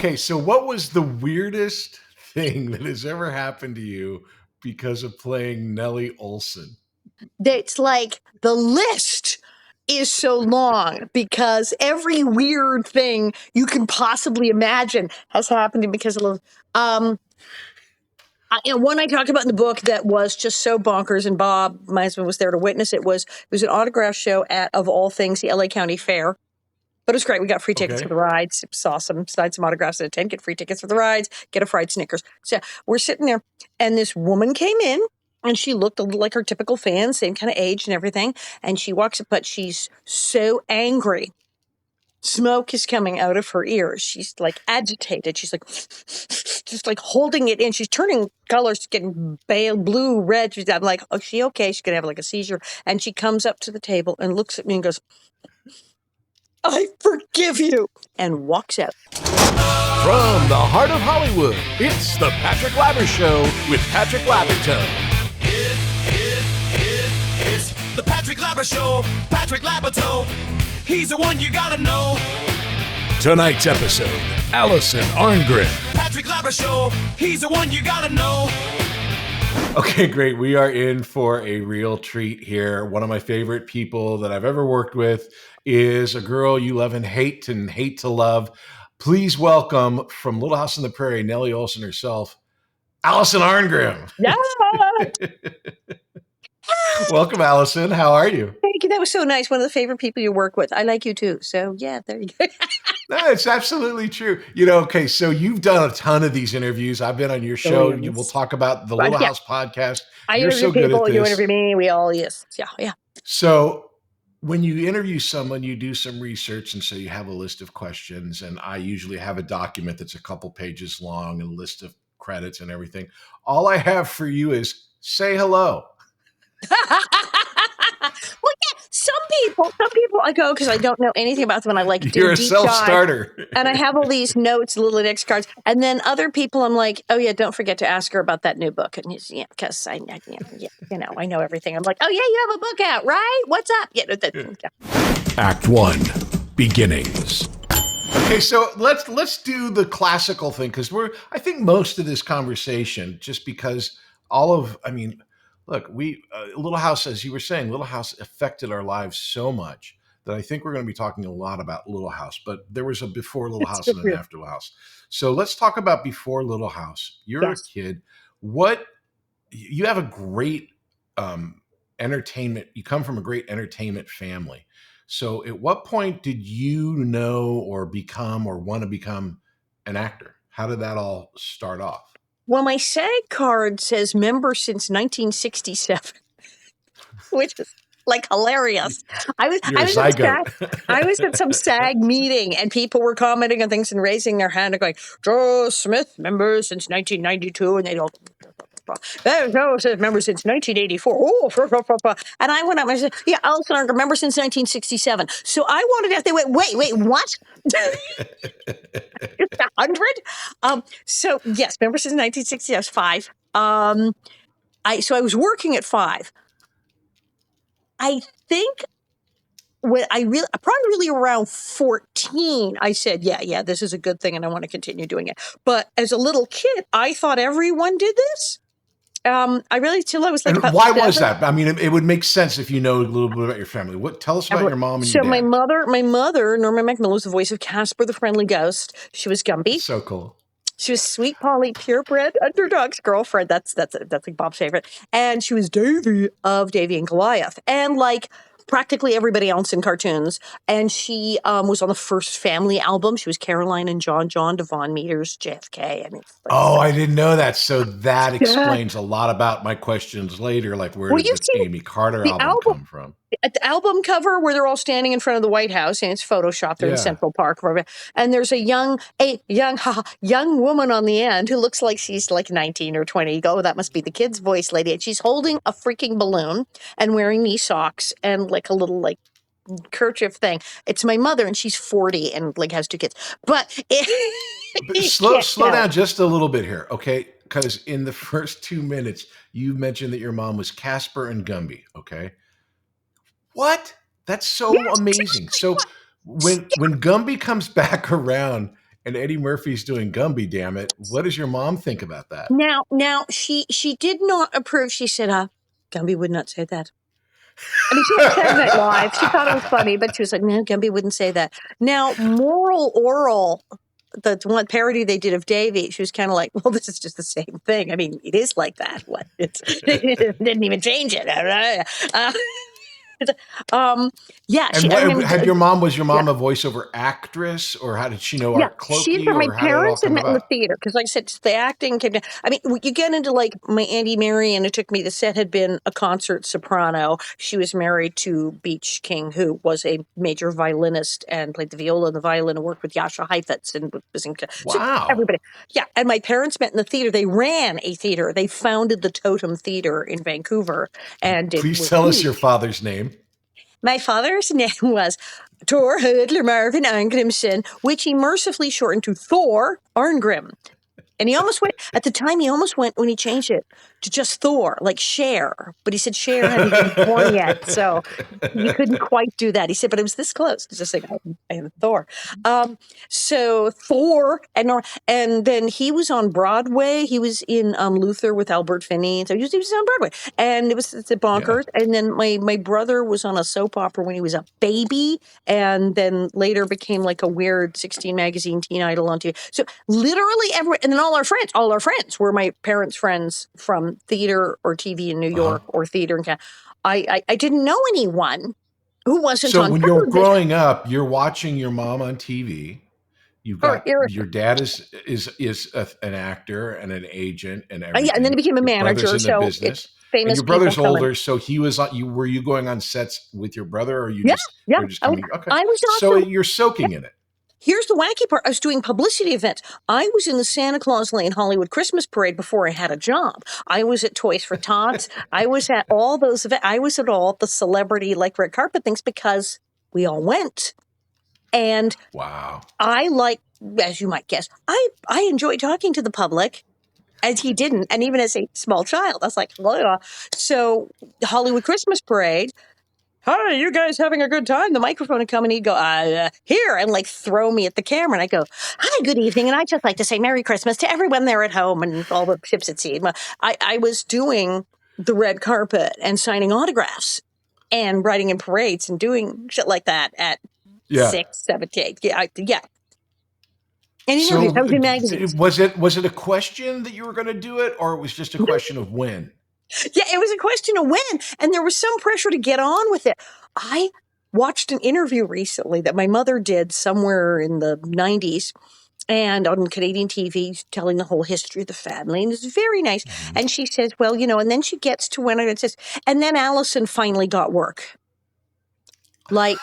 Okay, so what was the weirdest thing that has ever happened to you because of playing Nellie Oleson? That's like the list is so long because every weird thing you can possibly imagine has happened to me because of love. One I talked about in the book that was just so bonkers, and Bob, my husband, was there to witness it. It was an autograph show at, of all things, the LA County Fair. But it was great. We got free tickets for the rides. It was awesome. Signed some autographs at a tent, get free tickets for the rides, get a fried Snickers. So we're sitting there, and this woman came in, and she looked a little like her typical fan, same kind of age and everything. And she walks up, but she's so angry. Smoke is coming out of her ears. She's like agitated. She's like, just like holding it in. She's turning colors, getting pale, blue, red. I'm like, oh, is she okay? She's going to have like a seizure. And she comes up to the table and looks at me and goes, I forgive you, and walks out. From the heart of Hollywood, it's the Patrick Labyorteaux Show with Patrick Labyorteaux. It's the Patrick Labyorteaux Show. Patrick Labyorteaux. He's the one you gotta know. Tonight's episode, Alison Arngrim. Patrick Labyorteaux. He's the one you gotta know. Okay, great. We are in for a real treat here. One of my favorite people that I've ever worked with is a girl you love and hate to love. Please welcome from Little House on the Prairie, Nellie Oleson herself, Alison Arngrim. Yeah. Welcome, Alison. How are you? Thank you. That was so nice. One of the favorite people you work with. I like you too. So yeah, there you go. No, it's absolutely true. You know, okay, so you've done a ton of these interviews. I've been on your show. We'll talk about the Little House podcast. You're so good at this. You interview me. We all, yes. Yeah. So when you interview someone, you do some research. And so you have a list of questions. And I usually have a document that's a couple pages long and a list of credits and everything. All I have for you is say hello. Well, yeah, some people I go because I don't know anything about them and I like to do You're a deep self-starter. dive, and I have all these notes, little index cards, and then other people I'm like, oh yeah, don't forget to ask her about that new book, and because I know everything. I'm like, oh yeah, you have a book out, right? What's up? Act 1, beginnings. Okay, so let's do the classical thing because I think most of this conversation, just because look, Little House, as you were saying, Little House affected our lives so much that I think we're going to be talking a lot about Little House. But there was a before Little House and an after Little House. So let's talk about before Little House. You're a kid. You have a great entertainment. You come from a great entertainment family. So at what point did you know or want to become an actor? How did that all start off? Well, my SAG card says member since 1967, which is like hilarious. I was at some SAG meeting and people were commenting on things and raising their hand and going, Joe Smith, member since 1992. And they don't. Joe says member since 1984. Oh, and I went up and I said, yeah, Alison Arngrim, member since 1967. So I wanted to, they went, wait, what? It's 100? So yes, member since 1960, I was 5. So I was working at 5. I think when probably really around 14, I said, yeah, this is a good thing and I want to continue doing it. But as a little kid, I thought everyone did this. I really, till I was like, and why was that? I mean, it would make sense if you know a little bit about your family. Tell us about your mom and your dad. So my mother, Norma McMillan, was the voice of Casper the Friendly Ghost. She was Gumby. So cool. She was Sweet Polly, purebred underdog's girlfriend. That's like Bob's favorite. And she was Davy of Davy and Goliath. And like practically everybody else in cartoons. And she was on the first Family album. She was Caroline and John, Devon Meters, JFK. I didn't know that. So that explains a lot about my questions later. Like where did the Amy Carter album come from? At the album cover where they're all standing in front of the White House and it's photoshopped. They're in Central Park. And there's a young woman on the end who looks like she's like 19 or 20. You go, oh, that must be the kid's voice lady. And she's holding a freaking balloon and wearing knee socks and like a little like kerchief thing. It's my mother and she's 40 and like has 2 kids. But slow down just a little bit here, okay? Because in the first 2 minutes, you mentioned that your mom was Casper and Gumby, okay? What? That's so amazing. So when Gumby comes back around and Eddie Murphy's doing Gumby, damn it. What does your mom think about that? Now she did not approve. She said, Gumby would not say that. I mean, she liked Saturday Night Live. She thought it was funny, but she was like, no, Gumby wouldn't say that. Now, Moral Oral, the one parody they did of Davy, she was kind of like, well, this is just the same thing. I mean, it is like that. What? It didn't even change it. Yeah. And your mom was a voiceover actress, or how did she know Art Clokey? My or how parents did it all come had met in the about? theater because, like I said, the acting came down. I mean, you get into like my Auntie Mary, and it took me. The set had been a concert soprano. She was married to Beach King, who was a major violinist and played the viola and the violin, and worked with Jascha Heifetz and was in. Wow. So everybody, yeah. And my parents met in the theater. They ran a theater. They founded the Totem Theater in Vancouver, and please tell us your father's name. My father's name was Tor Hudler Marvin Arngrimson, which he mercifully shortened to Thor Arngrim. And he almost went, at the time, when he changed it to just Thor, like Cher. But he said Cher hadn't been born yet, so you couldn't quite do that. He said, but it was this close. It's just like, I am Thor. So Thor, and then he was on Broadway. He was in Luther with Albert Finney. So he was on Broadway. And it's bonkers. Yeah. And then my brother was on a soap opera when he was a baby, and then later became like a weird 16 magazine teen idol on TV. So literally everyone, and then all our friends were my parents' friends from theater or TV in New York or theater in Canada. I didn't know anyone who wasn't on television. So when you're growing up, you're watching your mom on TV. You've got your dad is an actor and an agent and everything. Yeah, and then he became a manager. So business. And your brother's older, so he was on. Were you going on sets with your brother, or you were just coming? Okay, I was also, so you're soaking in it. Here's the wacky part. I was doing publicity events. I was in the Santa Claus Lane Hollywood Christmas Parade before I had a job. I was at Toys for Tots. I was at all those events. I was at all the celebrity, like, red carpet things because we all went. And wow, I as you might guess, I enjoy talking to the public, as he didn't. And even as a small child, I was like, blah. So Hollywood Christmas Parade. Hi, you guys having a good time? The microphone would come and he'd go, here, and like throw me at the camera. And I go, hi, good evening. And I'd just like to say Merry Christmas to everyone there at home and all the ships at sea. I was doing the red carpet and signing autographs and writing in parades and doing shit like that at 6, 7, 8. Yeah. And so I was in magazines. Was it a question that you were going to do it, or it was just a question of when? Yeah, it was a question of when, and there was some pressure to get on with it. I watched an interview recently that my mother did somewhere in the 90s and on Canadian TV, telling the whole history of the family, and it's very nice. Mm-hmm. And she says, well, and then she gets to when it says, and then Alison finally got work. Like...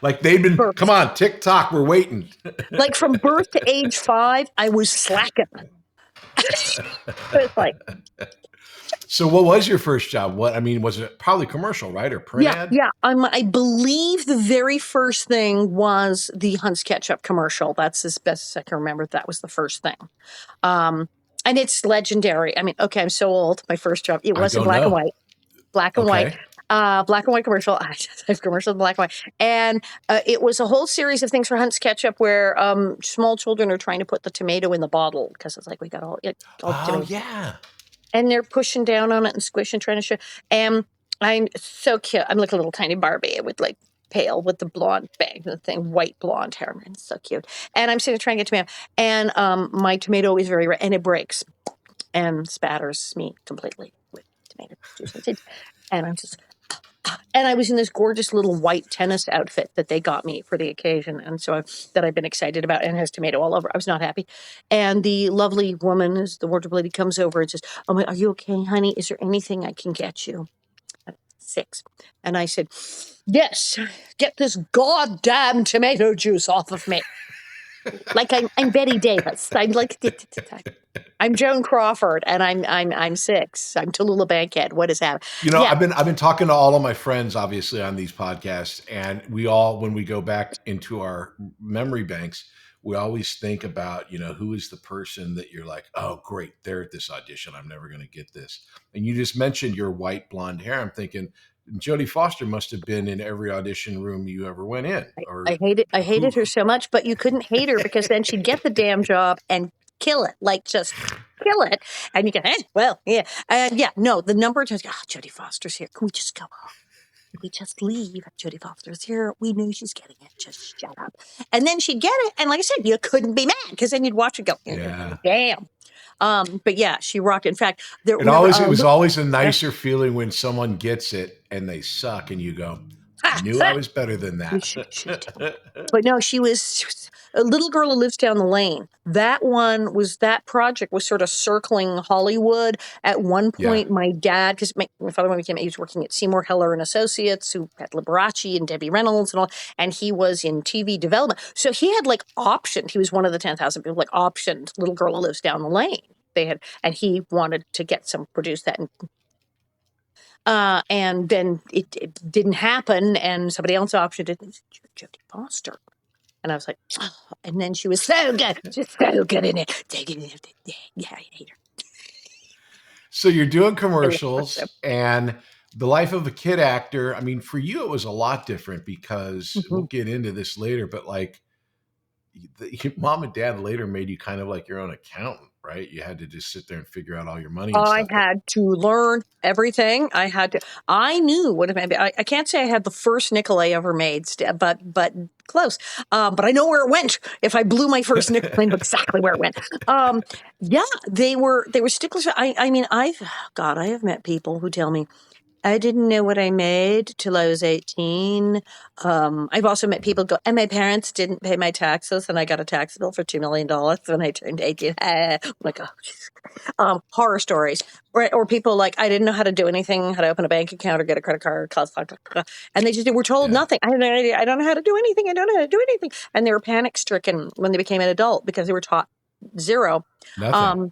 like they'd been, come on, TikTok, we're waiting. Like from birth to age 5, I was slacking. It's like... So what was your first job? Was it probably commercial, right? Or print ad? Yeah. I believe the very first thing was the Hunt's Ketchup commercial. That's as best as I can remember. That was the first thing. And it's legendary. I mean, okay, I'm so old. My first job, it wasn't black and white. Black and white. Black and white commercial. I have commercials in black and white. And it was a whole series of things for Hunt's Ketchup where small children are trying to put the tomato in the bottle because it's like we got all tomato. Yeah. And they're pushing down on it and squishing, trying to show. And I'm so cute. I'm like a little tiny Barbie with like pale with the blonde bang, the thing, white blonde hair. And it's so cute. And I'm sitting trying to get tomato. And my tomato is very red and it breaks and spatters me completely with tomato juice. And I'm just... And I was in this gorgeous little white tennis outfit that they got me for the occasion. And so that I've been excited about, and has tomato all over. I was not happy. And the lovely woman, as the wardrobe lady, comes over and says, oh, are you okay, honey? Is there anything I can get you? 6. And I said, yes, get this goddamn tomato juice off of me. Like I'm Betty Davis. I'm Joan Crawford, and I'm 6. I'm Tallulah Bankhead. What is happening? I've been talking to all of my friends, obviously, on these podcasts, and we all, when we go back into our memory banks, we always think about, who is the person that you're like, oh, great, they're at this audition. I'm never going to get this. And you just mentioned your white blonde hair. I'm thinking, Jodie Foster must have been in every audition room you ever went in. Or I hated her so much, but you couldn't hate her because then she'd get the damn job and kill it, like just kill it. And you go, well, yeah. And yeah, no, the number of times, Jodie Foster's here. Can we just go home? Can we just leave? Jodie Foster's here. We knew she's getting it. Just shut up. And then she'd get it. And like I said, you couldn't be mad because then you'd watch it go, damn. But yeah, she rocked. In fact, it was always a nicer feeling when someone gets it and they suck, and you go, "I knew I was better than that." But no, she was a little girl who lives down the lane. That project was sort of circling Hollywood. At one point, my dad, because my father, when he was working at Seymour Heller and Associates, who had Liberace and Debbie Reynolds and all, and he was in TV development. So he had like optioned. He was one of the 10,000 people like optioned Little Girl Who Lives Down the Lane. And he wanted to get some produce that. And then it didn't happen, and somebody else optioned it. And Jodie Foster. And I was like, and then she was so good. Just so good in it. Yeah, I hate her. So you're doing commercials, and the life of a kid actor. I mean, for you, it was a lot different because we'll get into this later, but like your mom and dad later made you kind of like your own accountant, right? You had to just sit there and figure out all your money. I had to learn everything. I knew what it meant. I can't say I had the first nickel I ever made, but close. But I know where it went. If I blew my first nickel, I know exactly where it went. Yeah, they were sticklers. I mean, I have met people who tell me, I didn't know what I made till I was 18. I've also met people go, and my parents didn't pay my taxes, and I got a tax bill for $2 million when I turned 18. I'm like, horror stories. Or people like, I didn't know how to do anything, how to open a bank account or get a credit card. And they just were told nothing. I had no idea. I don't know how to do anything. I don't know how to do anything. And they were panic stricken when they became an adult because they were taught zero. Nothing.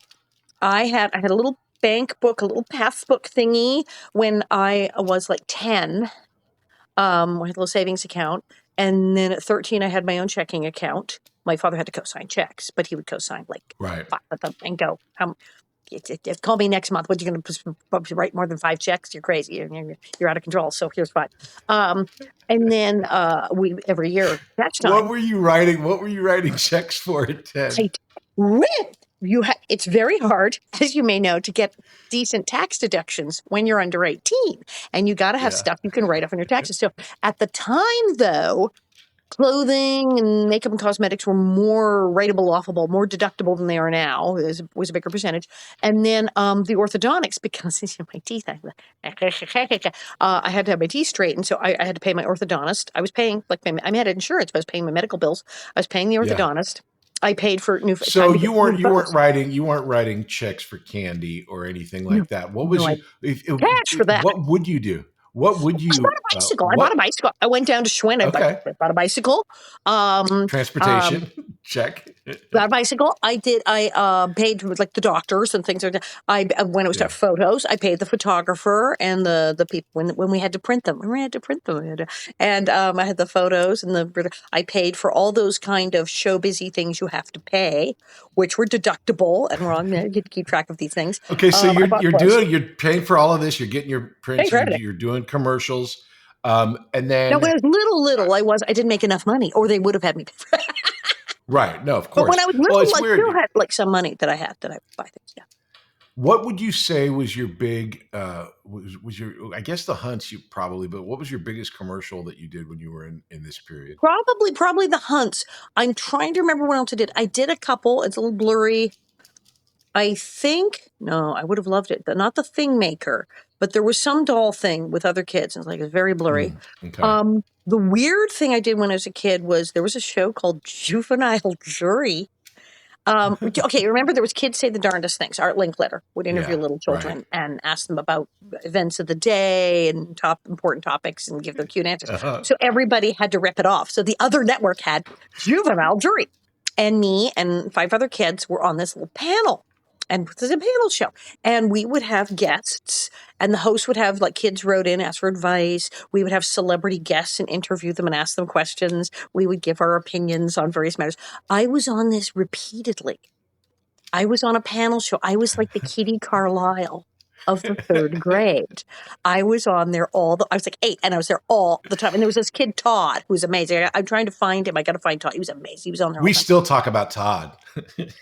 I had a little bank book, a little passbook thingy when I was like 10. I had a little savings account. And then at 13, I had my own checking account. My father had to co-sign checks, but he would co-sign like 5 of them and go, call me next month. What, you're going to write more than 5 checks? You're crazy. You're out of control. So here's 5. And then we every year. What were you writing checks for at 10? It's very hard, as you may know, to get decent tax deductions when you're under 18, and you got to have stuff you can write off on your taxes. So at the time, though, clothing and makeup and cosmetics were more writable, offable, more deductible than they are now. It was a bigger percentage. And then the orthodontics, because my teeth, I had to have my teeth straightened, so I had to pay my orthodontist. I was paying I had insurance, but I was paying my medical bills. I was paying the orthodontist. Yeah. I paid for new. So you weren't writing checks for candy or anything like that. What was cash for that? What would you do? What would you? I bought a bicycle. I bought a bicycle. I went down to Schwinn. I bought a bicycle. Transportation check. Got a bicycle. I paid for like the doctors and things like that. When it was photos, I paid the photographer and the people when we had to print them. And I had the photos and I paid for all those kind of show busy things you have to pay, which were deductible, and we're on there. You keep track of these things. Okay, so you're paying for all of this. You're getting your prints. You're doing commercials. And then when I was little, I didn't make enough money, or they would have had me. Right. No, of course. But when I was little, I still had like some money that I had that I would buy things. Yeah. What would you say was your big, was your, I guess the Hunts but what was your biggest commercial that you did when you were in this period? Probably the Hunts. I'm trying to remember what else I did. I did a couple. It's a little blurry. I would have loved it. Not the Thing Maker, but there was some doll thing with other kids. And it was very blurry. Okay. The weird thing I did when I was a kid was there was a show called Juvenile Jury. Okay, remember there was Kids Say the Darndest Things. Art Linkletter would interview little children and ask them about events of the day and important topics and give them cute answers. So everybody had to rip it off. So the other network had Juvenile Jury. And me and 5 other kids were on this little panel. And it was a panel show. And we would have guests, and the host would have, like, kids wrote in, ask for advice. We would have celebrity guests and interview them and ask them questions. We would give our opinions on various matters. I was on this repeatedly. I was on a panel show. I was like the Kitty Carlisle of the third grade. I was on there I was like 8, and I was there all the time. And there was this kid, Todd, who was amazing. I'm trying to find him. I got to find Todd. He was amazing. He was on there all We the time. still talk about Todd.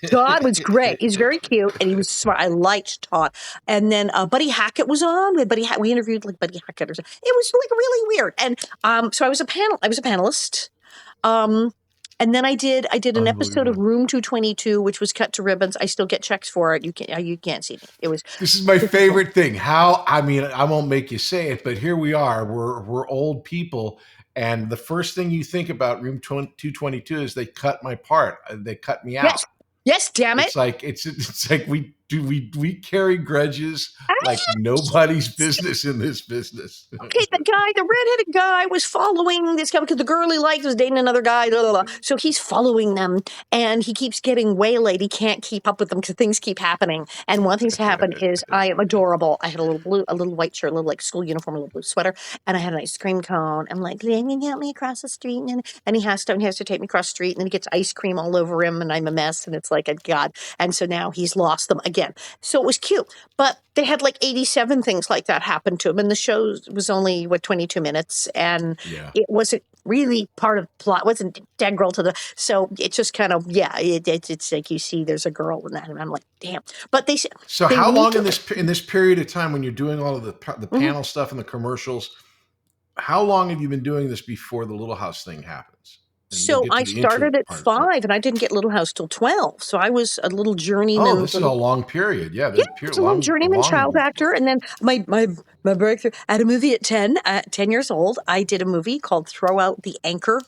Todd was great. He's very cute, and he was smart. I liked Todd. And then Buddy Hackett was on. We interviewed like Buddy Hackett or something. It was like really weird. And so I was a panelist. And then I did an episode of Room 222, which was cut to ribbons. I still get checks for it. You can't see me. This is my favorite thing. I won't make you say it, but here we are. We're old people, and the first thing you think about Room 222 is they cut my part. They cut me out. Yes, damn it. It's like we carry grudges like nobody's business in this business. Okay, the redheaded guy was following this guy because the girl he liked was dating another guy. Blah, blah, blah. So he's following them, and he keeps getting waylaid. He can't keep up with them because things keep happening. And one thing to happen is I am adorable. I had a little white shirt, a little like school uniform, a little blue sweater, and I had an ice cream cone. I'm like, can you help me across the street? And he has to take me across the street, and then he gets ice cream all over him, and I'm a mess, and it's like a god. And so now he's lost them again. So it was cute, but they had like 87 things like that happen to him, and the show was only 22 minutes, and it wasn't really part of the plot, wasn't integral to the. So it just kind of it's like you see there's a girl in that, and I'm like, damn. But they said so. How long in this period of time when you're doing all of the panel stuff and the commercials? How long have you been doing this before the Little House thing happens? So I started at 5, and I didn't get Little House till 12. So I was a little journeyman. Oh, this is a long period. Yeah, it's a little journeyman child actor. And then my breakthrough, I had a movie at 10 years old. I did a movie called Throw Out the Anchor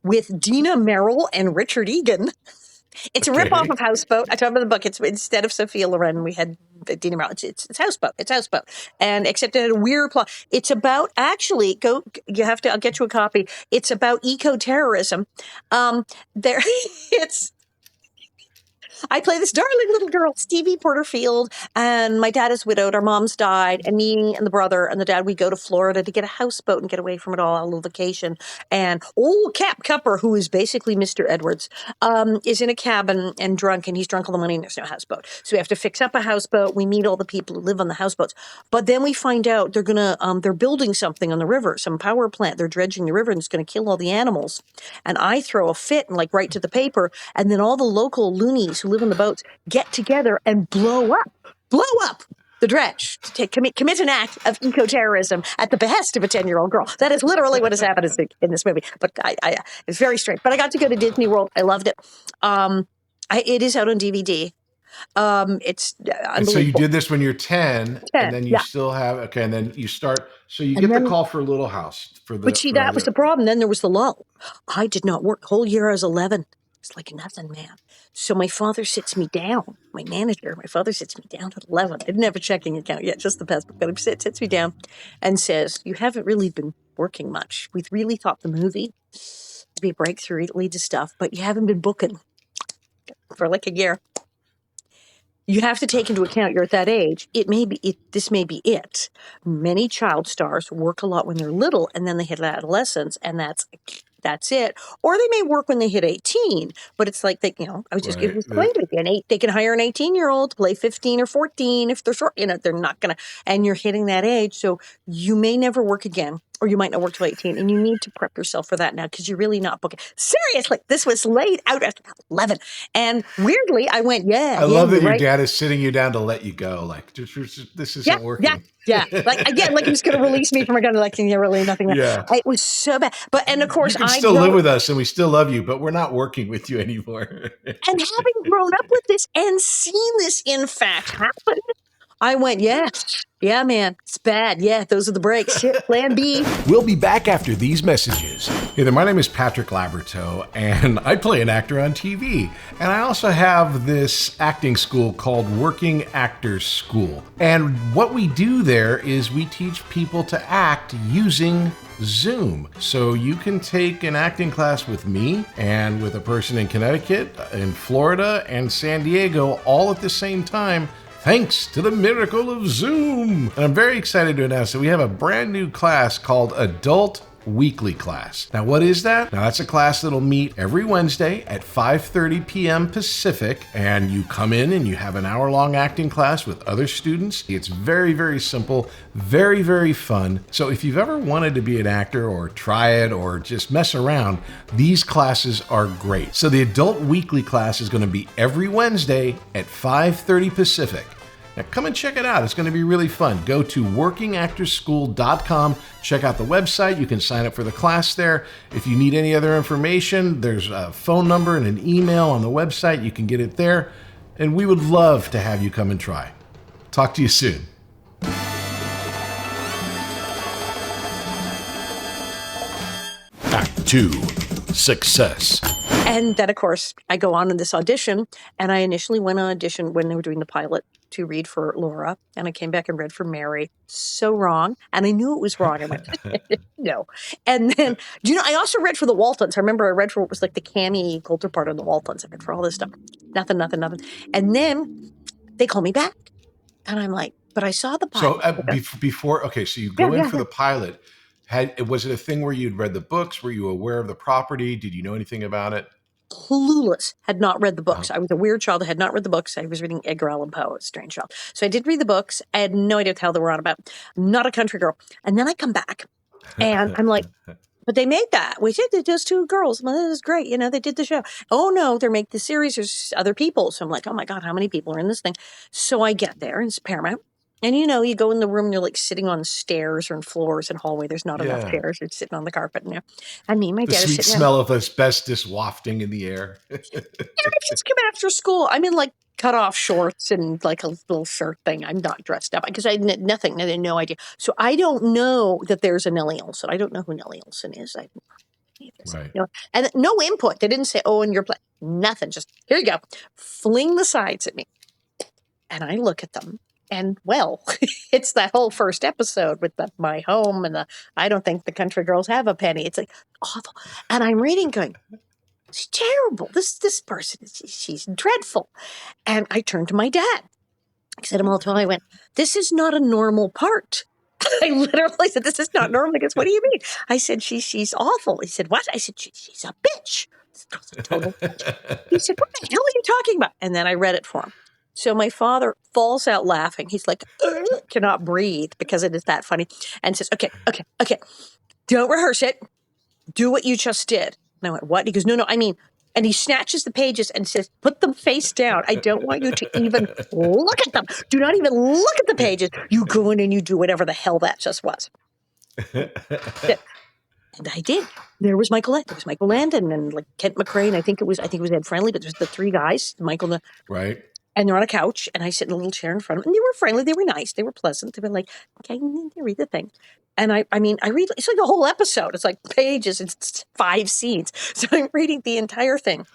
with Dina Merrill and Richard Egan. It's a ripoff of Houseboat. I talked about the book. It's instead of Sophia Loren, we had Dina Merrill. It's Houseboat. It's Houseboat, and except it had a weird plot. It's about I'll get you a copy. It's about eco-terrorism. I play this darling little girl, Stevie Porterfield, and my dad is widowed. Our mom's died, and me and the brother and the dad, we go to Florida to get a houseboat and get away from it all, a little vacation. And old Cap Cupper, who is basically Mr. Edwards, is in a cabin and drunk, and he's drunk all the money, and there's no houseboat. So we have to fix up a houseboat. We meet all the people who live on the houseboats. But then we find out they're building something on the river, some power plant. They're dredging the river, and it's going to kill all the animals. And I throw a fit and write to the paper, and then all the local loonies who live on the boats get together and blow up the dredge to commit an act of eco-terrorism at the behest of a 10-year-old girl. That is literally what has happened in this movie. But it's very strange. But I got to go to Disney World. I loved it. It is out on DVD. It's and so you did this when you're 10 and then you still have and then you start. So you get the call for Little House that was the problem. Then there was the lull. I did not work the whole year. I was 11. It's like nothing, man. So my father sits me down. My father sits me down at 11. I didn't have a checking account yet, just the passbook. But he sits me down and says, "You haven't really been working much. We really thought the movie would be a breakthrough, lead to stuff, but you haven't been booking for like a year. You have to take into account you're at that age. This may be it. Many child stars work a lot when they're little, and then they hit adolescence, and that's it. Or they may work when they hit 18, but it's like I was just giving this point again. They can hire an 18-year-old to play 15 or 14 if they're short. They're not gonna. And you're hitting that age, so you may never work again, or you might not work till 18, and you need to prep yourself for that now because you're really not booking. Seriously, this was laid out at 11, and weirdly, I went, I love that your dad is sitting you down to let you go. Like this isn't working. Yeah. Like he's going to release me from a gun. Like, really nothing. Yeah. It was so bad. And of course, you can still live with us and we still love you, but we're not working with you anymore. And having grown up with this and seen this, in fact, happen, I went, yeah, man, it's bad. Yeah, those are the breaks. Shit, plan B. We'll be back after these messages. Hey there, my name is Patrick Labyorteaux, and I play an actor on TV. And I also have this acting school called Working Actors School. And what we do there is we teach people to act using Zoom. So you can take an acting class with me and with a person in Connecticut, in Florida, and San Diego all at the same time, thanks to the miracle of Zoom. And I'm very excited to announce that we have a brand new class called Adult weekly class. Now, what is that? Now, that's a class that'll meet every Wednesday at 5:30 p.m. Pacific, and you come in and you have an hour-long acting class with other students. It's very, very simple, very, very fun. So if you've ever wanted to be an actor or try it or just mess around, these classes are great. So the adult weekly class is going to be every Wednesday at 5:30 Pacific. Now come and check it out. It's going to be really fun. Go to workingactorschool.com. Check out the website. You can sign up for the class there. If you need any other information, there's a phone number and an email on the website. You can get it there. And we would love to have you come and try. Talk to you soon. Act 2. Success. And then, of course, I go on in this audition, and I initially went on audition when they were doing the pilot to read for Laura, and I came back and read for Mary. So wrong. And I knew it was wrong. I went, no. And then, I also read for the Waltons. I remember I read for what was like the Cammy Coulter part of the Waltons. I read for all this stuff. Nothing. And then they call me back. And I'm like, but I saw the pilot. So before, okay, so you go in for the pilot. Was it a thing where you'd read the books? Were you aware of the property? Did you know anything about it? Clueless, had not read the books. I was a weird child that had not read the books. I was reading Edgar Allan Poe, a strange child. So I did read the books. I had no idea what the hell they were on about. I'm not a country girl. And then I come back and I'm like, but they made that. We did just two girls. Well, this is great. They did the show. Oh no, they're making the series. There's other people. So I'm like, oh my God, how many people are in this thing? So I get there and it's Paramount. And you go in the room and you're like sitting on stairs or in floors and hallway. There's not enough chairs. You're sitting on the carpet. And me and my dad are sitting there. The sweet smell of asbestos wafting in the air. I just come after school. I'm in like cut off shorts and like a little shirt thing. I'm not dressed up because I had nothing. I had no idea. So I don't know that there's a Nellie Oleson. I don't know who Nellie Oleson is. Right. And no input. They didn't say, oh, and you're playing. Nothing. Just here you go. Fling the sides at me. And I look at them. And well, it's that whole first episode with my home and I don't think the country girls have a penny. It's like awful. And I'm reading going, it's terrible. This person, she's dreadful. And I turned to my dad. I said to him all the time, I went, this is not a normal part. I literally said, this is not normal. He goes, what do you mean? I said, she's awful. He said, what? I said, she's a bitch. Total bitch. He said, what the hell are you talking about? And then I read it for him. So my father falls out laughing. He's like, cannot breathe because it is that funny. And says, okay. Don't rehearse it. Do what you just did. And I went, what? He goes, no, I mean, and he snatches the pages and says, put them face down. I don't want you to even look at them. Do not even look at the pages. You go in and you do whatever the hell that just was. And I did. There was Michael Landon and like Kent McRae. And I think it was Ed Friendly, but there's the three guys, Michael, right. And they're on a couch, and I sit in a little chair in front of them. And they were friendly. They were nice. They were pleasant. They were like, okay, they read the thing. And I read, it's like a whole episode. It's like pages. It's 5 scenes. So I'm reading the entire thing.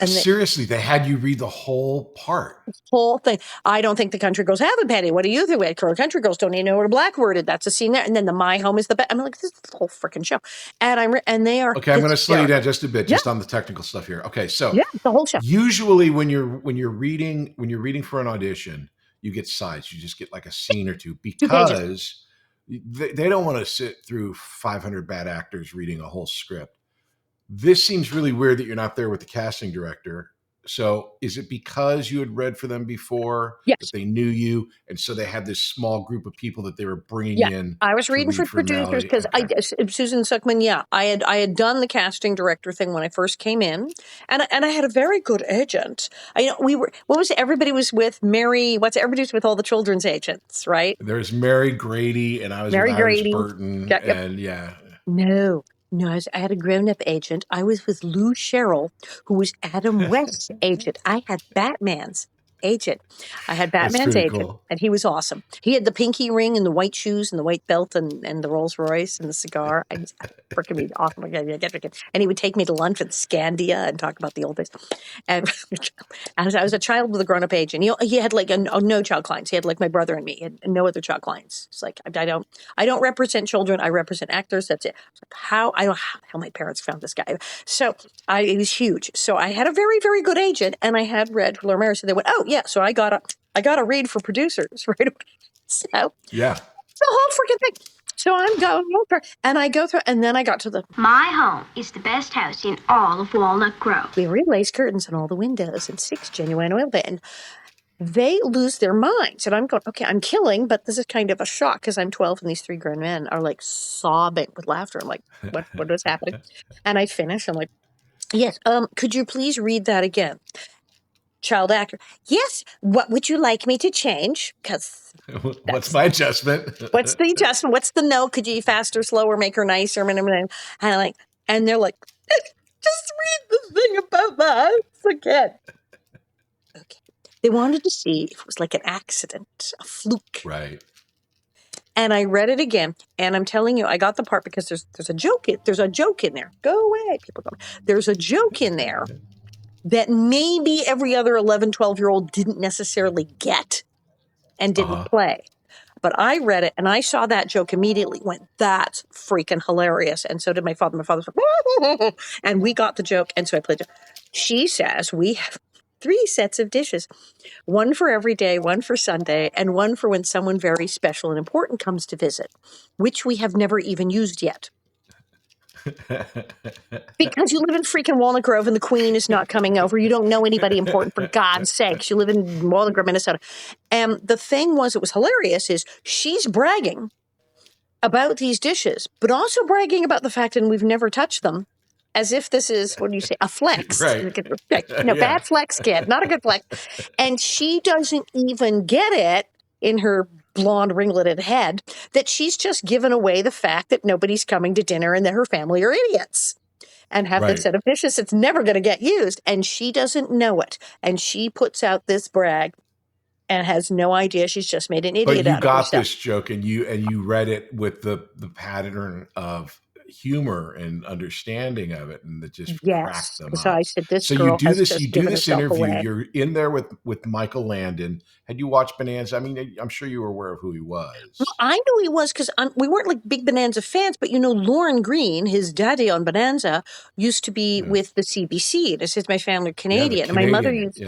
And seriously, they had you read the whole part. The whole thing. I don't think the country girls have a penny. What do you think? Country girls don't even know what a black word is. That's a scene there. And then the My Home is the best. I'm like, this is the whole freaking show. And they are. Okay, I'm going to slow you down just a bit, just on the technical stuff here. Okay, so the whole show. Usually when you're reading for an audition, you get sides. You just get like a scene or two because they don't want to sit through 500 bad actors reading a whole script. This seems really weird that you're not there with the casting director. So is it because you had read for them before that they knew you? And so they had this small group of people that they were bringing in. I was reading for producers because Susan Suckman. I had done the casting director thing when I first came in, and I had a very good agent. Everybody was with Mary. Everybody's with all the children's agents, right? There's Mary Grady, and I was Mary with Grady. Iris Burton, No, I had a grown-up agent. I was with Lou Sherrill, who was Adam West's agent. I had Batman's agent. Cool. And he was awesome. He had the pinky ring and the white shoes and the white belt and the Rolls Royce and the cigar. I freaking awesome. And he would take me to lunch at Scandia and talk about the old days. And as I was a child with a grown-up agent, he had like no child clients. He had like my brother and me. He had no other child clients. It's like I don't represent children. I represent actors. That's it. I don't know how my parents found this guy. So it was huge. So I had a very, very good agent, and I had read Laura Mary. So they went, oh yeah. So I got a read for producers right away. So yeah, the whole freaking thing. So I'm going over, and I go through, and then I got to the... My home is the best house in all of Walnut Grove. We replace curtains on all the windows and 6 genuine oil paint. They lose their minds. And I'm going, okay, I'm killing, but this is kind of a shock because I'm 12 and these 3 grown men are like sobbing with laughter. I'm like, what is happening? And I finish. I'm like, yes, could you please read that again? Child actor. Yes. What would you like me to change? Because what's my adjustment? What's the adjustment? What's the note? Could you faster, slower, make her nicer? And they're like, just read the thing about the house again. Okay. They wanted to see if it was like an accident, a fluke. Right. And I read it again, and I'm telling you, I got the part because there's a joke. There's a joke in there. Go away, people. Go. There's a joke in there that maybe every other 11, 12-year-old didn't necessarily get and didn't play. But I read it, and I saw that joke immediately, went, that's freaking hilarious. And so did my father. My father's like, and we got the joke, and so I played it. She says, we have 3 sets of dishes, one for every day, one for Sunday, and one for when someone very special and important comes to visit, which we have never even used yet. Because you live in freaking Walnut Grove and the Queen is not coming over. You don't know anybody important, for God's sakes. You live in Walnut Grove, Minnesota. And the thing was, it was hilarious, is she's bragging about these dishes, but also bragging about the fact that we've never touched them, as if this is, what do you say, a flex. Right. Bad flex, kid, not a good flex. And she doesn't even get it in her blonde ringleted head that she's just given away the fact that nobody's coming to dinner and that her family are idiots and have that set of dishes that's never going to get used. And she doesn't know it. And she puts out this brag and has no idea she's just made an idiot out of herself. But you got this joke, and you read it with the pattern of humor and understanding of it, and that just cracked them so up. I said, this so girl you do has this just you do given this herself interview away. You're in there with Michael Landon. Had you watched Bonanza? I mean, I'm sure you were aware of who he was. Well, I knew he was because we weren't like big Bonanza fans, but Lauren Green, his daddy on Bonanza, used to be with the CBC. This is my family Canadian. And my mother used,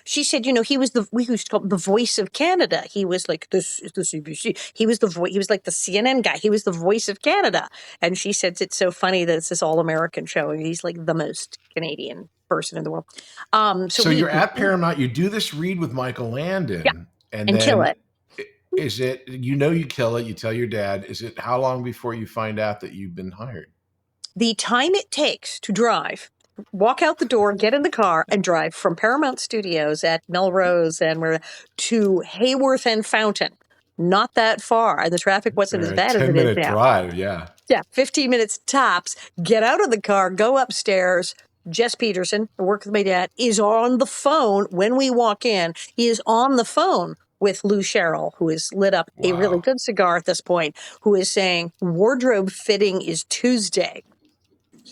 she said, he was we used to call him the voice of Canada. He was like, this is the CBC. He was he was like the CNN guy. He was the voice of Canada. And she said, it's so funny that it's this all-American show. And he's like the most Canadian person in the world. So you're at Paramount. You do this read with Michael Landon. And then kill it. Is it, you kill it, you tell your dad, is it how long before you find out that you've been hired? The time it takes to walk out the door, get in the car, and drive from Paramount Studios at Melrose to Hayworth and Fountain. Not that far. And the traffic wasn't as bad as it is now. 10-minute drive, yeah. Yeah, 15 minutes tops. Get out of the car, go upstairs. Jess Peterson, who worked with my dad, is on the phone when we walk in. He is on the phone with Lou Sherrill, who has lit up a really good cigar at this point, who is saying wardrobe fitting is Tuesday.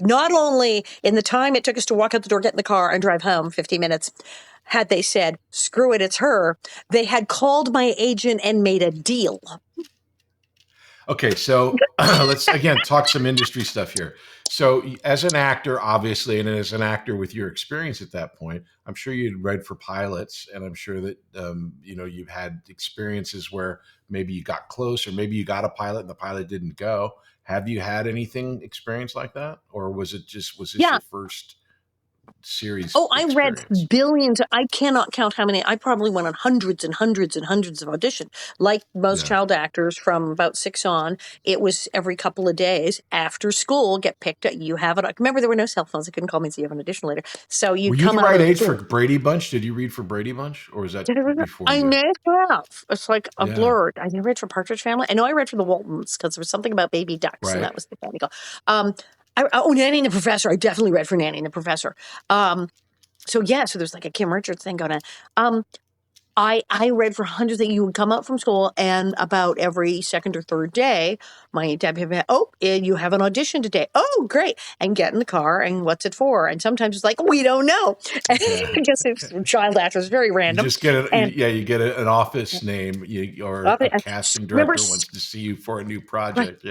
Not only in the time it took us to walk out the door, get in the car, and drive home 50 minutes, had they said, screw it, it's her, they had called my agent and made a deal. Okay, so let's, again, talk some industry stuff here. So as an actor, obviously, and as an actor with your experience at that point, I'm sure you'd read for pilots, and I'm sure that, you've had experiences where maybe you got close or maybe you got a pilot and the pilot didn't go. Have you had anything experience like that? Or was this your first series? Oh, I read billions. I cannot count how many. I probably went on hundreds and hundreds and hundreds of auditions. Like most child actors from about 6 on, it was every couple of days after school, get picked up. You have it. Remember, there were no cell phones. They couldn't call me and say you have an audition later. So you come the right age for Brady Bunch? Did you read for Brady Bunch? Or was that before? I may have. It's like a blur. I never read for Partridge Family. I know I read for the Waltons because there was something about baby ducks, and that was the family. Nanny and the Professor. I definitely read for Nanny and the Professor. So there's like a Kim Richards thing going on. I read for hundreds that you would come up from school, and about every second or third day, my dad would have, you have an audition today. Oh, great. And get in the car, and what's it for? And sometimes it's like, we don't know. I guess it's child actors, very random. You just get you get an office name, or a casting director wants to see you for a new project.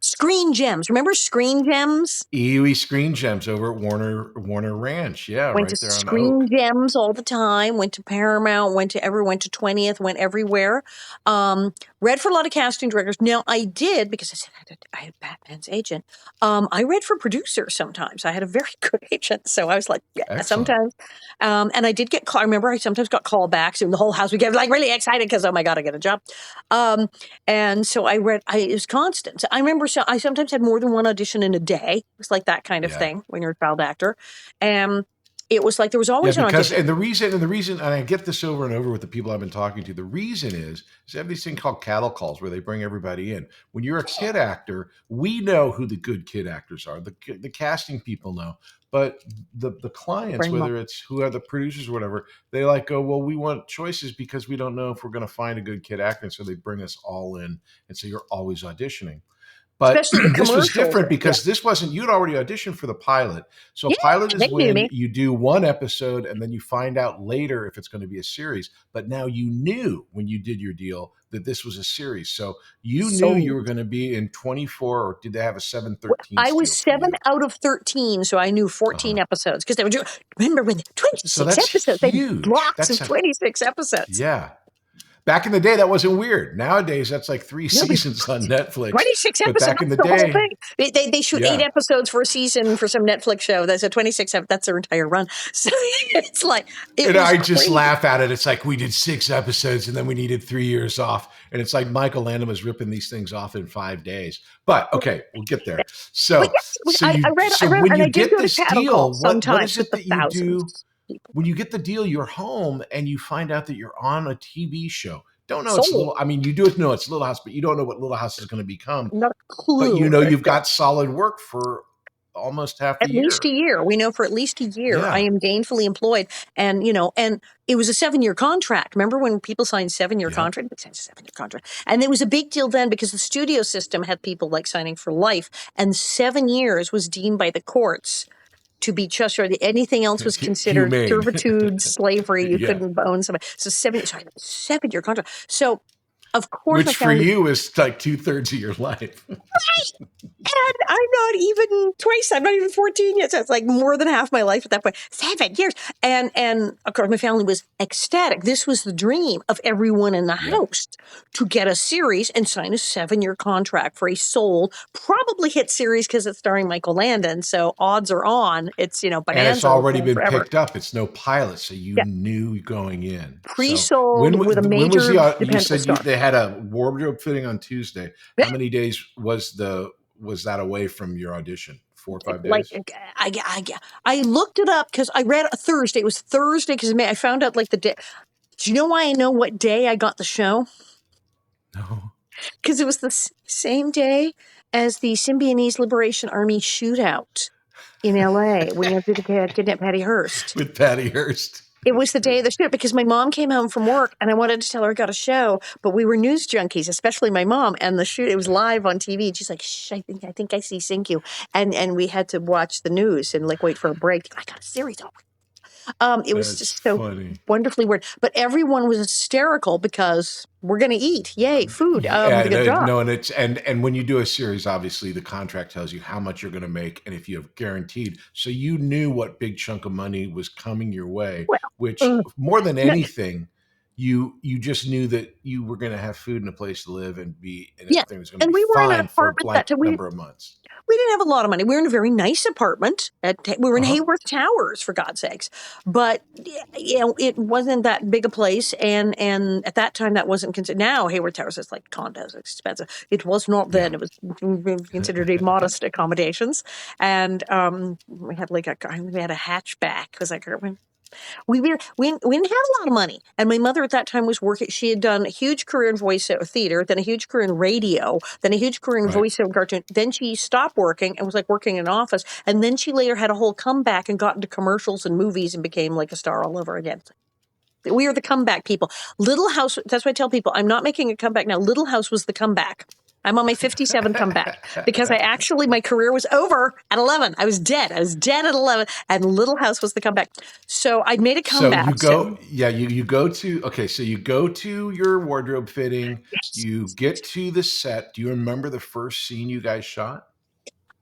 Screen Gems. Remember Screen Gems? EUE Screen Gems over at Warner Ranch. Yeah, Went right to there on Screen Oak. Gems all the time. Went to Paramount. Went to 20th. Went everywhere. Read for a lot of casting directors. Now I did because I said I had Batman's agent. I read for producers sometimes. I had a very good agent, so I was like, yeah, Excellent. sometimes. And I did get. I remember I sometimes got callbacks, and the whole house would get like really excited because oh my god, I get a job. And so I read. It was constant. So I remember. So I sometimes had more than one audition in a day. It was like that kind of thing when you're a child actor, and. It was like there was always an audition. And the reason, and I get this over and over with the people I've been talking to. The reason is they have these things called cattle calls where they bring everybody in. When you're a kid actor, we know who the good kid actors are. The casting people know, but the clients, whether it's who are the producers or whatever, they like go, well, we want choices because we don't know if we're going to find a good kid actor, and so they bring us all in, and so you're always auditioning. But this was different because this wasn't, you'd already auditioned for the pilot. So a pilot is when you do one episode and then you find out later if it's going to be a series. But now you knew when you did your deal that this was a series. So you knew you were going to be in 24, or did they have a 7/13? I was 7 out of 13, so I knew 14 episodes because they were doing, remember when 26 episodes, they had blocks of 26 episodes. Yeah. Back in the day, that wasn't weird. Nowadays, that's like 3 seasons on Netflix. 26 episodes. But back in the day, whole thing. They shoot 8 episodes for a season for some Netflix show. That's a 26. That's their entire run. So it's like, I just laugh at it. It's like we did 6 episodes and then we needed 3 years off. And it's like Michael Landon was ripping these things off in 5 days. But okay, we'll get there. So, I read, when and you I did get go to this cattle deal, calls what sometimes is it with that the you do? thousands. When you get the deal, you're home and you find out that you're on a TV show. Don't know it's Little. I mean, you do know it's Little House, but you don't know what Little House is going to become. Not a clue. But you know you've got solid work for almost half a year. At least a year. We know for at least a year. Yeah. I am gainfully employed, and and it was a 7-year contract. Remember when people signed 7-year contract? They signed a 7-year contract, and it was a big deal then because the studio system had people like signing for life, and 7 years was deemed by the courts to be just right. Anything else was considered servitude, slavery. You couldn't own somebody. So 7-year contract. So, of course, which for you is like 2/3 of your life. Right. And I'm not even twice. I'm not even 14 yet. So it's like more than half my life at that point. 7 years. And of course, my family was ecstatic. This was the dream of everyone in the house to get a series and sign a 7-year contract for a sold, probably hit series because it's starring Michael Landon. So odds are on. It's, Bonanza. And it's already been picked up. It's no pilot. So you knew going in. Pre-sold with a major. You said they had a wardrobe fitting on Tuesday. How many days was that away from your audition? 4 or 5 days? Like I looked it up because I read a Thursday. It was Thursday because I found out like the day. Do you know why I know what day I got the show? No. Because it was the same day as the Symbionese Liberation Army shootout in LA when you kidnapped Patty Hearst. With Patty Hearst. It was the day of the shoot because my mom came home from work and I wanted to tell her I got a show, but we were news junkies, especially my mom. And the shoot, it was live on TV. And she's like, "Shh, I think I see Sink You," and we had to watch the news and like wait for a break. I got a series. It was just so funny. Wonderfully weird. But everyone was hysterical because we're going to eat. Yay, food. And when you do a series, obviously the contract tells you how much you're going to make and if you have guaranteed. So you knew what big chunk of money was coming your way, which more than anything, you just knew that you were going to have food and a place to live and everything was going to be fine for a blank number of months. We didn't have a lot of money. We were in a very nice apartment. We were in Hayworth Towers, for God's sakes. But it wasn't that big a place, and at that time that wasn't considered. Now Hayworth Towers is like condos, expensive. It was not then. It was considered a modest accommodations, and we had a hatchback. It was like. We didn't have a lot of money. And my mother at that time was working. She had done a huge career in voiceover theater, then a huge career in radio, then a huge career in voiceover cartoon. Then she stopped working and was like working in an office. And then she later had a whole comeback and got into commercials and movies and became like a star all over again. We are the comeback people. Little House, that's why I tell people, I'm not making a comeback now. Little House was the comeback. I'm on my 57th comeback because my career was over at 11. I was dead. I was dead at 11, and Little House was the comeback. So I'd made a comeback. So you go to your wardrobe fitting, you get to the set. Do you remember the first scene you guys shot?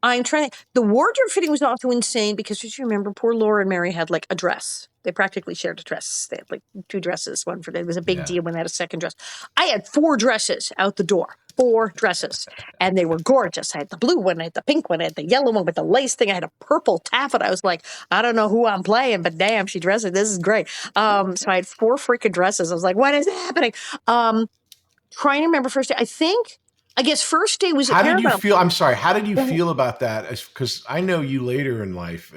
I'm trying. The wardrobe fitting was also insane because, as you remember, poor Laura and Mary had like a dress. They practically shared a dress. They had like 2 dresses. One for them. It was a big deal when they had a second dress. I had 4 dresses out the door. 4 dresses, and they were gorgeous. I had the blue one, I had the pink one, I had the yellow one with the lace thing. I had a purple taffeta. I was like, I don't know who I'm playing, but damn, she dressed it. This is great. So I had 4 freaking dresses. I was like, what is happening? Trying to remember first day. I guess first day was at Paramount. How did you feel? I'm sorry. How did you feel about that? Because I know you later in life,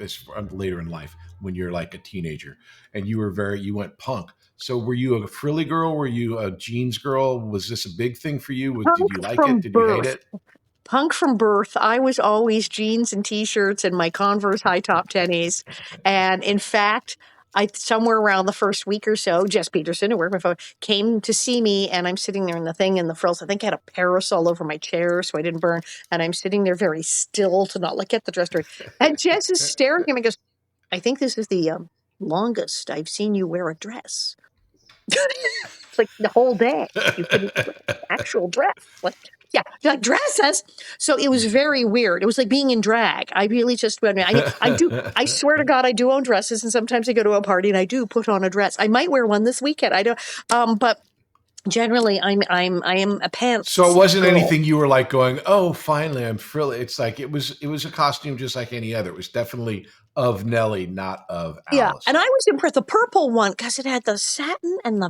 when you're like a teenager, and you went punk. So were you a frilly girl? Were you a jeans girl? Was this a big thing for you? Did you like it? Did you hate it? Punk from birth. I was always jeans and T-shirts and my Converse high top tennies. And in fact, somewhere around the first week or so, Jess Peterson, who worked my phone, came to see me, and I'm sitting there in the thing in the frills. I think I had a parasol over my chair so I didn't burn. And I'm sitting there very still to not get the dress dirty. And Jess is staring at me and goes, I think this is the longest I've seen you wear a dress. It's like the whole day. You couldn't actual dress. Like dresses. So it was very weird. It was like being in drag. I really just went. I swear to God, I do own dresses, and sometimes I go to a party and I do put on a dress. I might wear one this weekend. I don't. But generally, I am a pants. So it wasn't girl. anything you were like going, oh, finally, I'm frilly. It's like it was a costume just like any other. It was definitely of Nellie, not of Alice. Yeah, and I was impressed. The purple one, because it had the satin and the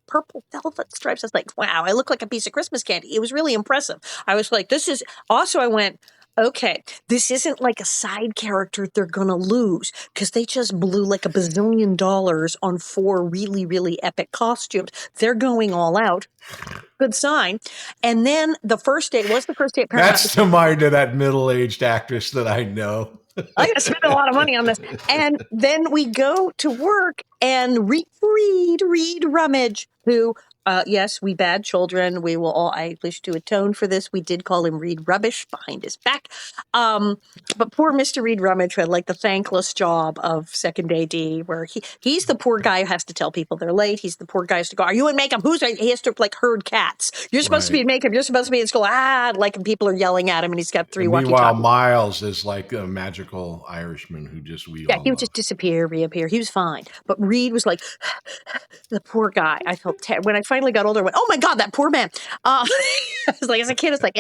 purple velvet stripes. I was like, wow, I look like a piece of Christmas candy. It was really impressive. I was like, this is, also I went, okay, this isn't like a side character they're going to lose because they just blew like $1 bazillion on 4 really, really epic costumes. They're going all out. Good sign. And then the first day at Paramount. That's the mind of that middle-aged actress that I know. I gotta spend a lot of money on this. And then we go to work and Reed Rummage, who, yes, we bad children. We will all, I wish to atone for this. We did call him Reed Rubbish behind his back. But poor Mr. Reed Rummage had like the thankless job of second AD, where he's the poor guy who has to tell people they're late. He's the poor guy who has to go, are you in makeup? He has to like herd cats. You're supposed to be in makeup. You're supposed to be in school. And people are yelling at him, and he's got 3 walkie-talkies. Meanwhile, Miles is like a magical Irishman who just he would just disappear, reappear. He was fine. But Reed was like, the poor guy. I felt when I finally got older, I went, oh my God, that poor man. I was like, as a kid, it's like,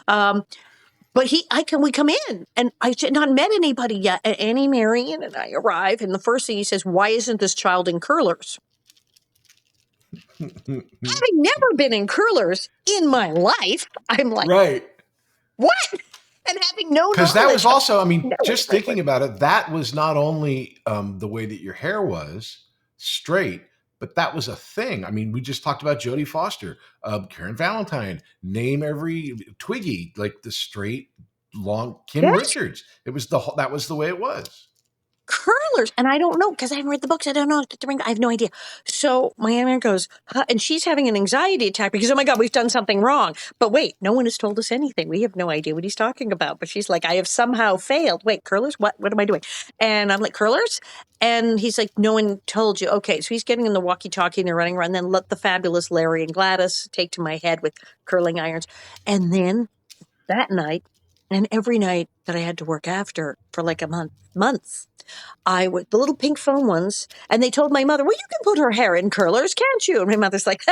But we come in, and I had not met anybody yet. And Annie Marion and I arrive, and the first thing he says, why isn't this child in curlers? Having never been in curlers in my life, I'm like, right. What? And having no knowledge. Because that was also, I mean, just thinking about it, that was not only the way that your hair was straight, but that was a thing. I mean, we just talked about Jodie Foster, Karen Valentine, name every Twiggy, like the straight, long Kim Richards. That was the way it was. Curlers, and I don't know because I haven't read the books. I don't know. I have no idea. So my aunt goes, and she's having an anxiety attack because, oh my God, we've done something wrong. But wait, no one has told us anything. We have no idea what he's talking about. But she's like, I have somehow failed. Wait, curlers? What am I doing? And I'm like, curlers? And he's like, no one told you. Okay, so he's getting in the walkie-talkie and they're running around. Then let the fabulous Larry and Gladys take to my head with curling irons. And then that night, and every night that I had to work after for like a months, I would, the little pink foam ones, and they told my mother, well, you can put her hair in curlers, can't you? And my mother's like,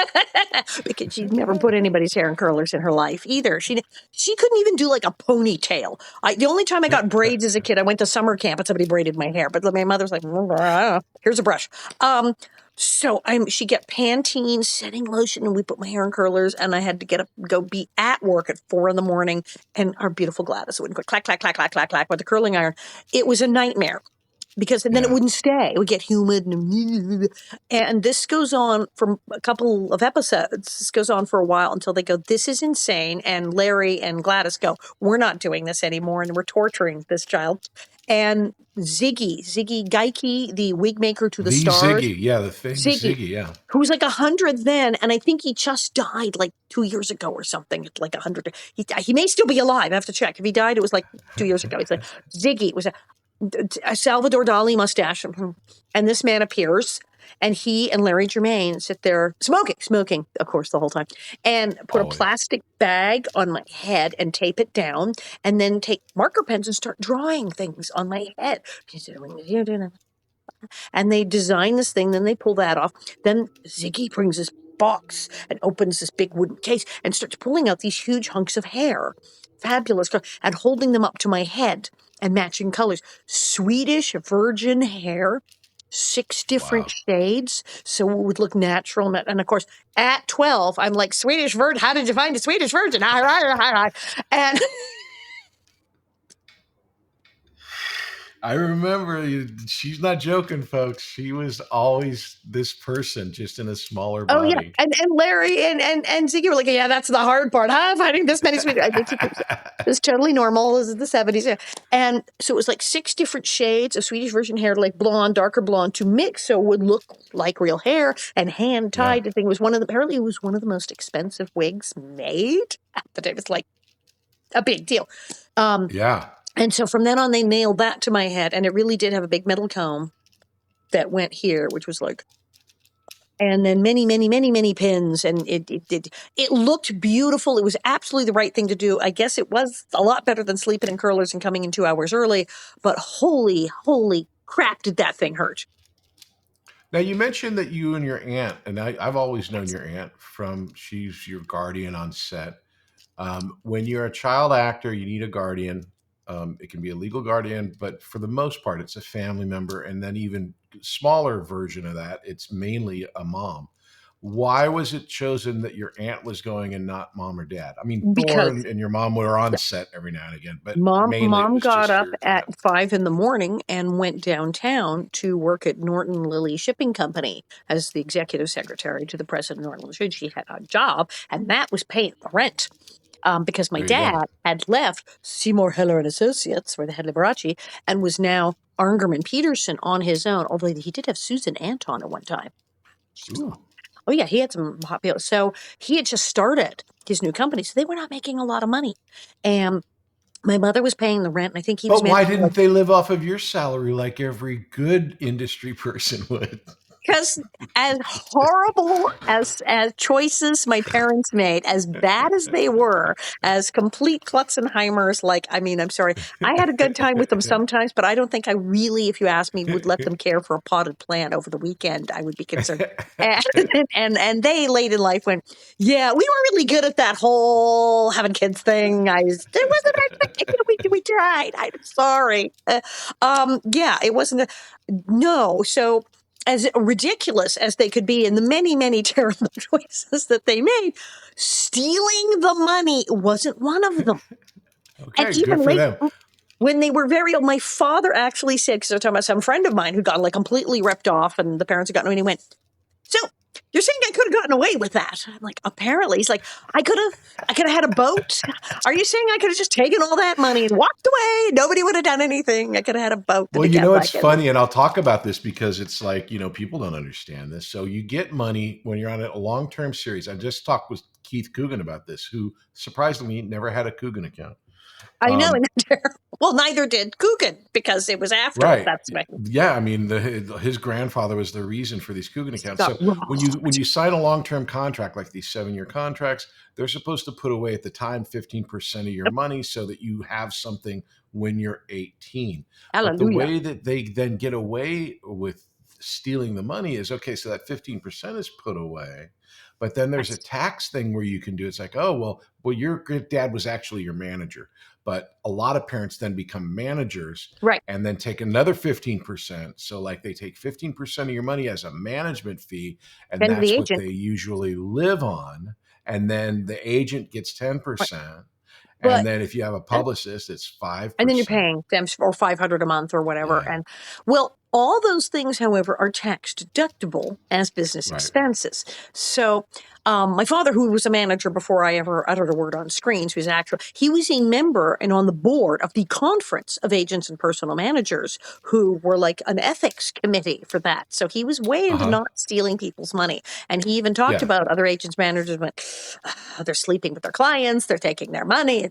because she'd never put anybody's hair in curlers in her life either. She couldn't even do like a ponytail. The only time I got braids as a kid, I went to summer camp and somebody braided my hair. But my mother's like, here's a brush. So she get Pantene setting lotion, and we put my hair in curlers, and I had to go be at work at 4 a.m, and our beautiful Gladys wouldn't go clack, clack, clack, clack, clack, clack with the curling iron. It was a nightmare. Because then it wouldn't stay. It would get humid. And this goes on for a couple of episodes. This goes on for a while until they go, this is insane. And Larry and Gladys go, we're not doing this anymore. And we're torturing this child. and Ziggy Geike, the wig maker to the The stars. Ziggy, yeah, the famous Ziggy, yeah. Who was like 100 then, and I think he just died like 2 years ago or something. At like 100, he may still be alive. I have to check. If he died, it was like 2 years ago. He's like Ziggy was a Salvador Dali mustache, and this man appears, and he and Larry Germain sit there smoking, of course, the whole time, and put Always. a plastic bag on my head and tape it down, and then take marker pens and start drawing things on my head. And they design this thing, then they pull that off. Then Ziggy brings this box and opens this big wooden case and starts pulling out these huge hunks of hair, fabulous, and holding them up to my head and matching colors. Swedish virgin hair, 6 different shades, so it would look natural. And of course, at 12, I'm like, Swedish virgin, how did you find a Swedish virgin? And I remember she's not joking, folks. She was always this person, just in a smaller body. Oh yeah, and Larry and Ziggy were like, yeah, that's the hard part, huh? Finding this many sweet. It's totally normal. This is the 70s, yeah. And so it was like 6 different shades of Swedish virgin hair, like blonde, darker blonde, to mix so it would look like real hair and hand tied. The thing was apparently it was one of the most expensive wigs made at the time. It's like a big deal. Yeah. And so from then on, they nailed that to my head, and it really did have a big metal comb that went here, which was like, and then many, many, many, many pins, and it looked beautiful. It was absolutely the right thing to do. I guess it was a lot better than sleeping in curlers and coming in 2 hours early, but holy crap, did that thing hurt. Now, you mentioned that you and your aunt, and I've always known your aunt she's your guardian on set. When you're a child actor, you need a guardian. It can be a legal guardian, but for the most part, it's a family member. And then even smaller version of that, it's mainly a mom. Why was it chosen that your aunt was going and not mom or dad? I mean, Thor and your mom were on set every now and again, but mom got up at 5 a.m. and went downtown to work at Norton Lilly Shipping Company as the executive secretary to the president of Norton Lilly. She had a job, and that was paying the rent. Because my dad had left Seymour Heller and Associates, where they had Liberace, and was now Arngrim and Peterson on his own. Although he did have Susan Anton at one time. Ooh. Oh yeah, he had some hot people. So he had just started his new company, so they were not making a lot of money, and my mother was paying the rent. And I think he was. But why didn't they live off of your salary like every good industry person would? Because as horrible as choices my parents made, as bad as they were, as complete Klutzenheimers, I'm sorry, I had a good time with them sometimes, but I don't think I really, if you ask me, would let them care for a potted plant over the weekend. I would be concerned. And they late in life went, yeah, we were really good at that whole having kids thing. It wasn't, we tried. I'm sorry. It wasn't, no. So, as ridiculous as they could be in the many, many terrible choices that they made, stealing the money wasn't one of them. Okay, and even good for them. When they were very old, my father actually said, because I was talking about some friend of mine who got completely ripped off, and the parents had gotten away, and he went, so you're saying I could have gotten away with that? I'm like, apparently. He's like, I could have had a boat. Are you saying I could have just taken all that money and walked away? Nobody would have done anything. I could have had a boat. Well, it's funny, and I'll talk about this because it's like, people don't understand this. So you get money when you're on a long-term series. I just talked with Keith Coogan about this, who surprisingly never had a Coogan account. I know. Well, neither did Coogan, because it was after. Right. That's right. Yeah, I mean, his grandfather was the reason for these Coogan accounts. So when you sign a long-term contract, like these 7-year contracts, they're supposed to put away at the time 15% of your money so that you have something when you're 18. Hallelujah. But the way that they then get away with stealing the money is, okay, so that 15% is put away. But then there's a tax thing where you can do, it's like, well, your dad was actually your manager. But a lot of parents then become managers, right, and then take another 15%. So like they take 15% of your money as a management fee, and that's what they usually live on. And then the agent gets 10%. Right. And then if you have a publicist, it's 5%. And then you're paying them for $500 a month or whatever. Yeah. And all those things, however, are tax deductible as business expenses. So My father, who was a manager before I ever uttered a word on screens, was actually, he was a member and on the board of the Conference of Agents and Personal Managers, who were like an ethics committee for that. So he was way into not stealing people's money. And he even talked about other agents, managers went, they're sleeping with their clients, they're taking their money.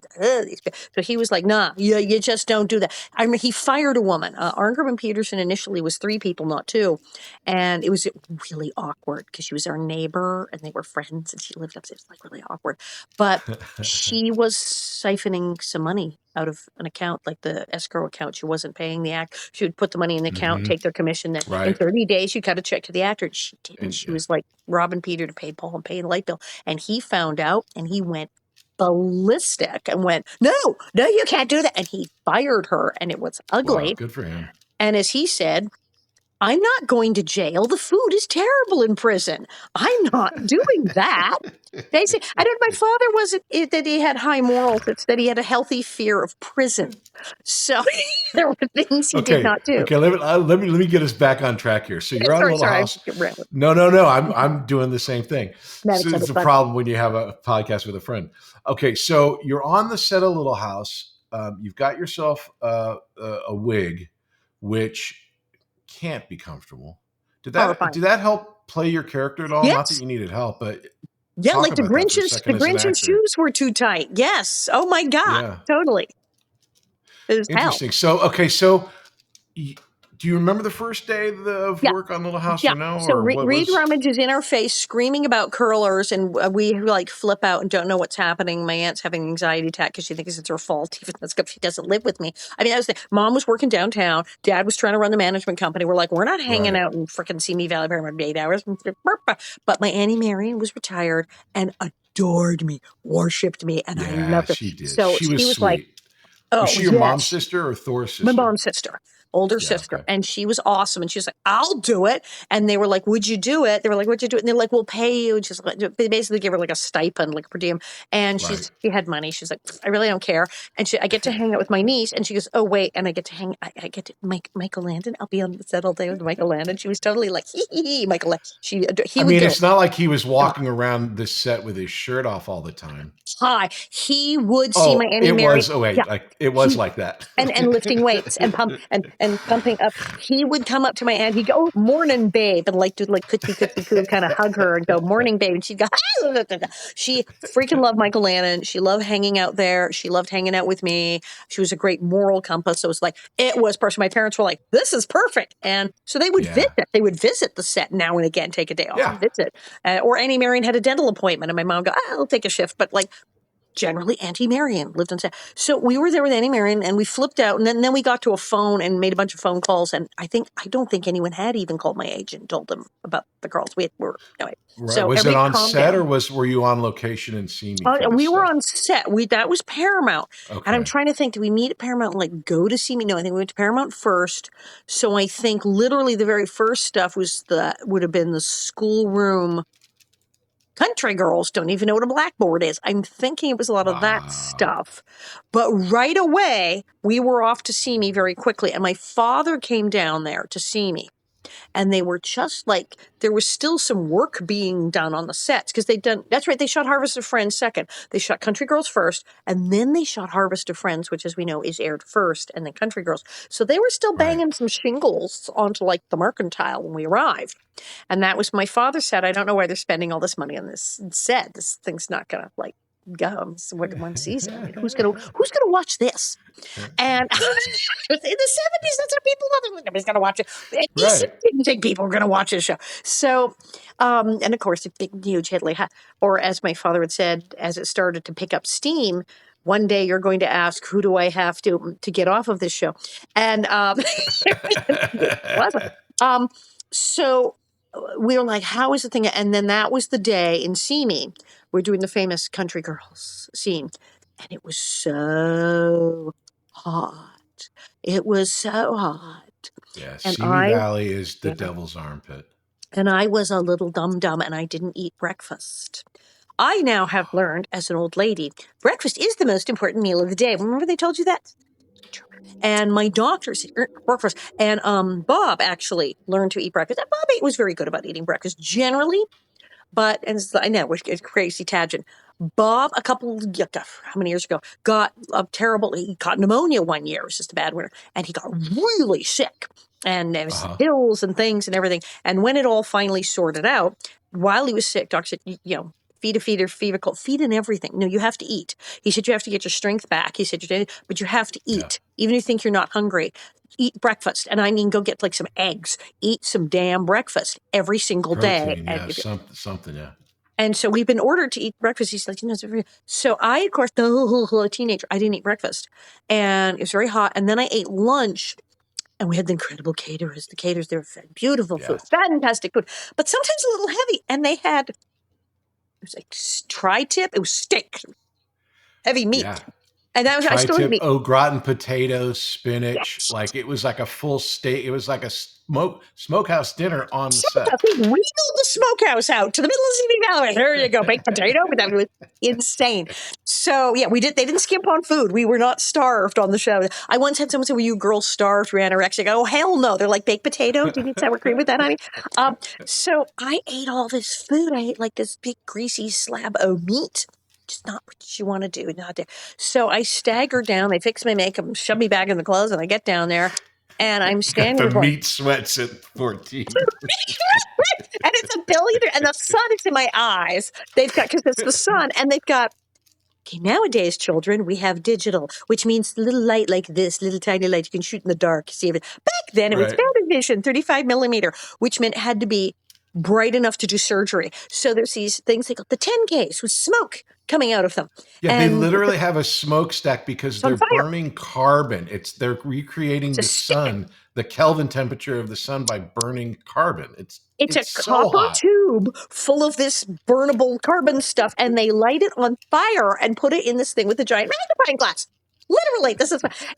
So he was like, nah, you just don't do that. I mean, he fired a woman. Arngrim and Peterson initially was 3 people, not 2. And it was really awkward because she was our neighbor and they were friends and she lived upstairs. It was like really awkward. But she was siphoning some money out of an account, like the escrow account. She wasn't paying the actor. She would put the money in the account, take their commission. Then in 30 days, you cut a check to the actor. She didn't. She was like robbing Peter to pay Paul and pay the light bill. And he found out and he went ballistic and went, no, you can't do that. And he fired her and it was ugly. Wow, good for him. And as he said, I'm not going to jail. The food is terrible in prison. I'm not doing that. They say, I don't. My father wasn't that he had high morals. It's that he had a healthy fear of prison. So there were things he did not do. Okay, let me get us back on track here. So you're on Little House. No. I'm doing the same thing. So it's a problem when you have a podcast with a friend. Okay, so you're on the set of Little House. You've got yourself a wig, which can't be comfortable. Did that help play your character at all? Yes. Not that you needed help, but like the Grinch's shoes were too tight. Yes. Oh my God. Totally. It was interesting. Hell. So do you remember the first day of work on Little House or no? So Reed Rummage is in our face screaming about curlers and we like flip out and don't know what's happening. My aunt's having an anxiety attack because she thinks it's her fault, even though she doesn't live with me. I mean, Mom was working downtown. Dad was trying to run the management company. We're like, we're not hanging out in frickin' Simi Valley Paramount 8 hours. But my Auntie Marion was retired and adored me, worshipped me, and I loved her. She did. So she was sweet. Like, oh, was she your mom's sister or Thor's sister? My mom's sister. Older sister. Okay. And she was awesome. And she was like, I'll do it. And they were like, would you do it? They were like, would you do it? And they're like, we'll pay you. And she's like, they basically give her like a stipend, like per diem. And she had money. She's like, I really don't care. And I get to hang out with my niece. And she goes, oh, wait. And I get to Michael Landon. I'll be on the set all day with Michael Landon. She was totally like, Michael Landon. It's not like he was walking around the set with his shirt off all the time. He would see my Auntie Mary. It was like that. and lifting weights and pumping up. He would come up to my aunt. He'd go, oh, morning, babe. And like do like cookie coo, kind of hug her and go, morning, babe. And she'd go, she freaking loved Michael Landon. She loved hanging out there. She loved hanging out with me. She was a great moral compass. So it was perfect. My parents were like, this is perfect. And so they would visit. They would visit the set now and again, take a day off and visit. Or Auntie Marion had a dental appointment and my mom go, I'll take a shift. But like, generally Auntie Marion lived on set. So we were there with Auntie Marion and we flipped out and then we got to a phone and made a bunch of phone calls. And I don't think anyone had even called my agent and told them about the girls. Anyway. Right. So was it on set or were you on location in Simi? We were on set. That was Paramount. Okay. And I'm trying to think, did we meet at Paramount and like go to Simi? No, I think we went to Paramount first. So I think literally the very first stuff would have been the schoolroom. Country girls don't even know what a blackboard is. I'm thinking it was a lot of that stuff. But right away, we were off to see me very quickly. And my father came down there to see me. And they were just like, there was still some work being done on the sets. Because that's right, they shot Harvest of Friends second. They shot Country Girls first. And then they shot Harvest of Friends, which as we know is aired first. And then Country Girls. So they were still banging some shingles onto like the Mercantile when we arrived. And that was my father said, I don't know why they're spending all this money on this set. This thing's not going to like go. It's one season. I mean, who's gonna watch this? And in the 70s, that's how people love it. Nobody's gonna watch it. Didn't think people were gonna watch this show. So, and of course, a big, huge hit. Or as my father had said, as it started to pick up steam, one day you're going to ask, who do I have to get off of this show? And so we were like, how is the thing? And then that was the day in Simi. We're doing the famous Country Girls scene. And it was so hot. It was so hot. Yeah, Simi Valley is the devil's armpit. And I was a little dum-dum and I didn't eat breakfast. I now have learned as an old lady, breakfast is the most important meal of the day. Remember they told you that? And my doctor said, breakfast. And Bob actually learned to eat breakfast. And Bob was very good about eating breakfast. Generally, But, and I know, it's crazy tangent. Bob, how many years ago, got he got pneumonia one year. It was just a bad winter. And he got really sick. And there was pills and things and everything. And when it all finally sorted out, while he was sick, doctor said, feed and everything. No, you have to eat. He said, you have to get your strength back. He said, but you have to eat. Even if you think you're not hungry, eat breakfast. And I mean, go get like some eggs, eat some damn breakfast every single day. Yeah, something, yeah. And so we've been ordered to eat breakfast. He's like, so I, of course, the teenager, I didn't eat breakfast. And it was very hot. And then I ate lunch. And we had the incredible caterers. The caterers, they were fed beautiful food, fantastic food, but sometimes a little heavy. And they had, it was like tri-tip. It was steak, heavy meat. Yeah. And that was, I still meat. Au gratin potatoes, spinach. Yes. Like it was like a full steak. It was like a smokehouse dinner on the set. We wheeled the smokehouse out to the middle of the Simi Valley. There you go, baked potato. That was insane. So yeah, they didn't skimp on food. We were not starved on the show. I once had someone say, "Were you girls starved, anorexic?" Oh hell no! They're like baked potato. Do you need sour cream with that, honey? So I ate all this food. I ate like this big greasy slab of meat. Just not what you want to do. Not there. So I staggered down. They fixed my makeup, shoved me back in the clothes, and I get down there. And I'm standing the meat sweats at 14. And it's a billion, and the sun is in my eyes. They've got, because it's the sun, and they've got, okay, nowadays, children, we have digital, which means little light like this, little tiny light you can shoot in the dark. See it. Back then, it was standard vision, 35 millimeter, which meant it had to be bright enough to do surgery. So there's these things, they got the 10Ks with smoke coming out of them. Yeah, and they literally have a smokestack because they're burning carbon. They're recreating the sun, the Kelvin temperature of the sun by burning carbon. It's a so copper hot. tube full of this burnable carbon stuff, and they light it on fire and put it in this thing with a giant magnifying glass. Literally,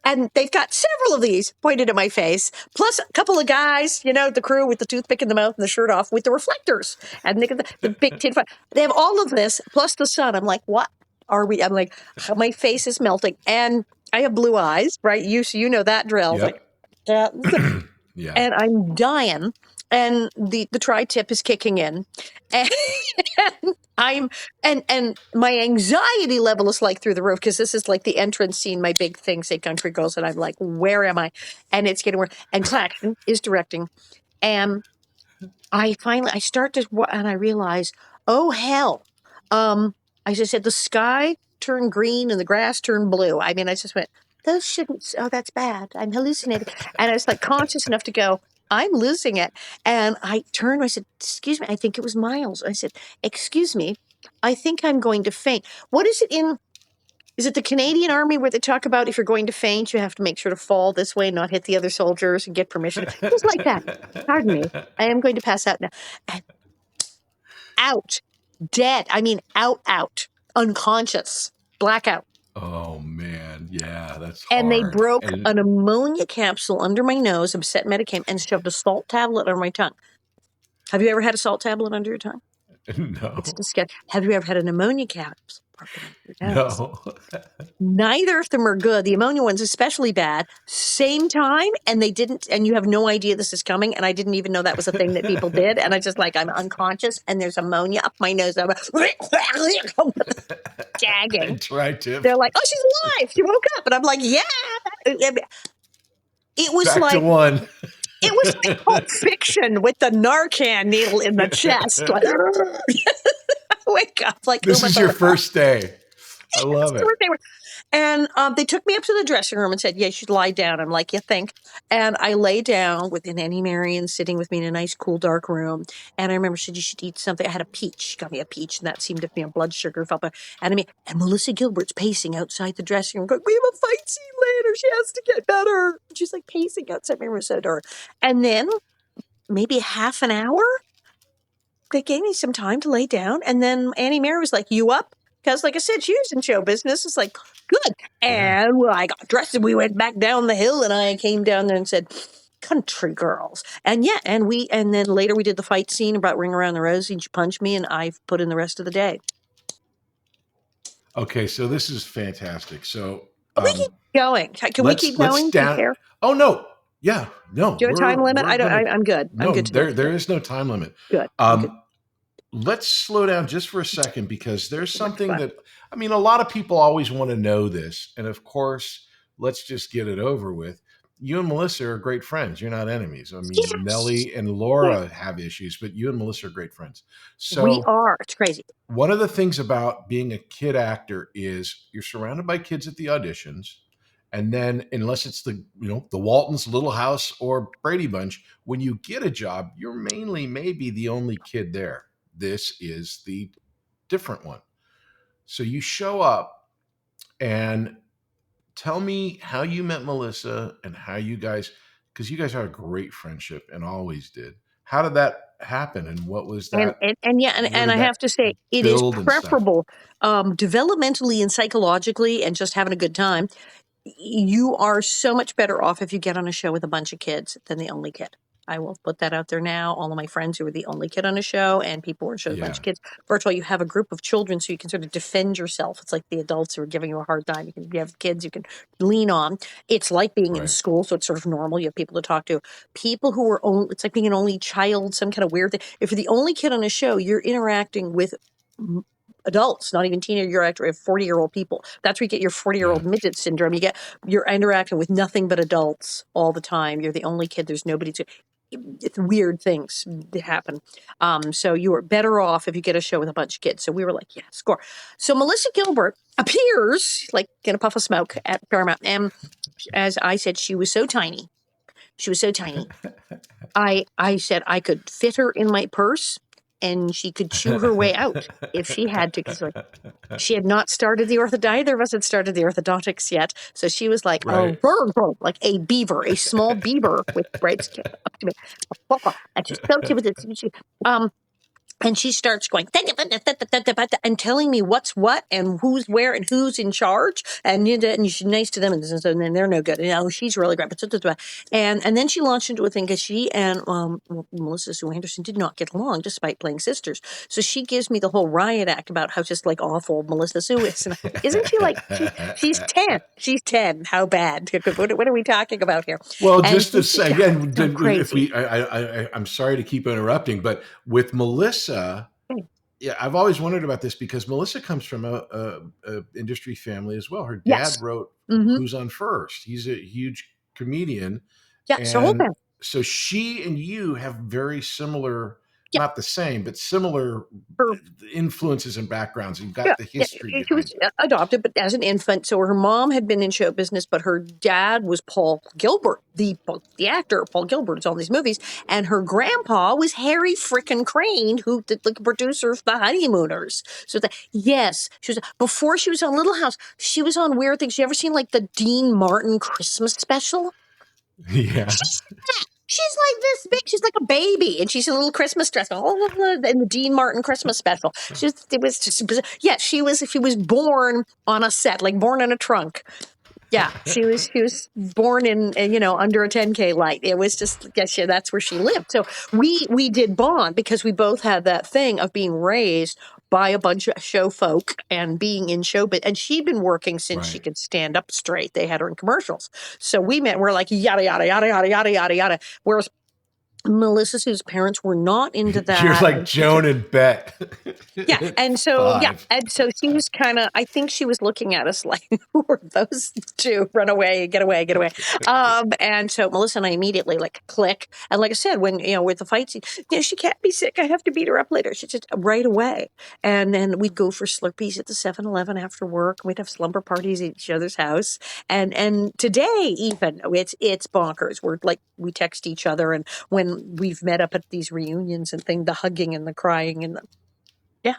and they've got several of these pointed at my face, plus a couple of guys, the crew with the toothpick in the mouth and the shirt off with the reflectors and the big tin. They have all of this, plus the sun. I'm like, what are we? I'm like, my face is melting, and I have blue eyes, right? You know that drill. Yep. Like, yeah. And I'm dying, and the tri-tip is kicking in, and and my anxiety level is like through the roof, because this is like the entrance scene, my big thing, say Country Girls, and I'm like, where am I? And it's getting worse. And Claxton is directing, and I start to, and I realize, oh hell, I just said the sky turned green and the grass turned blue. I mean, I just went, those shouldn't, oh, that's bad. I'm hallucinating. And I was like conscious enough to go, I'm losing it. And I turned, I said, excuse me, I think it was Miles. I said, excuse me, I think I'm going to faint. What is it the Canadian Army where they talk about if you're going to faint, you have to make sure to fall this way, not hit the other soldiers and get permission? Just like that. Pardon me. I am going to pass out now. And out. Dead. I mean, out. Unconscious. Blackout. Oh man, yeah, that's and hard. They broke an ammonia capsule under my nose, upset Medicam, and shoved a salt tablet under my tongue. Have you ever had a salt tablet under your tongue? No. It's disgusting. Have you ever had an ammonia capsule? No. Neither of them are good. The ammonia one's especially bad. Same time, and they didn't, and you have no idea this is coming, and I didn't even know that was a thing that people did, and I just I'm unconscious, and there's ammonia up my nose. I'm gagging. They're like, oh, she's alive. She woke up, and I'm like, yeah. It was back like to one. It was like Pulp Fiction with the Narcan needle in the chest. Like, wake up. Like, this is your first day. I love it. And they took me up to the dressing room and said, yeah, you should lie down. I'm like, you think? And I lay down with Annie Marion sitting with me in a nice, cool, dark room. And I remember she said, you should eat something. I had a peach. She got me a peach, and that seemed to be blood sugar. Felt better. And Melissa Gilbert's pacing outside the dressing room going, we have a fight scene later. She has to get better. And she's like pacing outside my room. And then maybe half an hour, they gave me some time to lay down. And then Annie Marion was like, you up? Because, like I said, she was in show business. It's like, good. And I got dressed and we went back down the hill, and I came down there and said, Country Girls. And yeah, and then later we did the fight scene about Ring Around the Rosie, and she punched me, and I put in the rest of the day. Okay, so this is fantastic. So we keep going. Can we keep going? Oh, no. Yeah, no. Do you have a time limit? I'm good. No, I'm good. There is no time limit. Good. let's slow down just for a second, because there's So much something fun. that, I mean, a lot of people always want to know this. And of course, let's just get it over with. You and Melissa are great friends. You're not enemies. I mean, Yes. Nellie and Yeah. Laura have issues, but you and Melissa are great friends. We So are. It's crazy. one of the things about being a kid actor is you're surrounded by kids at the auditions. And then, unless it's the Waltons, Little House, or Brady Bunch, when you get a job, you're mainly maybe the only kid there. This is the different one. So you show up, and tell me how you met Melissa and how you guys, because you guys had a great friendship and always did. How did that happen, and what was And that? and yeah, Where and did I have that to say, it is build and stuff? preferable, developmentally and psychologically, and just having a good time. You are so much better off if you get on a show with a bunch of kids than the only kid. I will put that out there now. All of my friends who were the only kid on a show, and people who are on a show with a bunch Yeah, of kids. First of all, you have a group of children, so you can sort of defend yourself. It's like the adults who are giving you a hard time. You have kids you can lean on. It's like being in right. school, so it's sort of normal. You have people to talk to. People who are only, it's like being an only child, some kind of weird thing. If you're the only kid on a show, you're interacting with adults, not even teenagers. You're actually 40-year-old people. That's where you get your 40-year-old Yeah, midget syndrome. You're interacting with nothing but adults all the time. You're the only kid. There's nobody to. It's weird things that happen. So you are better off if you get a show with a bunch of kids. So we were like, yeah, score. So Melissa Gilbert appears like in a puff of smoke at Paramount, and as I said, she was so tiny. She was so tiny. I said I could fit her in my purse, and she could chew her way out if she had to, because she had not started the either of us had started the orthodontics yet. So she was like, right. like a beaver, a small beaver with braids up to me. And she's so cute with this. And she starts going and telling me what's what and who's where and who's in charge, and she's nice to them, and then they're no good. She's really great. And then she launched into a thing, because she and Melissa Sue Anderson did not get along despite playing sisters. So she gives me the whole riot act about how just like awful Melissa Sue is. And isn't she like she's 10? She's 10. How bad? What are we talking about here? Well, And just to say again, so if crazy. I'm sorry to keep interrupting, but with Melissa, yeah, I've always wondered about this, because Melissa comes from a industry family as well. Her dad Yes. wrote Mm-hmm. Who's on First. He's a huge comedian, Yeah. So whole and family. so she and you have very similar, Yeah. not the same, but similar Her influences and backgrounds. You've Yeah, got the yeah. history She behind was it. adopted, but as an infant. So her mom had been in show business, but her dad was Paul Gilbert, the actor Paul Gilbert. It's all these movies, and her grandpa was Harry frickin' Crane, who did the producer of The Honeymooners. So yes, she was before she was on Little House. She was on Weird Things. You ever seen like the Dean Martin Christmas special? Yeah. She's like this big. She's like a baby, and she's in a little Christmas dress. All of in the Dean Martin Christmas special. It was just, yeah. She was born on a set, like born in a trunk. Yeah, she was born in under a 10K light. It was just that's where she lived. So we did bond, because we both had that thing of being raised by a bunch of show folk and being in show, and she'd been working since she Right. could stand up straight. They had her in commercials, so we met. We're like yada yada yada yada yada yada yada. Whereas Melissa's whose parents were not into You're that. like Joan and Bet. Yeah, and so she was kind of. I think she was looking at us like, "Who are those two? Run away, get away, get away!" And so Melissa and I immediately like click. And like I said, when with the fight scene, she can't be sick. I have to beat her up later. She just right away. And then we'd go for Slurpees at the 7-Eleven after work. We'd have slumber parties at each other's house. And today even it's bonkers. We're like we text each other, and when we've met up at these reunions and things, the hugging and the crying and yeah.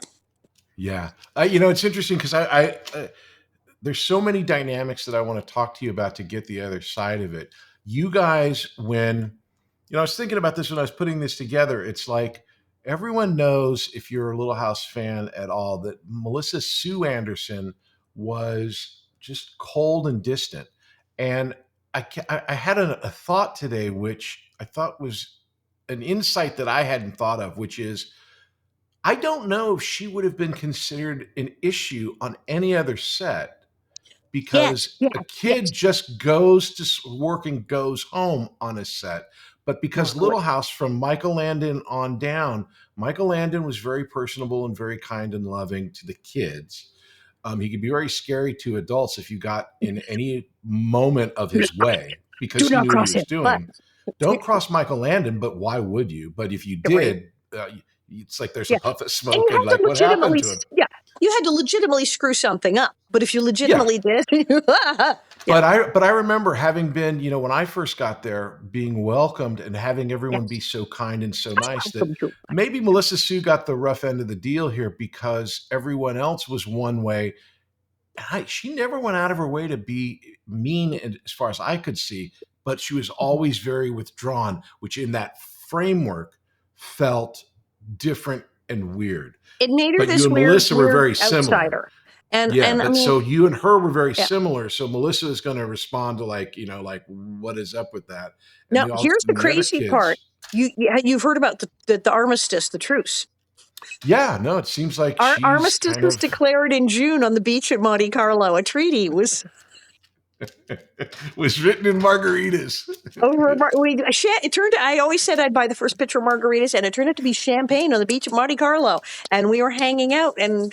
Yeah. It's interesting, because I there's so many dynamics that I want to talk to you about to get the other side of it. You guys, when, I was thinking about this when I was putting this together, it's like everyone knows, if you're a Little House fan at all, that Melissa Sue Anderson was just cold and distant. And I had a thought today, which I thought was an insight that I hadn't thought of, which is, I don't know if she would have been considered an issue on any other set, Yes, because yes, a yes. kid just goes to work and goes home on a set. But because Little House, from Michael Landon on down, Michael Landon was very personable and very kind and loving to the kids. He could be very scary to adults if you got in any moment of his way because he knew what he was doing. Don't cross Michael Landon, but why would you? But if you did, it's like there's a puff of smoke and like what happened to him? Yeah, you had to legitimately screw something up. But if you legitimately did, But I remember having been, when I first got there, being welcomed and having everyone be so kind and so nice that maybe Melissa Sue got the rough end of the deal here because everyone else was one way. She never went out of her way to be mean as far as I could see, but she was always very withdrawn, which in that framework felt different and weird. It made her but this you and weird, Melissa were very outsider. similar. And so you and her were very similar. So Melissa is going to respond to like what is up with that? And now, here's the crazy part. You've heard about the armistice, the truce. Yeah, no, it seems like our armistice was declared in June on the beach at Monte Carlo. A treaty was written in margaritas. It turned out, I always said I'd buy the first pitcher of margaritas, and it turned out to be champagne on the beach at Monte Carlo. And we were hanging out, and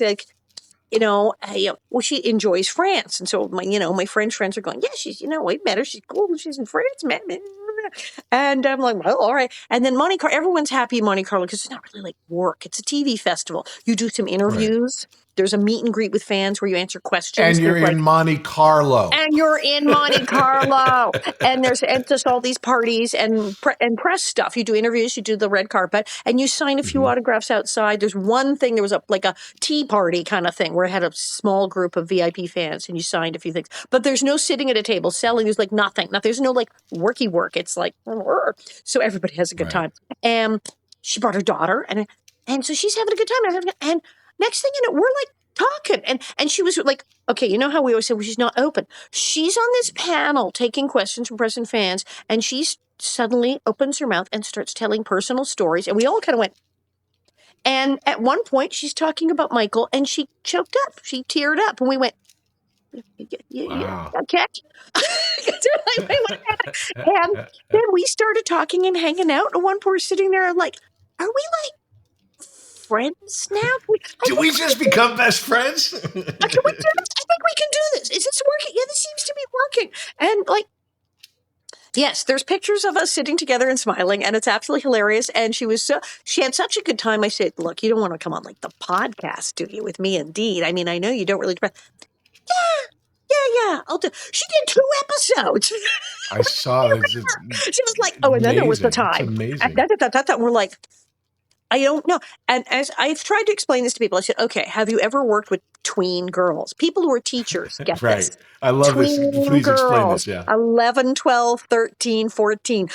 she enjoys France. And so my French friends are going, yeah, she's, we met her. She's cool. She's in France, man. And I'm like, well, all right. And then Monte Carlo, everyone's happy in Monte Carlo because it's not really like work. It's a TV festival. You do some interviews. Right. There's a meet and greet with fans where you answer questions. And you're in Monte Carlo. And you're in Monte Carlo. And there's just all these parties and press stuff. You do interviews, you do the red carpet, and you sign a few autographs outside. There's one thing, there was a tea party kind of thing where it had a small group of VIP fans and you signed a few things. But there's no sitting at a table selling. There's like nothing. There's no like worky work. It's like, so everybody has a good time. And she brought her daughter and so she's having a good time. And next thing you know, we're like talking. And she was like, okay, you know how we always say, well, she's not open. She's on this panel taking questions from press and fans. And she suddenly opens her mouth and starts telling personal stories. And we all kind of went. And at one point, she's talking about Michael and she choked up. She teared up. And we went, wow. Okay. And then we started talking and hanging out. And one poor sitting there, I'm like, are we like friends now? Do we just become best friends? Can we do this? I think we can do this. Is this working? Yeah, this seems to be working. And yes, there's pictures of us sitting together and smiling, and it's absolutely hilarious. And she had such a good time. I said, look, you don't want to come on like the podcast, do you, with me and Dean? I mean, I know you don't really. Yeah, I'll do. She did 2 episodes. I saw it. She was like, oh, and then there was the time. It's amazing. And we're like, I don't know. And as I've tried to explain this to people, I said, okay, have you ever worked with tween girls? People who are teachers get right. this. I love tween this. Please girls, explain this. Yeah. 11, 12, 13, 14.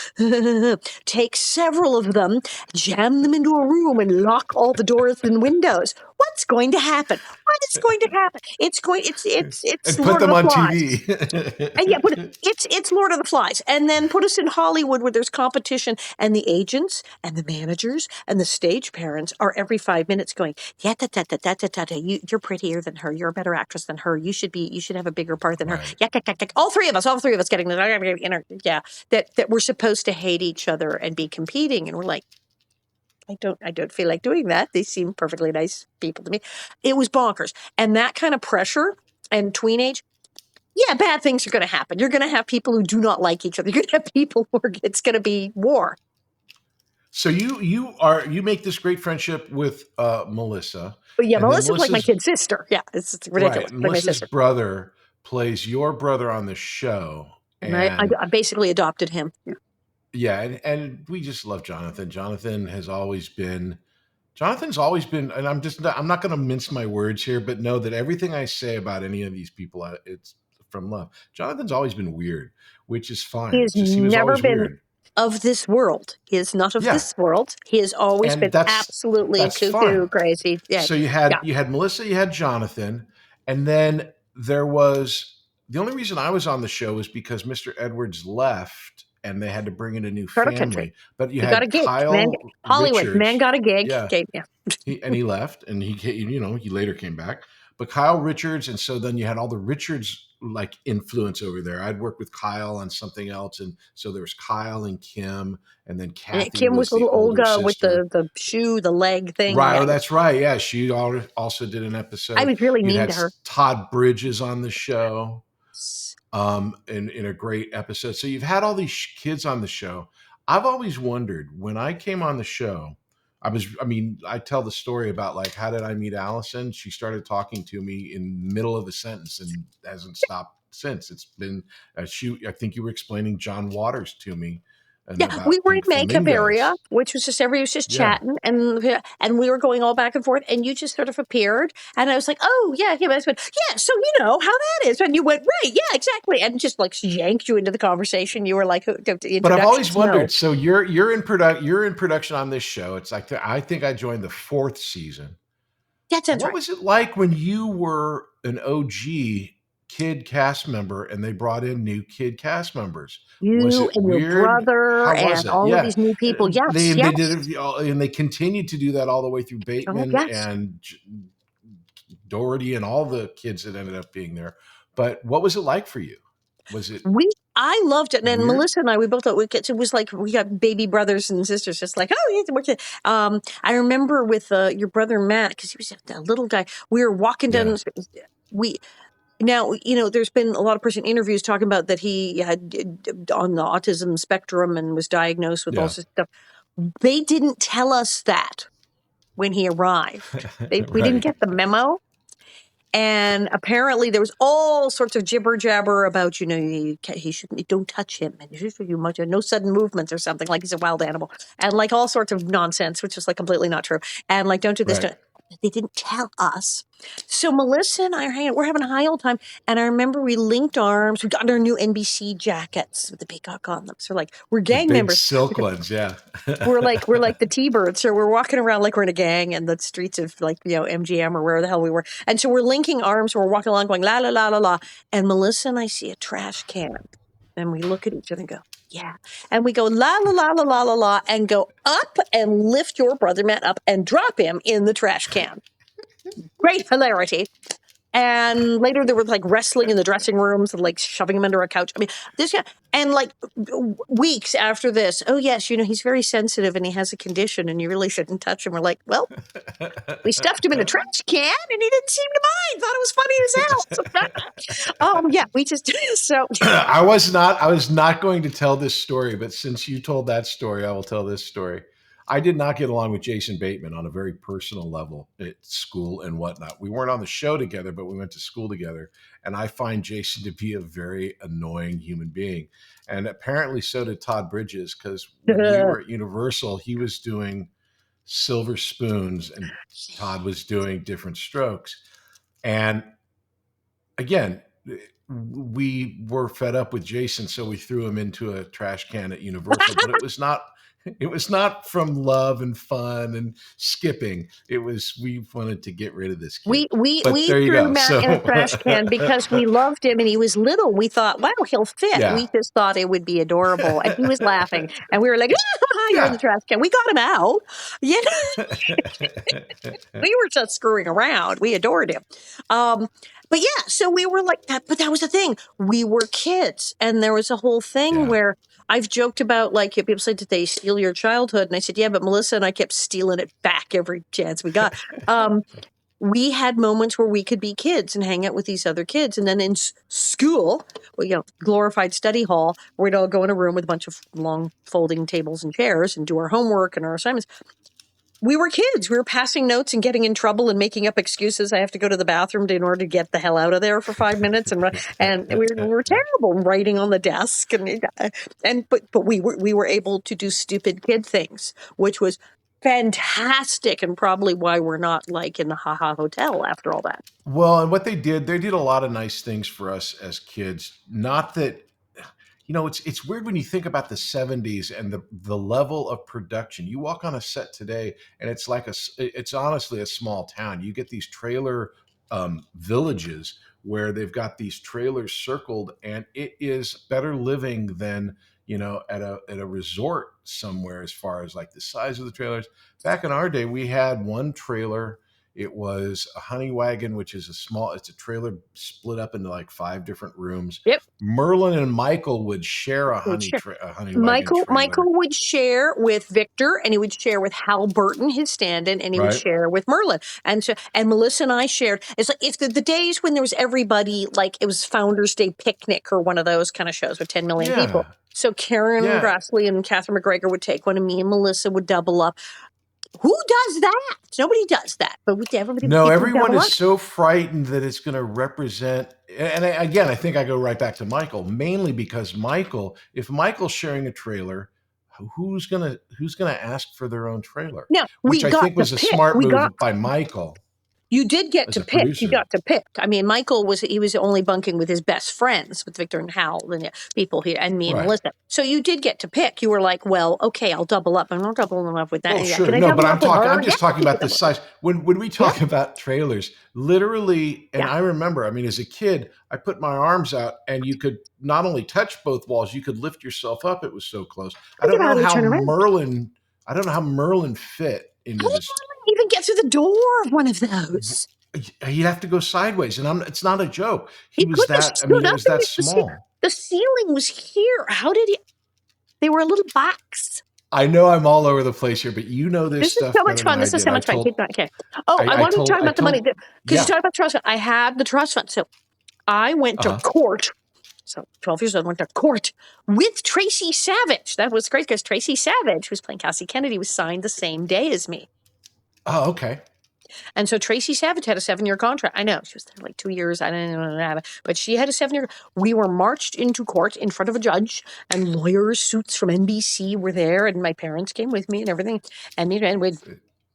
Take several of them, jam them into a room and lock all the doors and windows. What's going to happen? What is going to happen? It's and Lord put them of the on Flies. TV. And it's Lord of the Flies. And then put us in Hollywood where there's competition and the agents and the managers and the stage parents are every 5 minutes going, you're prettier than her. You're a better actress than her. You should have a bigger part than her. Yeah, all three of us getting that we're supposed to hate each other and be competing. And we're like, I don't feel like doing that. They seem perfectly nice people to me. It was bonkers. And that kind of pressure and tween age, yeah, bad things are going to happen. You're going to have people who do not like each other. You're going to have people who it's going to be war. So you make this great friendship with Melissa. But yeah, Melissa's like my kid sister. Yeah, it's ridiculous. Right. Melissa's brother plays your brother on the show. And I basically adopted him. Yeah, and we just love Jonathan. Jonathan's always been, and I'm not going to mince my words here, but know that everything I say about any of these people, it's from love. Jonathan's always been weird, which is fine. He was never been weird. Of this world. He is not of this world. He has always been absolutely cuckoo crazy. Yeah. So you had Melissa, you had Jonathan, and then there was, the only reason I was on the show was because Mr. Edwards left. And they had to bring in a new family. But you had Kyle Hollywood. Richards. Man got a gig. Yeah. He left, and he later came back. but Kyle Richards, and so then you had all the Richards like influence over there. I'd worked with Kyle on something else, and so there was Kyle and Kim, and then And Kathy Kim was was the little older Olga with sister. the shoe, the leg thing. Right, Yeah, oh, that's right. Yeah, she also did an I episode. was really You'd mean had to her. Todd Bridges on the show, in a great episode. So you've had all these kids on the show. I've always wondered when I came on the show. I tell the story about like how did I meet Allison? She started talking to me in the middle of a sentence and hasn't stopped since. It's been I think you were explaining John Waters to me and Yeah, we about were in pink makeup area, flamingos. which was just everybody was just Yeah. chatting, and we were going all back and forth, and you just sort of appeared, and I was like, "Oh yeah, yeah." I went, "Yeah, so you know how that is," and you went, "Right, yeah, exactly," and just like yanked you into the conversation. You were like, the But I've always introductions. No, wondered. So you're in production on this show. It's like I think I joined the 4th season. that sounds What right. was it like when you were an OG kid cast member and they brought in new kid cast members? Was You it and your weird? brother How was and it? all of Yeah, these new people. they Yes, and yes. they did it, and they continued to do that all the way through Oh, Bateman yes. and Doherty and all the kids that ended up being there. But what was it like for you? Was it I loved it, and weird? Melissa and I, we both thought it was like we got baby brothers and sisters, just like, oh, yeah, we're kid. I remember with your brother Matt, because he was a little guy. We were walking down. Yeah, We Now, there's been a lot of person interviews talking about that he had on the autism spectrum and was diagnosed with all yeah, sorts of stuff. They didn't tell us that when he arrived. We didn't right. get the memo. And apparently there was all sorts of jibber jabber about, he shouldn't, don't touch him. And you must no sudden movements or something, like he's a wild animal. And like all sorts of nonsense, which is like completely not true. And like, don't do this. Right. They didn't tell us. So Melissa and I we're having a high old time. And I remember we linked arms. We got our new NBC jackets with the peacock on them. So we're The gang big members. silk ones, yeah. We're like the T-Birds. So we're walking around like we're in a gang in the streets of MGM or where the hell we were. And so we're linking arms. We're walking along going la la la la la. And Melissa and I see a trash can. And we look at each other and go, yeah. And we go la la la la la la la and go up and lift your brother Matt up and drop him in the trash can. Great hilarity. And later they were like wrestling in the dressing rooms and like shoving him under a couch. I mean, this guy, and like weeks after this, oh yes, he's very sensitive and he has a condition and you really shouldn't touch him. We're like, well, we stuffed him in a trash can and he didn't seem to mind. Thought it was funny as hell. Yeah, we just so. I was not going to tell this story, but since you told that story, I will tell this story. I did not get along with Jason Bateman on a very personal level at school and whatnot. We weren't on the show together, but we went to school together. And I find Jason to be a very annoying human being. And apparently so did Todd Bridges, because when we were at Universal, he was doing Silver Spoons and Todd was doing Different Strokes. And again, we were fed up with Jason, so we threw him into a trash can at Universal, but it was not from love and fun and skipping. It was, we wanted to get rid of this kid. We But there you threw go. Matt in a trash can because we loved him and he was little. We thought, wow, he'll fit. Yeah. We just thought it would be adorable. And he was laughing. And we were like, you're in the trash can. We got him out. We were just screwing around. We adored him. But yeah, so we were like that. But that was the thing. We were kids. And there was a whole thing where I've joked about, like, people said, did they steal your childhood? And I said, yeah, but Melissa and I kept stealing it back every chance we got. We had moments where we could be kids and hang out with these other kids. And then in school, glorified study hall, we'd all go in a room with a bunch of long folding tables and chairs and do our homework and our assignments. We were kids. We were passing notes and getting in trouble and making up excuses. I have to go to the bathroom in order to get the hell out of there for 5 minutes, and we were terrible, writing on the desk, but we were able to do stupid kid things, which was fantastic, and probably why we're not like in the Ha Ha Hotel after all that. Well, and what they did a lot of nice things for us as kids. Not that, it's weird when you think about the 70s and the level of production. You walk on a set today and it's like it's honestly a small town. You get these trailer villages where they've got these trailers circled, and it is better living than, at a resort somewhere, as far as like the size of the trailers. Back in our day, we had one trailer It was a honey wagon, which is it's a trailer split up into like 5 different rooms. Yep. Merlin and Michael would share a honey wagon trailer. Michael would share with Victor, and he would share with Hal Burton, his stand-in, and he would share with Merlin. And Melissa and I shared. It's like if the days when there was everybody, like it was Founders Day picnic or one of those kind of shows with 10 million people. So Karen Grassley and Catherine McGregor would take one, and me and Melissa would double up. Who does that? Nobody does that. But everyone is so frightened that it's going to represent. And again, I think I go right back to Michael, mainly because if Michael's sharing a trailer, who's going to ask for their own trailer? Now, which I think was a smart move by Michael. You did get to pick. Producer. You got to pick. I mean, Michael was only bunking with his best friends, with Victor and Hal and people here, and me and Melissa. So you did get to pick. You were like, well, okay, I'll double up. I'm not doubling up with that. Oh, sure. No, but I'm just talking about the size. When we talk about trailers, literally, and I remember, I mean, as a kid, I put my arms out, and you could not only touch both walls, you could lift yourself up. It was so close. I don't know how Merlin fit into this. Even get through the door of one of those. He'd have to go sideways, and it's not a joke. He was that. I mean, it was that small. The ceiling was here. How did he? They were a little box. I know I'm all over the place here, but you know this stuff. This is so much fun. This is so much fun. Okay. Oh, I wanted to talk about the money because you talked about trust fund. I had the trust fund, so I went to court. So 12 years old, went to court with Tracy Savage. That was great because Tracy Savage, who's playing Cassie Kennedy, was signed the same day as me. Oh, okay. And so Tracy Savage had a 7-year contract. I know she was there like 2 years. I don't know, but she had a 7-year. We were marched into court in front of a judge, and lawyers, suits from NBC were there, and my parents came with me and everything. And we'd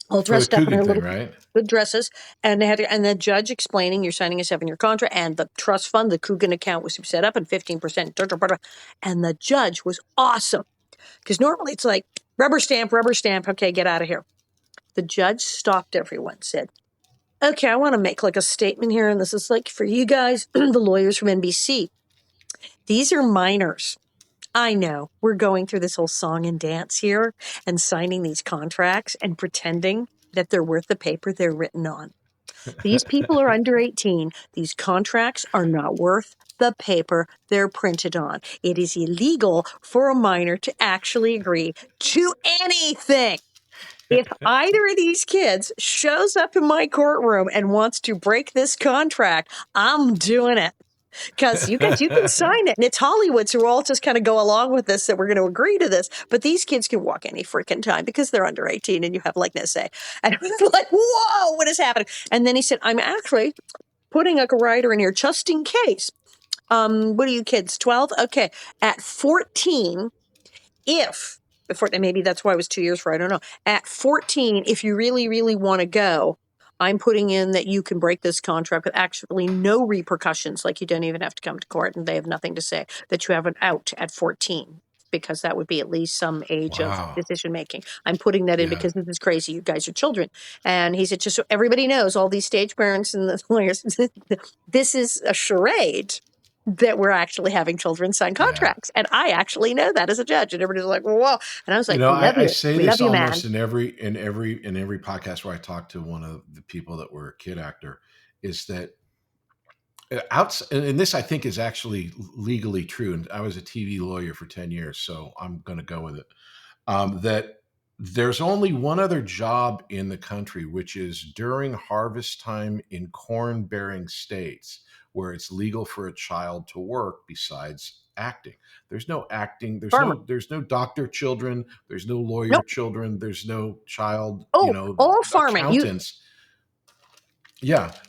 all dressed up in our little good dresses, and the judge explaining you're signing a 7-year contract, and the trust fund, the Coogan account was set up, and 15%. And the judge was awesome because normally it's like rubber stamp. Okay, get out of here. The judge stopped everyone, said, okay, I want to make like a statement here, and this is like for you guys, the lawyers from NBC. These are minors. I know we're going through this whole song and dance here and signing these contracts and pretending that they're worth the paper they're written on. These people are under 18. These contracts are not worth the paper they're printed on. It is illegal for a minor to actually agree to anything. If either of these kids shows up in my courtroom and wants to break this contract, I'm doing it. Because you can sign it. And it's Hollywood, so we'll all just kind of go along with this, that we're going to agree to this. But these kids can walk any freaking time because they're under 18 and you have like no say. And I was like, whoa, what is happening? And then he said, I'm actually putting a rider in here just in case. What are you kids, 12? Okay. At 14, maybe that's why it was 2 years for, I don't know. At 14, if you really, really want to go, I'm putting in that you can break this contract with actually no repercussions, like you don't even have to come to court and they have nothing to say, that you have an out at 14, because that would be at least some age of decision making. I'm putting that in because this is crazy. You guys are children. And he said, just so everybody knows, all these stage parents and the lawyers, this is a charade that we're actually having children sign contracts. And I actually know that as a judge. And everybody's like, whoa. And I was like, I say this almost in every podcast where I talk to one of the people that were a kid actor, is that and this I think is actually legally true. And I was a TV lawyer for 10 years, so I'm going to go with it. That there's only one other job in the country, which is during harvest time in corn-bearing states, where it's legal for a child to work besides acting. There's no acting. There's no doctor children. There's no lawyer children. There's no child, all farming. Accountants.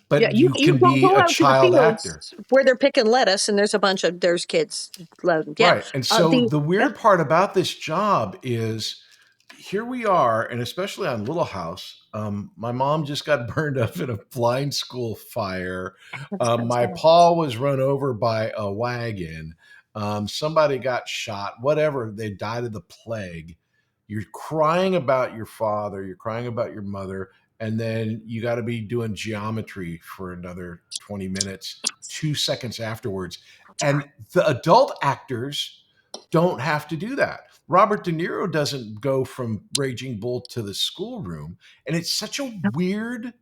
But you can be a child actor. Where they're picking lettuce and there's kids. Right. And so the weird part about this job is, here we are, and especially on Little House, my mom just got burned up in a blind school fire. My pa was run over by a wagon. Somebody got shot, whatever. They died of the plague. You're crying about your father. You're crying about your mother. And then you got to be doing geometry for another 20 minutes, 2 seconds afterwards. And the adult actors don't have to do that. Robert De Niro doesn't go from Raging Bull to the schoolroom. And it's such a weird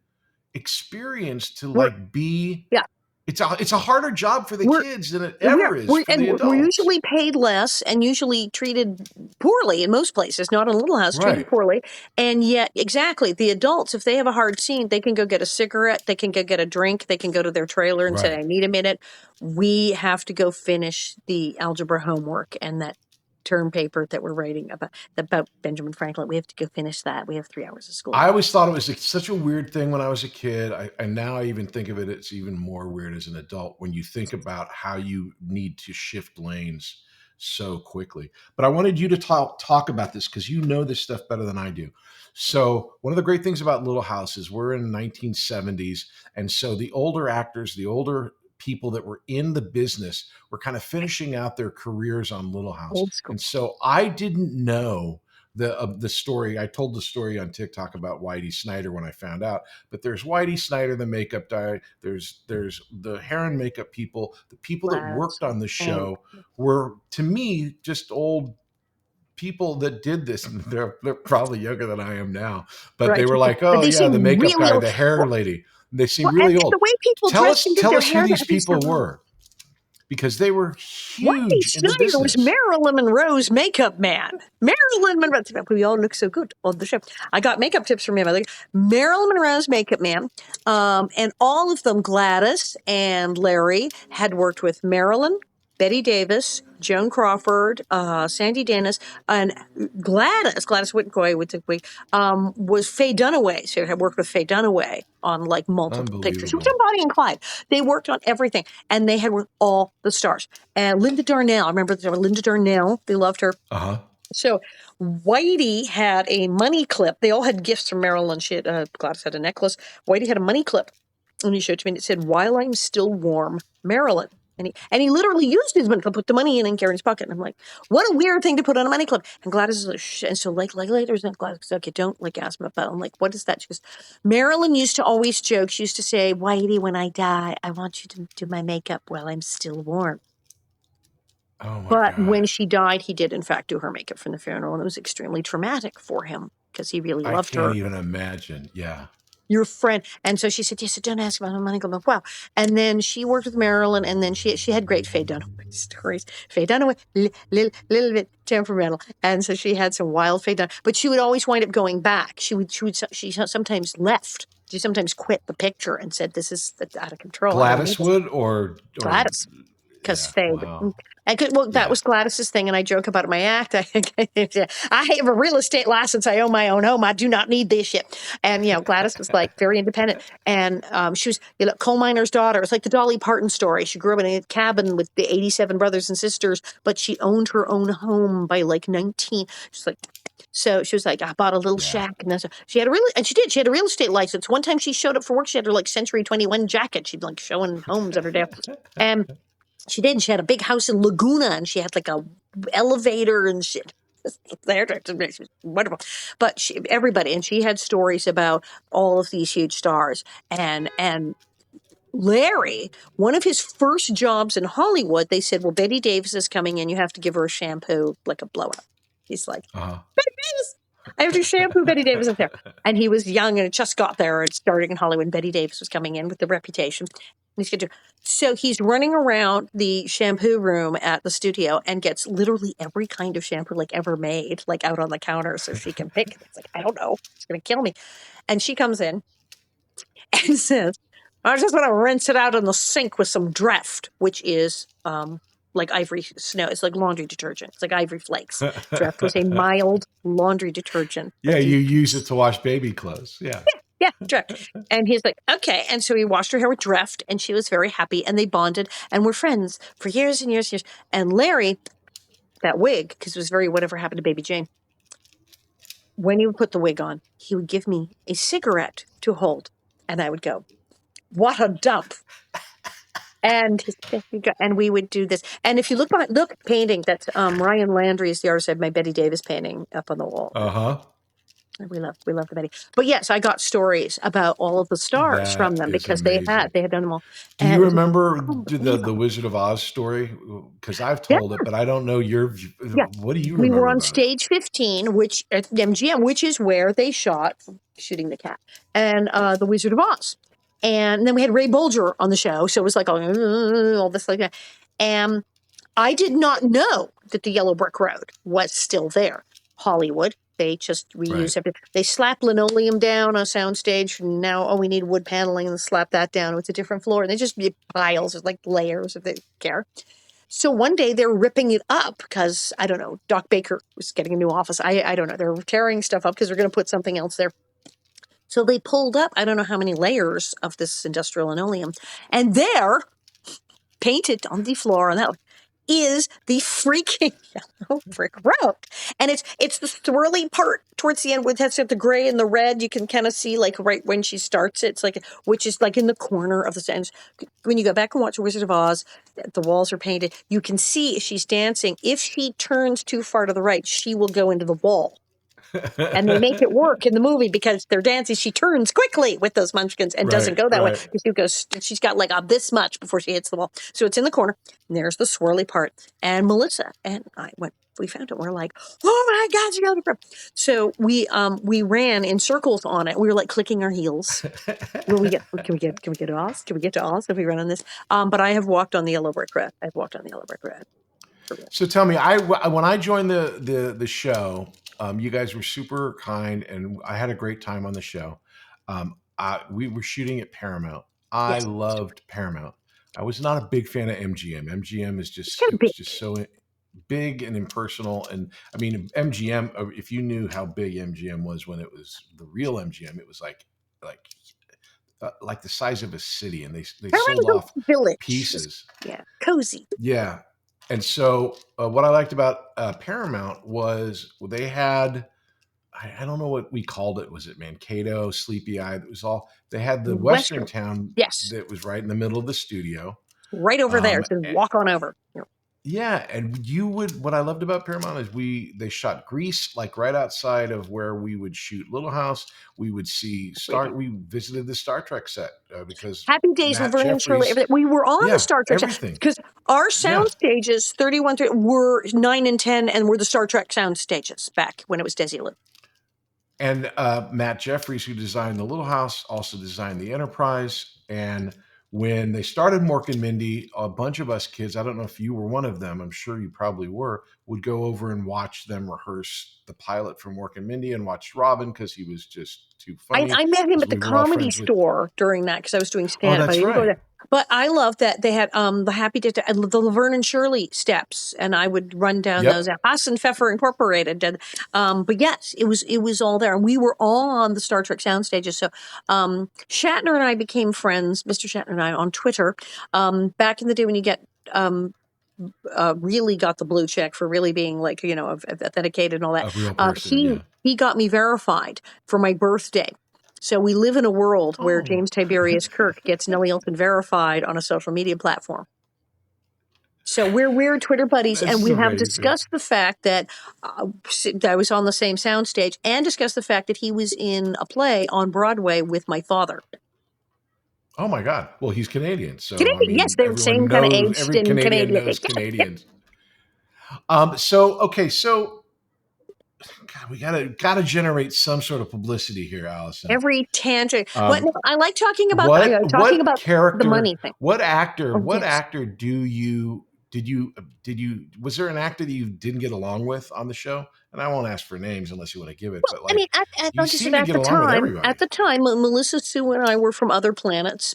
experience to We're- like be. Yeah. It's a harder job for the We're- kids than it ever is for the adults. We're usually paid less and usually treated poorly in most places, not in Little House, treated Right. poorly. And yet, exactly, the adults, if they have a hard scene, they can go get a cigarette, they can go get a drink, they can go to their trailer and say, Right. I need a minute. We have to go finish the algebra homework and that term paper that we're writing about Benjamin Franklin. We have to go finish that. We have 3 hours of school. I always thought it was such a weird thing when I was a kid. And now I even think of it, it's even more weird as an adult when you think about how you need to shift lanes so quickly. But I wanted you to talk about this because you know this stuff better than I do. So one of the great things about Little House is we're in the 1970s. And so the older actors, the older people that were in the business were kind of finishing out their careers on Little House. Old school. And so I didn't know the story. I told the story on TikTok about Whitey Snyder when I found out, but there's Whitey Snyder, the makeup guy. There's the hair and makeup people. The people that worked on the show were, to me, just old people that did this. And they're probably younger than I am now, but Right. they were like, But oh they yeah, seem the makeup really guy, old. the hair lady. They seem really and old. the way people Tell dress and us did their who hair, these that is people so- were, because they were Whitey huge in the Snyder was business. Marilyn Monroe's makeup man. Marilyn Monroe. We all look so good on the show. I got makeup tips from him. I like Marilyn Monroe's makeup man. And all of them, Gladys and Larry, had worked with Marilyn, Betty Davis, Joan Crawford, Sandy Dennis, and Gladys Whitcoy was Faye Dunaway. So had worked with Faye Dunaway on like multiple pictures. She was on Bonnie and Clyde. They worked on everything, and they had worked all the stars. And Linda Darnell, I remember Linda Darnell. They loved her. So Whitey had a money clip. They all had gifts from Marilyn. She had, Gladys had a necklace. Whitey had a money clip, and he showed it to me. And it said, "While I'm still warm, Marilyn." And he literally used his money clip, put the money in Karen's pocket. And I'm like, what a weird thing to put on a money clip. And Gladys is like, shh. And so like later, Gladys goes, okay, don't like ask me about it. I'm like, what is that? She goes, Marilyn used to always joke. She used to say, Whitey, when I die, I want you to do my makeup while I'm still warm. Oh my But God. when she died, he did in fact do her makeup for the funeral. And it was extremely traumatic for him because he really loved her. I can't even imagine. Yeah. Your friend. And so she said, yes, don't ask about my money. Go, wow. And then she worked with Marilyn, and then she had great Faye Dunaway stories. Faye Dunaway, little bit temperamental. And so she had some wild Faye Dunaway. But she would always wind up going back. She sometimes left. She sometimes quit the picture and said, this is out of control. Gladys would or Gladys. Because yeah, Faye, wow. that was Gladys's thing, and I joke about it in my act. I have a real estate license. I own my own home. I do not need this shit. And Gladys was like very independent, and she was coal miner's daughter. It's like the Dolly Parton story. She grew up in a cabin with the 87 brothers and sisters, but she owned her own home by like 19. She's like. So she was like, I bought a little shack, and she had she had a real estate license. One time she showed up for work. She had her like Century 21 jacket. She'd like showing homes every day, and. She did. And she had a big house in Laguna, and she had like a elevator and shit. She was wonderful. But everybody, and she had stories about all of these huge stars. And Larry, one of his first jobs in Hollywood, they said, well, Betty Davis is coming in. You have to give her a shampoo, like a blowout. He's like, Betty Davis, I have to shampoo Betty Davis up there. And he was young and just got there and starting in Hollywood. And Betty Davis was coming in with the reputation. So he's running around the shampoo room at the studio and gets literally every kind of shampoo like ever made, like out on the counter so she can pick. It's like, I don't know. It's going to kill me. And she comes in and says, I just want to rinse it out in the sink with some Dreft, which is like ivory snow. It's like laundry detergent. It's like ivory flakes. Dreft was a mild laundry detergent. Yeah, you use it to wash baby clothes. Yeah. Yeah, Dreft. And he's like, okay. And so he washed her hair with Dreft, and she was very happy, and they bonded and were friends for years and years and years. And Larry, that wig, because it was very whatever happened to Baby Jane, when he would put the wig on, he would give me a cigarette to hold. And I would go, what a dump. And we would do this. And if you look painting, that's Ryan Landry is the artist. I have my Betty Davis painting up on the wall. We love the Betty. But yes, I got stories about all of the stars from them because they had done them all. Do you remember the the Wizard of Oz story? Because I've told it, but I don't know your. Yeah. What do you We remember were on about stage 15, which at MGM, which is where they shot Shooting the Cat and the Wizard of Oz. And then we had Ray Bolger on the show, so it was like all this like that. And I did not know that the Yellow Brick Road was still there. Hollywood, they just reused everything. They slapped linoleum down on a soundstage. And now, we need wood paneling, and slap that down. It's a different floor. And they just piles of like layers if they care. So one day they're ripping it up because, I don't know, Doc Baker was getting a new office. I don't know. They're tearing stuff up because they're going to put something else there. So they pulled up, I don't know how many layers of this industrial linoleum. And there, painted on the floor on that is the freaking Yellow Brick Road. And it's the swirly part towards the end with the gray and the red. You can kind of see like right when she starts it. It's like, which is like in the corner of the stand. When you go back and watch Wizard of Oz, the walls are painted. You can see she's dancing. If she turns too far to the right, she will go into the wall. And they make it work in the movie because they're dancing. She turns quickly with those munchkins and doesn't go that way. She's got like this much before she hits the wall. So it's in the corner. And there's the swirly part. And Melissa and I we found it. We're like, oh my God, you got the grip. So we ran in circles on it. We were like clicking our heels. Can we get to Oz? Can we get to Oz if we run on this? But I have walked on the Yellow Brick Road. I've walked on the Yellow Brick Road. So tell me, when I joined the show, you guys were super kind, and I had a great time on the show. We were shooting at Paramount. I loved Paramount. I was not a big fan of MGM. MGM is just so big and impersonal. And I mean, MGM. If you knew how big MGM was when it was the real MGM, it was like the size of a city, and they sold off pieces. Yeah, cozy. Yeah. And so what I liked about Paramount was they had, I don't know what we called it. Was it Mankato, Sleepy Eye? It was all, they had the Western town that was right in the middle of the studio. Right over there. So walk on over. Yeah. And what I loved about Paramount is they shot Grease, like right outside of where we would shoot Little House. We would see we visited the Star Trek set because Happy Days, Laverne and Shirley, everything. We were on the Star Trek set because our sound stages, 31 were 9 and 10 and were the Star Trek sound stages back when it was Desilu. And Matt Jeffries, who designed the Little House, also designed the Enterprise. And when they started Mork and Mindy, a bunch of us kids, I don't know if you were one of them, I'm sure you probably were, would go over and watch them rehearse the pilot for Mork and Mindy and watch Robin because he was just too funny. I met him at the Comedy Store during that because I was doing stand-up. Oh, that's right. But I love that they had the Happy Days, the Laverne and Shirley steps, and I would run down those at Haas and Pfeffer Incorporated. And, but yes, it was all there, and we were all on the Star Trek sound stages. So Shatner and I became friends, Mr. Shatner and I, on Twitter back in the day when you get really got the blue check for really being like authenticated and all that. A real person, he got me verified for my birthday. So we live in a world where James Tiberius Kirk gets Nellie Oleson verified on a social media platform. So we're Twitter buddies, and we have discussed the fact that I was on the same soundstage, and discussed the fact that he was in a play on Broadway with my father. Oh my God! Well, he's Canadian, so Canadian, yes, they're the same kind of age. Every Canadian knows Canadians. So. God, we gotta generate some sort of publicity here, Alison. Every tangent. I like talking about the money thing. What actor? Did you? Was there an actor that you didn't get along with on the show? And I won't ask for names unless you want to give it. But at the time, Melissa, Sue, and I were from other planets.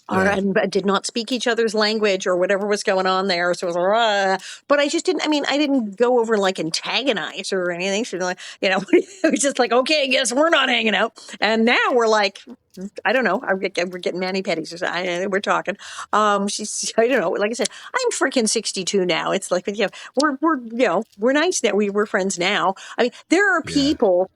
And did not speak each other's language or whatever was going on there. So it was, but I just didn't. I mean, I didn't go over and like antagonize her or anything. So like, it was just like, okay, I guess we're not hanging out. And now we're like, I don't know. We're getting mani-pedis or something. We're talking. She's, I don't know. Like I said, I'm freaking 62 now. It's like, we're nice now. We're friends now. I mean, there are people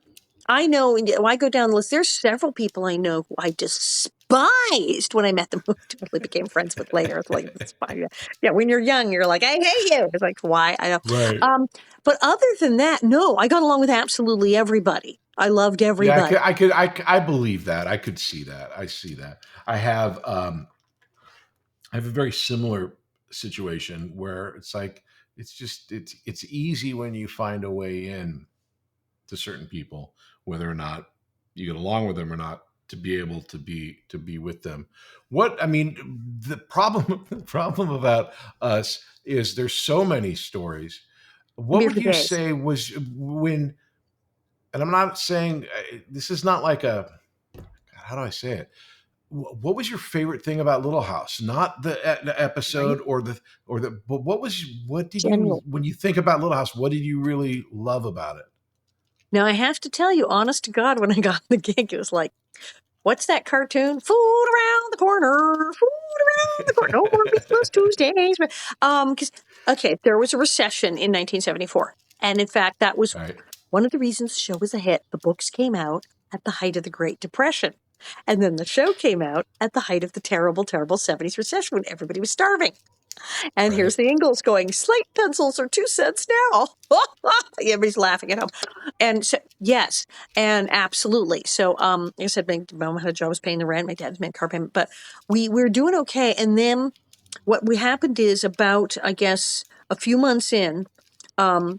I know. I go down the list. There's several people I know who I despised when I met them, who totally became friends with later. It's like, it's fine. Yeah, when you're young, you're like, I hate you. It's like, why? I know. Right. But other than that, no, I got along with absolutely everybody. I loved Yeah, everybody. I believe that. I could see that. I see that. I have a very similar situation where it's like it's easy when you find a way in to certain people, whether or not you get along with them or not, to be able to be with them. What I mean, the problem the problem about us is there's so many stories. What Here would for you days. say was when? And I'm not saying this is not like a, how do I say it? What was your favorite thing about Little House? Not the Right? episode but what did you, General. when you think about Little House, what did you really love about it? Now, I have to tell you, honest to God, when I got the gig, it was like, what's that cartoon? Food around the corner. Food around the corner. No more Meatless Tuesdays. Because, okay, there was a recession in 1974. And in fact, that was Right. one of the reasons the show was a hit. The books came out at the height of the Great Depression. And then the show came out at the height of the terrible, terrible 70s recession when everybody was starving. And Right. here's the Ingalls going, slate pencils are 2 cents now. Everybody's laughing at home. And so, yes, and absolutely. So, like I said, my mom had a job, was paying the rent. My dad's made car payment, but we were doing okay. And then what happened is about, I guess, a few months in,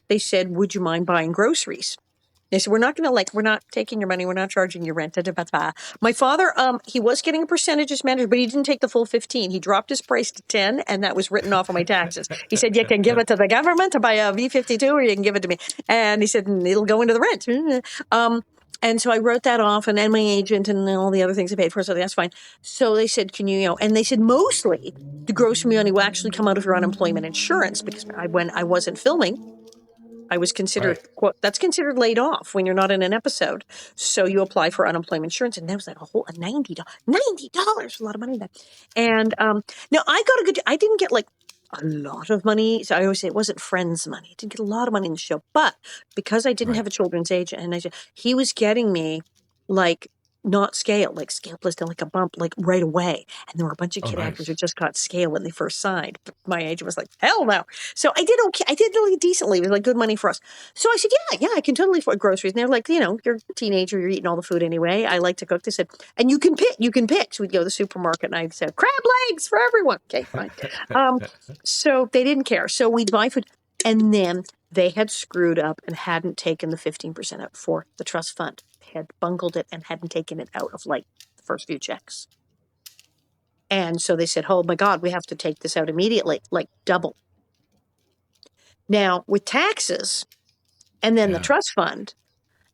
they said, would you mind buying groceries? They said, we're not taking your money. We're not charging your rent. Da, da, da, da. My father, he was getting a percentage as manager, but he didn't take the full 15. He dropped his price to 10, and that was written off on my taxes. He said, you can give it to the government to buy a V-52, or you can give it to me. And he said, it'll go into the rent. And so I wrote that off, and then my agent and all the other things I paid for, so that's fine. So they said, can you, and they said, mostly the grocery money will actually come out of your unemployment insurance, because when I wasn't filming, I was considered, Right. quote, that's considered laid off when you're not in an episode. So you apply for unemployment insurance. And that was like $90, $90, a lot of money then. And now I got I didn't get like a lot of money. So I always say it wasn't friends' money. I didn't get a lot of money in the show. But because I didn't Right. have a children's agent, and he was getting me like not scale, like scale plus like a bump, like right away. And there were a bunch of Oh, kid actors who nice. just got scale when they first signed. But my agent was like, hell no. So I did okay. I did really decently. It was like good money for us. So I said, yeah, I can totally afford groceries. And they're like, you're a teenager, you're eating all the food anyway. I like to cook. They said, and you can pick. So we'd go to the supermarket and I said, crab legs for everyone. Okay, fine. So they didn't care. So we'd buy food. And then they had screwed up and hadn't taken the 15% out for the trust fund. They had bungled it and hadn't taken it out of like the first few checks. And so they said, oh my God, we have to take this out immediately, like double. Now, with taxes and then the trust fund,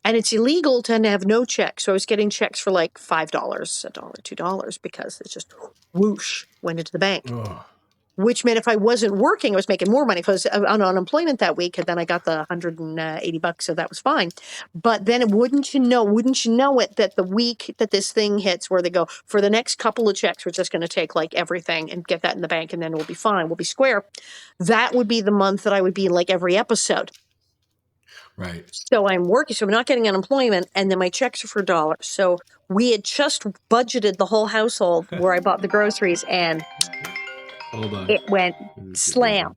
and it's illegal to have no checks. So I was getting checks for like $5, $1, $2, because it's just whoosh, went into the bank. Oh, Which meant if I wasn't working, I was making more money because on unemployment that week. And then I got the $180, so that was fine. But then wouldn't you know it, that the week that this thing hits, where they go, for the next couple of checks, we're just going to take like everything and get that in the bank, and then we'll be fine. We'll be square. That would be the month that I would be in like every episode. right. So I'm working, so I'm not getting unemployment, and then my checks are for $1. So we had just budgeted the whole household where I bought the groceries, and Hold on. it went slam.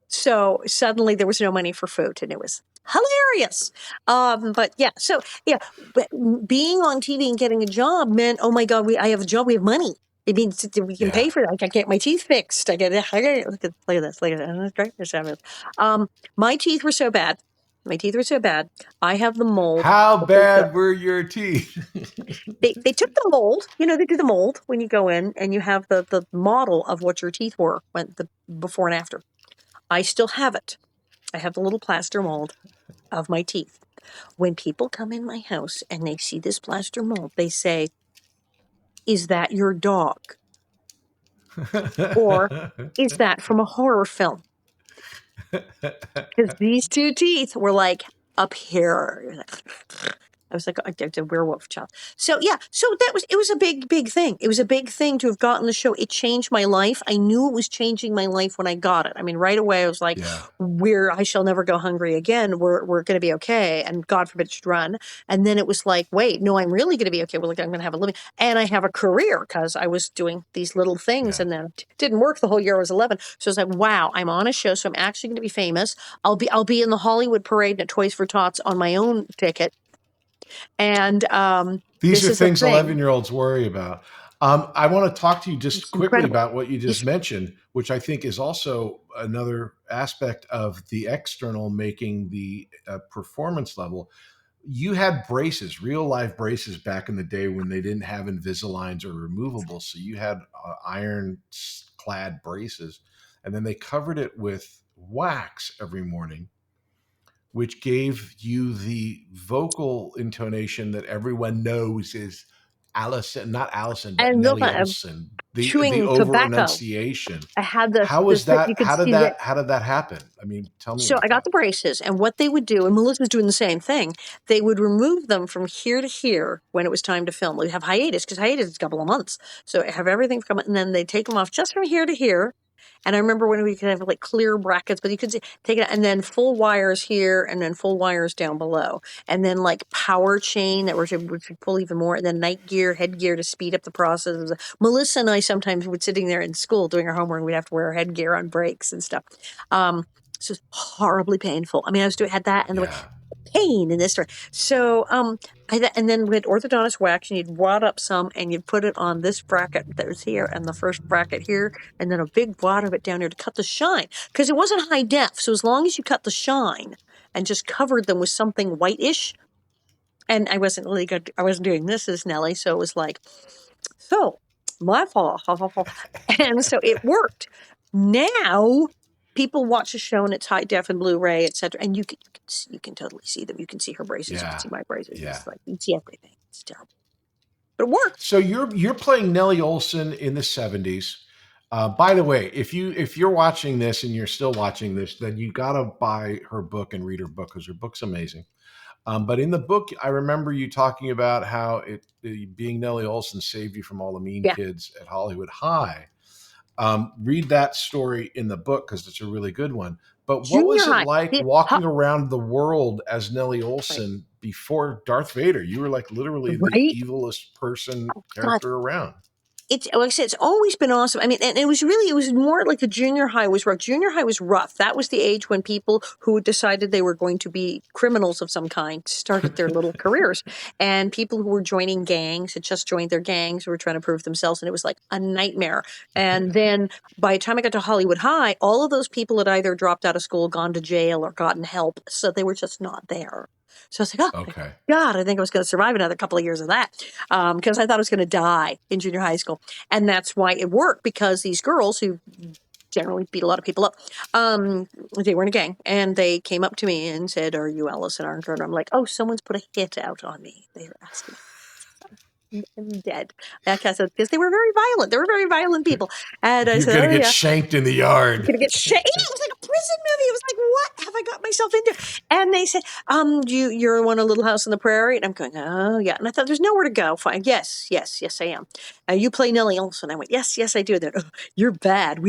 So suddenly there was no money for food, and it was hilarious. But yeah, so yeah, being on TV and getting a job meant, oh my God, I have a job, we have money. It means we can pay for it. I can get my teeth fixed. Look at this. Look at that. That's great. That's fabulous. My teeth were so bad. I have the mold. How bad were your teeth? They took the mold. They do the mold when you go in, and you have the model of what your teeth were when the before and after. I still have it. I have the little plaster mold of my teeth. When people come in my house and they see this plaster mold, they say, is that your dog? Or is that from a horror film? Because these two teeth were like up here. I was like a werewolf child. So yeah, it was a big thing. It was a big thing to have gotten the show. It changed my life. I knew it was changing my life when I got it. I mean, right away I was like, I shall never go hungry again. We're going to be okay. And God forbid it should run. And then it was like, wait, no, I'm really going to be okay. Well, I'm going to have a living, and I have a career, because I was doing these little things, and then it didn't work the whole year I was 11. So I was like, wow, I'm on a show. So I'm actually going to be famous. I'll be in the Hollywood parade at Toys for Tots on my own ticket. And These this are is a things thing. 11-year-olds worry about. I want to talk to you just It's quickly incredible. about what you just mentioned, which I think is also another aspect of the external making the performance level. You had braces, real life braces back in the day when they didn't have Invisaligns or removable. So you had iron clad braces, and then they covered it with wax every morning, which gave you the vocal intonation that everyone knows is Allison, not Allison, but And look, Nellie I'm Oleson. The chewing over tobacco. enunciation. I had How was this that? you could see that. How did that happen? I mean, tell me So about I got that. the braces, and what they would do, and Melissa was doing the same thing, they would remove them from here to here when it was time to film. We'd have hiatus, because hiatus is a couple of months. So I have everything come, and then they take them off just from here to here. And I remember when we could have like clear brackets, but you could take it, and then full wires here, and then full wires down below, and then like power chain that which would pull even more, and then night gear, headgear to speed up the process. Melissa and I sometimes would sitting there in school doing our homework, and we'd have to wear our headgear on breaks and stuff. It's just horribly painful. I mean, had that and the Yeah. pain in this story. So, and then with orthodontist wax, and you'd wad up some and you'd put it on this bracket that was here and the first bracket here, and then a big wad of it down here to cut the shine, because it wasn't high def. So as long as you cut the shine and just covered them with something whitish, and I wasn't really good. I wasn't doing this as Nellie, so it was like, so my fault, and so it worked. Now people watch a show and it's high def and Blu-ray, etc., and you can totally see them. You can see her braces. You Yeah. can see my braces. Yeah. It's like you can see everything. It's terrible, but it worked. So you're playing Nellie Oleson in the 70s. By the way, if you're watching this and you're still watching this, then you gotta buy her book and read her book, because her book's amazing. But in the book, I remember you talking about how being Nellie Oleson saved you from all the mean Yeah. kids at Hollywood High. Read that story in the book, because it's a really good one. But what was Junior it high. like walking around the world as Nellie Oleson before Darth Vader? You were like literally the Right? evilest person God, character around. it's like I said, it's always been awesome. I mean, and it was more like the junior high was rough. Junior high was rough. That was the age when people who decided they were going to be criminals of some kind started their little careers. And people who were joining gangs had just joined their gangs, were trying to prove themselves. And it was like a nightmare. And then by the time I got to Hollywood High, all of those people had either dropped out of school, gone to jail, or gotten help. So they were just not there. So I was like, oh, Okay. God, I think I was going to survive another couple of years of that, because I thought I was going to die in junior high school. And that's why it worked, because these girls who generally beat a lot of people up, they were in a gang, and they came up to me and said, are you Alison Arngrim? I'm like, oh, someone's put a hit out on me. They were asking. I'm dead. Because they were very violent. They were very violent people. And I You're said, going to oh, get yeah. shanked in the yard. Gonna get shit. Yeah, it was like a prison movie. It was like, what have I got myself into? And they said, you're one of Little House on the Prairie? And I'm going, oh yeah. And I thought, there's nowhere to go. Fine. Yes, I am. You play Nellie Oleson. I went, yes, I do. They're, oh, you're bad.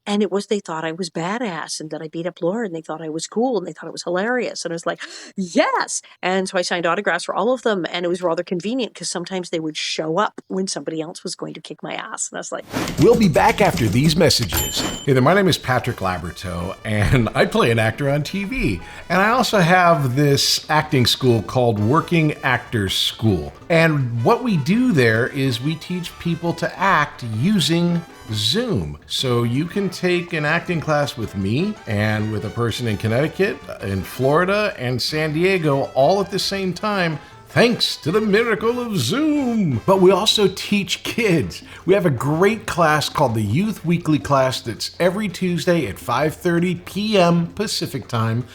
And it was, they thought I was badass and that I beat up Laura, and they thought I was cool, and they thought it was hilarious. And I was like, yes. And so I signed autographs for all of them, and it was rather convenient, because sometimes they would show up when somebody else was going to kick my ass. And I was like, We'll be back after these messages. Hey there, my name is Patrick Labyorteaux, and I play an actor on TV. And I also have this acting school called Working Actors School. And what we do there is we teach people to act using Zoom. So you can take an acting class with me and with a person in Connecticut, in Florida, and San Diego all at the same time, thanks to the miracle of Zoom. But we also teach kids. We have a great class called the Youth Weekly class that's every Tuesday at 5:30 p.m. Pacific time.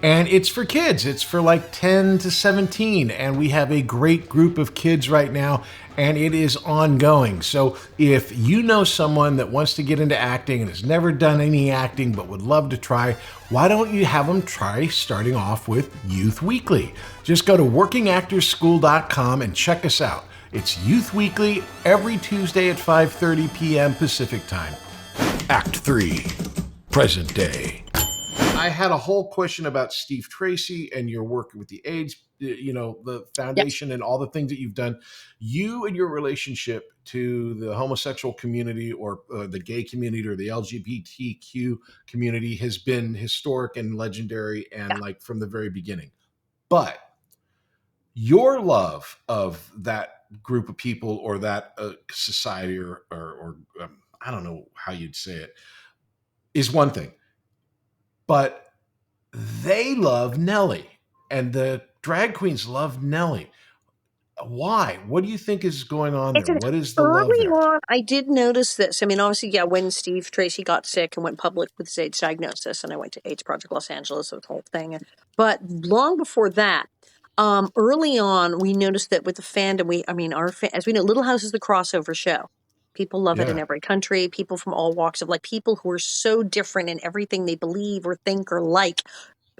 And it's for kids. It's for like 10 to 17. And we have a great group of kids right now, and it is ongoing. So if you know someone that wants to get into acting and has never done any acting but would love to try, why don't you have them try starting off with Youth Weekly? Just go to workingactorsschool.com and check us out. It's Youth Weekly every Tuesday at 5:30 p.m. Pacific time. Act 3, present day. I had a whole question about Steve Tracy and your work with the AIDS, the foundation and all the things that you've done. You and your relationship to the homosexual community, or the gay community, or the LGBTQ community has been historic and legendary, and like from the very beginning. But your love of that group of people or that society or I don't know how you'd say it, is one thing. But they love Nellie, and the drag queens love Nellie. Why? What do you think is going on there? It's an What is the love early there? on, I did notice this. I mean, obviously, yeah, when Steve Tracy got sick and went public with his AIDS diagnosis, and I went to AIDS Project Los Angeles, the whole thing. But long before that, early on, we noticed that with the fandom, as we know, Little House is the crossover show. People love it in Yeah. every country. People from all walks of life, people who are so different in everything they believe or think or like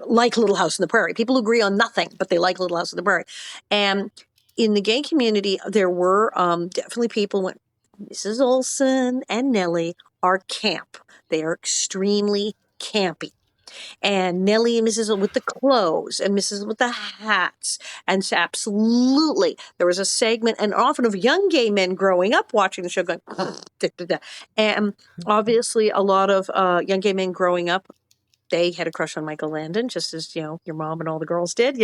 Little House on the Prairie. People agree on nothing, but they like Little House on the Prairie. And in the gay community, there were definitely people when Mrs. Oleson and Nellie are camp. They are extremely campy. And Nellie and Mrs. with the clothes and Mrs. with the hats. And so absolutely, there was a segment, and often of young gay men growing up watching the show going, da, da, da. And obviously a lot of young gay men growing up, they had a crush on Michael Landon, just as, your mom and all the girls did,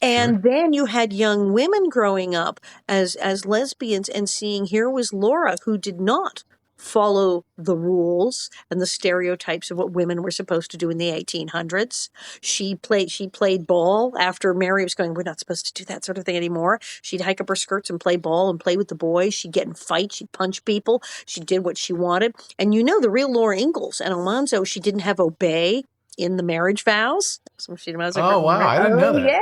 And Sure. then you had young women growing up as lesbians and seeing here was Laura, who did not follow the rules and the stereotypes of what women were supposed to do in the 1800s. She played ball after Mary was going, we're not supposed to do that sort of thing anymore. She'd hike up her skirts and play ball and play with the boys. She'd get in fights. She'd punch people. She did what she wanted. And the real Laura Ingalls and Alonzo, she didn't have obey in the marriage vows. So she was like, Oh, wow. I didn't know that. Yeah.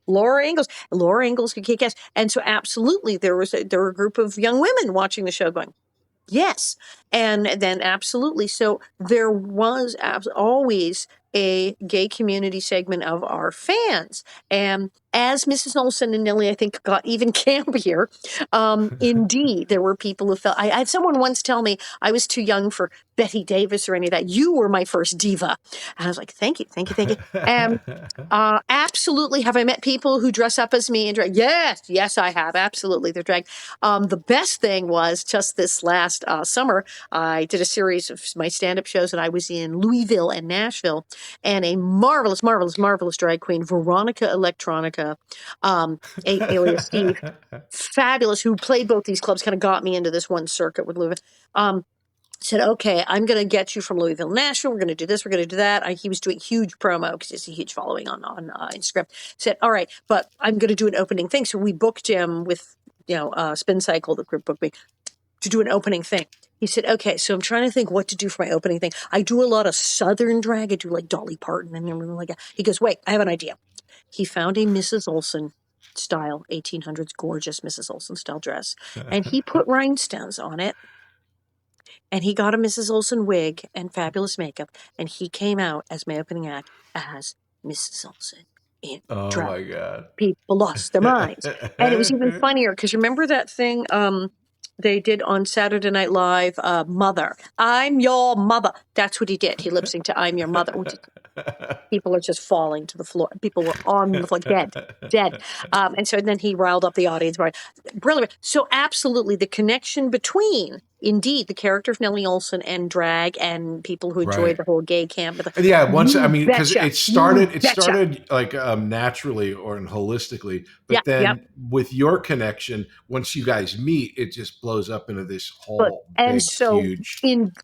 Laura Ingalls could kick ass. And so absolutely there were a group of young women watching the show going, yes. And then absolutely. So there was always a gay community segment of our fans. And as Mrs. Oleson and Neillie, I think, got even campier, indeed, there were people who felt, I had someone once tell me I was too young for Betty Davis or any of that. You were my first diva. And I was like, thank you, thank you, thank you. And absolutely. Have I met people who dress up as me and drag? Yes, I have. Absolutely. They're drag. The best thing was just this last summer, I did a series of my stand-up shows, and I was in Louisville and Nashville, and a marvelous, marvelous, marvelous drag queen, Veronica Electronica, alias Steve, fabulous, who played both these clubs, kind of got me into this one circuit with Louisville. Said, okay, I'm going to get you from Louisville, Nashville. We're going to do this. We're going to do that. He was doing huge promo because he's a huge following on Instagram. Said, all right, but I'm going to do an opening thing. So we booked him with, Spin Cycle, the group booked me, to do an opening thing. He said, okay, so I'm trying to think what to do for my opening thing. I do a lot of Southern drag. I do like Dolly Parton and everything like that. He goes, wait, I have an idea. He found a Mrs. Oleson style, 1800s gorgeous Mrs. Oleson style dress. And he put rhinestones on it. And he got a Mrs. Oleson wig and fabulous makeup. And he came out as my opening act as Mrs. Oleson in Oh, drag. my God. People lost their minds. And it was even funnier because remember that thing they did on Saturday Night Live, Mother. I'm your mother. That's what he did. He lip synced to I'm Your Mother. People are just falling to the floor. People were on the floor, dead. And so then he riled up the audience. Brilliant. So absolutely the connection between, indeed, the character of Nellie Oleson and drag and people who enjoyed the whole gay camp. Yeah, because betcha. it started like naturally or holistically, but then with your connection, once you guys meet, it just blows up into this whole huge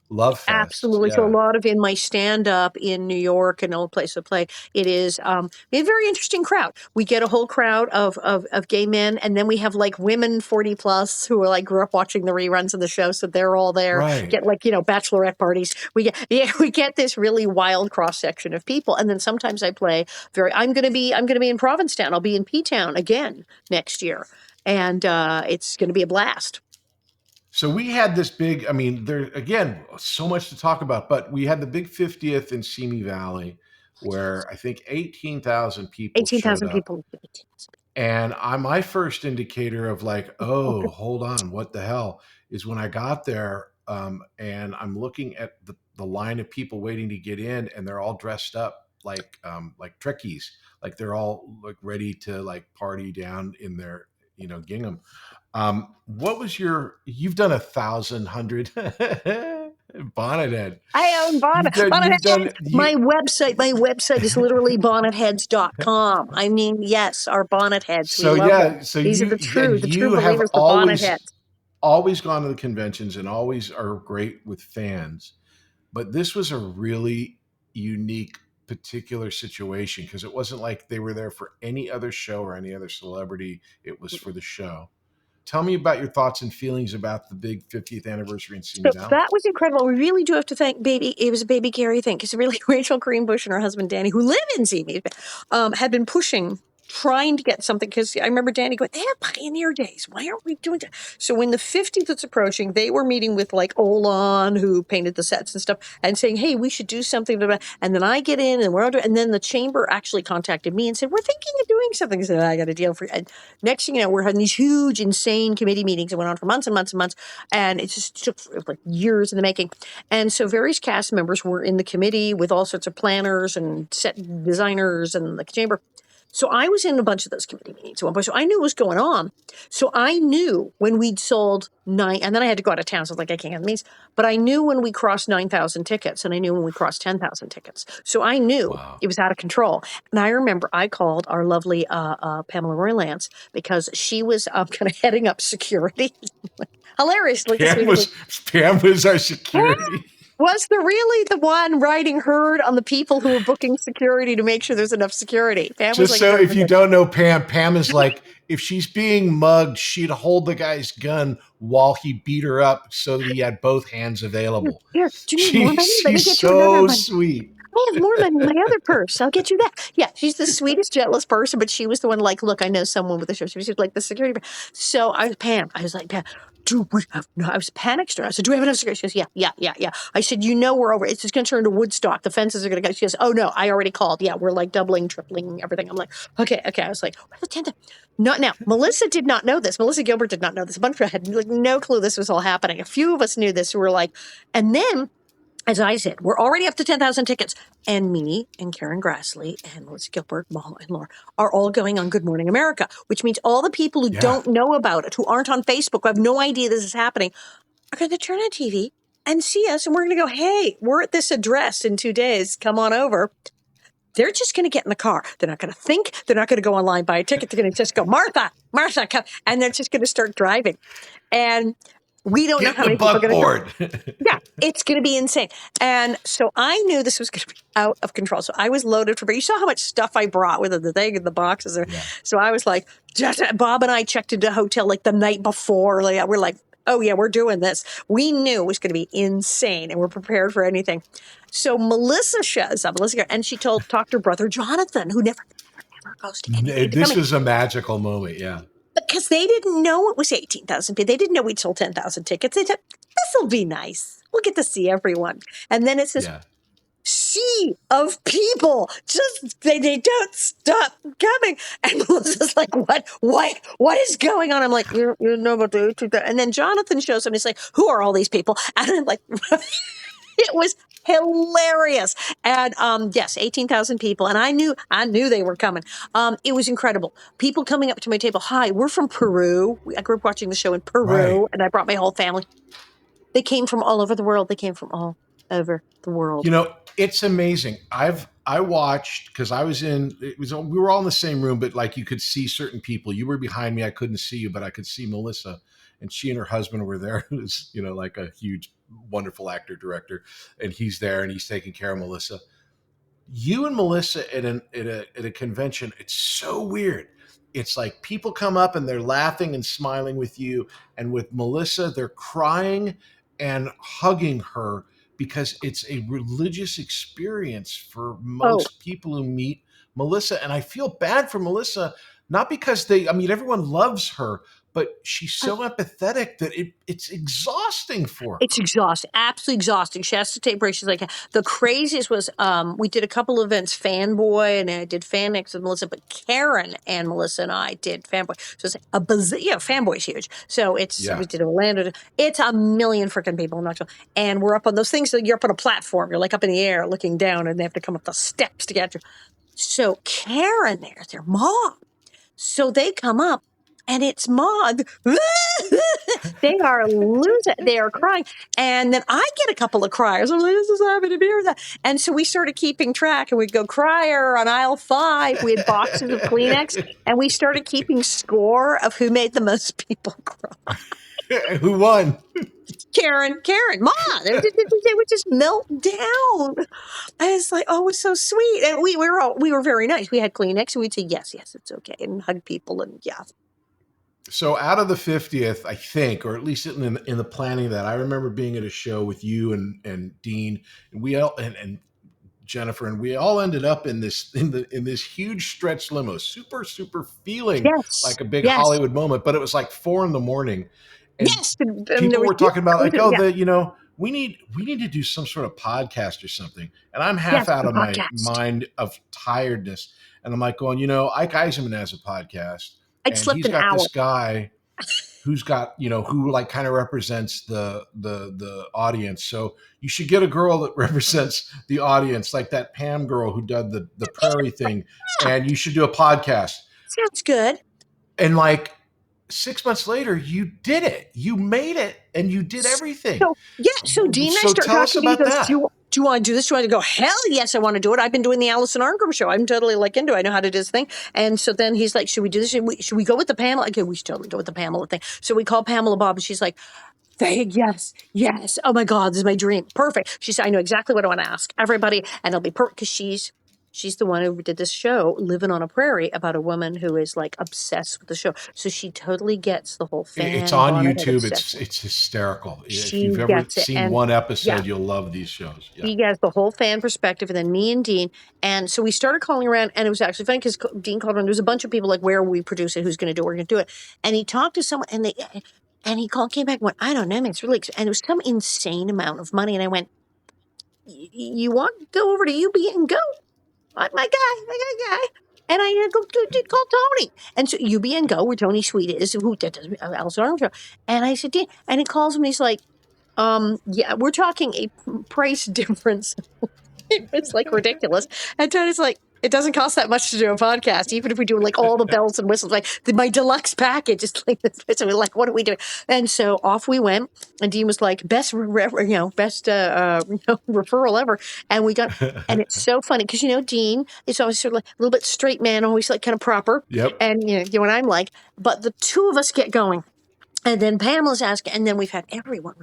love fest. Absolutely. Yeah. So a lot of in my stand-up in New York and old place to play, it is a very interesting crowd. We get a whole crowd of gay men, and then we have like women 40 plus who are like grew up watching the reruns of the show, so they're all there. Right. Get like bachelorette parties. We get this really wild cross section of people, and then sometimes I play I'm going to be in Provincetown. I'll be in P-Town again next year, and it's going to be a blast. So we had this big, there, again, so much to talk about, but we had the big 50th in Simi Valley where I think 18,000 people 18,000 people. And my first indicator of like, oh, hold on, what the hell, is when I got there and I'm looking at the line of people waiting to get in, and they're all dressed up like Trekkies, like they're all like ready to like party down in their, gingham. What was you've done 1,000. Bonnet Head. I own Bonnet. My website is literally bonnetheads.com. I mean, yes, our bonnet heads. We So love them. yeah, so These are you the true have believers, the bonnet heads. always gone to the conventions and always are great with fans. But this was a really unique particular situation because it wasn't like they were there for any other show or any other celebrity. It was for the show. Tell me about your thoughts and feelings about the big 50th anniversary in See Me So Now. that was incredible. We really do have to thank it was a baby Gary thing, because really Rachel Greenbush and her husband Danny, who live in See Me, had been trying to get something, because I remember Danny going, they have Pioneer Days. Why aren't we doing that? So when the 50th was approaching, they were meeting with like Olan, who painted the sets and stuff, and saying, hey, we should do something. And then I get in and then the chamber actually contacted me and said, we're thinking of doing something. I said, I got a deal for you. And next thing you know, we're having these huge, insane committee meetings that went on for months and months and months. And it just took like years in the making. And so various cast members were in the committee with all sorts of planners and set designers and the chamber. So I was in a bunch of those committee meetings at one point. So I knew what was going on. So I knew when we'd sold 9, and then I had to go out of town. So I was like, I can't get the meetings. But I knew when we crossed 9,000 tickets, and I knew when we crossed 10,000 tickets. So I knew it was out of control. And I remember I called our lovely Pamela Roy Lance, because she was kind of heading up security. Hilariously. Pam was our security. Was really the one writing herd on the people who were booking security to make sure there's enough security. Pam Just was like, so if you don't know Pam is like, if she's being mugged, she'd hold the guy's gun while he beat her up so that he had both hands available. Here, do you need more money? She's so sweet. I have more money in my other purse. I'll get you that. Yeah, she's the sweetest, gentlest person, but she was the one like, look, I know someone with a show. She was like the security. So I was Pam. I was like, Pam, I was panicked. I said, do we have enough security? She goes, yeah. I said, we're over. It's just going to turn to Woodstock. The fences are going to go. She goes, oh no, I already called. Yeah, we're like doubling, tripling everything. I'm like, okay. I was like, not now. Melissa did not know this. Melissa Gilbert did not know this. A bunch of people had like no clue this was all happening. A few of us knew this. We were like, and then, as I said, we're already up to 10,000 tickets. And me and Karen Grassley and Melissa Gilbert, Mala and Laura are all going on Good Morning America, which means all the people who don't know about it, who aren't on Facebook, who have no idea this is happening, are going to turn on TV and see us. And we're going to go, hey, we're at this address in 2 days. Come on over. They're just going to get in the car. They're not going to think. They're not going to go online, buy a ticket. They're going to just go, Martha, come. And they're just going to start driving. And we don't know how many people are going to. Yeah, it's going to be insane. And so I knew this was going to be out of control. So I was loaded for. You saw how much stuff I brought with the thing and the boxes. Yeah. So I was like, Bob and I checked into a hotel like the night before. We're like, oh yeah, we're doing this. We knew it was going to be insane, and we're prepared for anything. So Melissa shows up, and she talked to her brother Jonathan, who never goes to anything. This is a magical moment, yeah. Because they didn't know it was 18,000 people. They didn't know we'd sold 10,000 tickets. They said, this will be nice. We'll get to see everyone. And then it's this sea of people. Just, they don't stop coming. And Melissa's like, what is going on? I'm like, you know about the 18,000. And then Jonathan shows up and he's like, who are all these people? And I'm like, it was hilarious. And yes, 18,000 people. And I knew they were coming. It was incredible. People coming up to my table. Hi, we're from Peru. I grew up watching the show in Peru, and I brought my whole family. They came from all over the world. You know, it's amazing. I watched, because we were all in the same room, but like you could see certain people. You were behind me. I couldn't see you, but I could see Melissa. And she and her husband were there, who's, like a huge, wonderful actor, director. And he's there and he's taking care of Melissa. You and Melissa at a convention, it's so weird. It's like people come up and they're laughing and smiling with you. And with Melissa, they're crying and hugging her because it's a religious experience for most people who meet Melissa. And I feel bad for Melissa, not because everyone loves her, but she's so empathetic that it's exhausting for her. It's exhausting, absolutely exhausting. She has to take breaks. She's like, the craziest was we did a couple of events, Fanboy, and I did Fanix with Melissa, but Karen and Melissa and I did Fanboy. So it's Fanboy's huge. So we did Orlando. It's a million freaking people in Knoxville. And we're up on those things. So you're up on a platform. You're like up in the air looking down, and they have to come up the steps to get you. So Karen there's their mom. So they come up. and it's Maud. They are losing. They are crying. And then I get a couple of cryers. I'm like, this is happening to me. And so we started keeping track, and we'd go crier on aisle 5. We had boxes of Kleenex, and we started keeping score of who made the most people cry. Who won? Karen, Ma, they would just melt down. And it's like, oh, it's so sweet. And we were very nice. We had Kleenex, and we'd say, yes, it's okay, and hug people, and yeah. So out of the 50th, I think, or at least in the planning of that, I remember being at a show with you and Dean, and we all and Jennifer, and we all ended up in this huge stretch limo, super feeling like a big Hollywood moment, but it was like 4 a.m. And people were talking about like, we need to do some sort of podcast or something. And I'm half out of my mind of tiredness. And I'm like going, Ike Eisenman has a podcast. And he's got this guy who's got, who like kind of represents the audience. So you should get a girl that represents the audience, like that Pam girl who did the Prairie thing. And you should do a podcast. Sounds good. And like 6 months later, you did it. You made it, and you did everything. So Dean and I start talking to you. Do you want to do this? Do you want to go? Hell yes, I want to do it. I've been doing the Alison Arngrim show. I'm totally like into it. I know how to do this thing. And so then he's like, should we do this? Should we go with the Pamela? Okay, we should totally go with the Pamela thing. So we call Pamela Bob, and she's like, yes. Oh my God, this is my dream. Perfect. She said, I know exactly what I want to ask everybody, and it'll be perfect because she's the one who did this show, Living on a Prairie, about a woman who is like obsessed with the show. So she totally gets the whole thing. It's on YouTube. It's hysterical. If you've ever seen one episode, you'll love these shows. Yeah. He has the whole fan perspective, and then me and Dean. And so we started calling around, and it was actually fun because Dean called around. There's a bunch of people like, where we produce it, who's going to do it, we're going to do it. And he talked to someone, and he came back and went, I don't know, man, it's really expensive. And it was some insane amount of money. And I went, you want to go over to UB and go? My guy. And I call Tony. And so UB and Go, where Tony Sweet is, who does Alison Arngrim show. And I said, Dean, and he calls him, and he's like, we're talking a price difference. It's like ridiculous. And Tony's like, it doesn't cost that much to do a podcast, even if we do like all the bells and whistles. Like my deluxe package is like this. So we're like, what are we doing? And so off we went. And Dean was like, best referral ever. And we got, and it's so funny because Dean is always sort of like a little bit straight man, always like kind of proper. Yep. And you know what I'm like. But the two of us get going. And then Pamela's asking, and then we've had everyone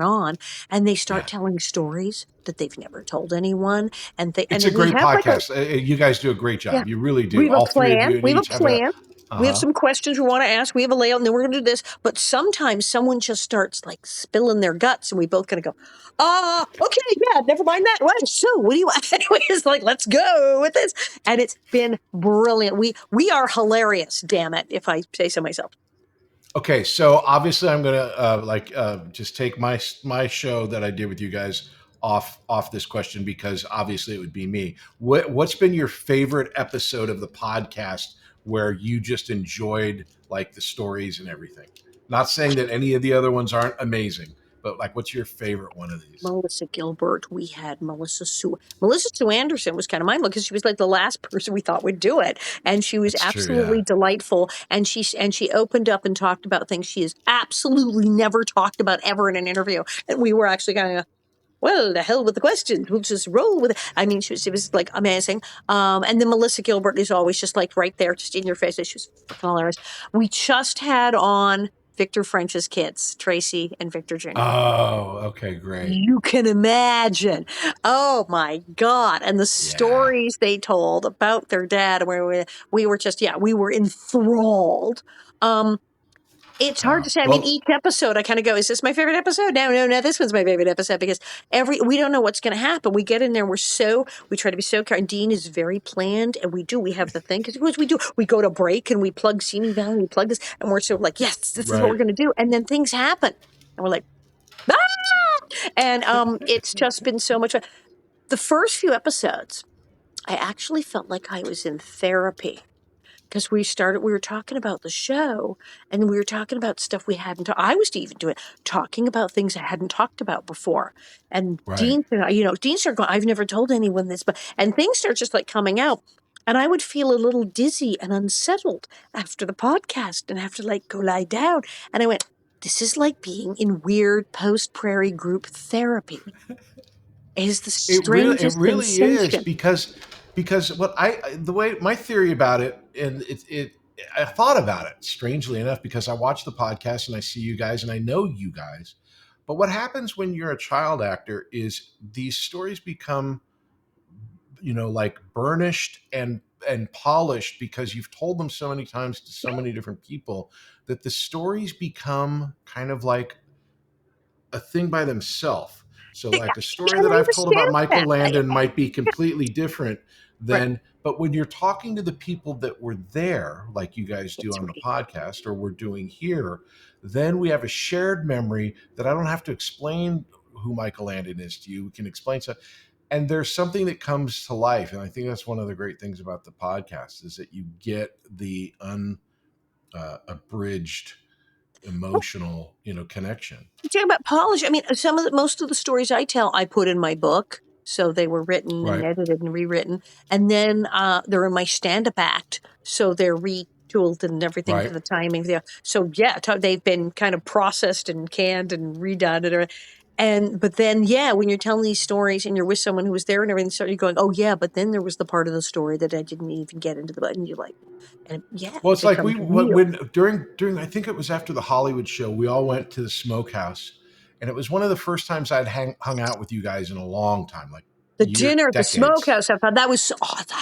on, and they start telling stories that they've never told anyone. It's a great podcast. You guys do a great job. Yeah. You really do. We have a plan. We have a plan. We have some questions we want to ask. We have a layout, and then we're going to do this. But sometimes someone just starts like spilling their guts, and we both kind of go, okay, yeah, never mind that. What? So what do you want? It's like, let's go with this. And it's been brilliant. We are hilarious, damn it, if I say so myself. Okay, so obviously I'm gonna just take my show that I did with you guys off this question because obviously it would be me. What's been your favorite episode of the podcast where you just enjoyed like the stories and everything? Not saying that any of the other ones aren't amazing, but like, what's your favorite one of these? Melissa Gilbert. We had Melissa Sue Anderson was kind of mind-blowing because she was like the last person we thought would do it, and she was absolutely delightful. And she opened up and talked about things she has absolutely never talked about ever in an interview. And we were actually kind of, well, the hell with the questions. We'll just roll with it. I mean, she was like amazing. And then Melissa Gilbert is always just like right there, just in your face. She was fucking hilarious. We just had on Victor French's kids, Tracy and Victor Jr. Oh, okay, great. You can imagine. Oh my God. And the stories they told about their dad, where we were just, we were enthralled. It's hard to say. I mean, each episode, I kind of go, is this my favorite episode? No, this one's my favorite episode because we don't know what's going to happen. We get in there, we try to be so careful. And Dean is very planned, and we have the thing, because we do. We go to break, and we plug Simi Valley, we plug this, and we're so like, yes, this is what we're going to do. And then things happen, and we're like, And it's just been so much fun. The first few episodes, I actually felt like I was in therapy. Because we were talking about the show, and we were talking about stuff we hadn't. I was even talking about things I hadn't talked about before. And Dean started going, I've never told anyone this, and things start just like coming out. And I would feel a little dizzy and unsettled after the podcast and have to like go lie down. And I went, this is like being in weird post-Prairie group therapy. It is the It strangest really is sensation. because the way my theory about it, and I thought about it strangely enough because I watch the podcast and I see you guys and I know you guys. But what happens when you're a child actor is these stories become, like burnished and polished because you've told them so many times to so many different people that the stories become kind of like a thing by themselves. So like a story And that I I've told about understand Michael that. Landon might be completely different Right. than, but when you're talking to the people that were there, like you guys do That's on the right. podcast or we're doing here, then we have a shared memory that I don't have to explain who Michael Landon is to you. We can explain stuff. And there's something that comes to life. And I think that's one of the great things about the podcast is that you get the abridged emotional, connection. Talking about polish, I mean, most of the stories I tell, I put in my book. So they were written and Right. edited and rewritten. And then they're in my stand-up act. So they're retooled and everything for Right. the timing. So yeah, they've been kind of processed and canned and redone. But then, yeah, when you're telling these stories and you're with someone who was there and everything, so you're going, oh yeah, but then there was the part of the story that I didn't even get into the button. You're like, and yeah, Well, it it's like becomes real. when during I think it was after the Hollywood show, we all went to the smokehouse, and it was one of the first times I'd hung out with you guys in a long time, like The dinner at the decades. smokehouse, I thought that was so awesome.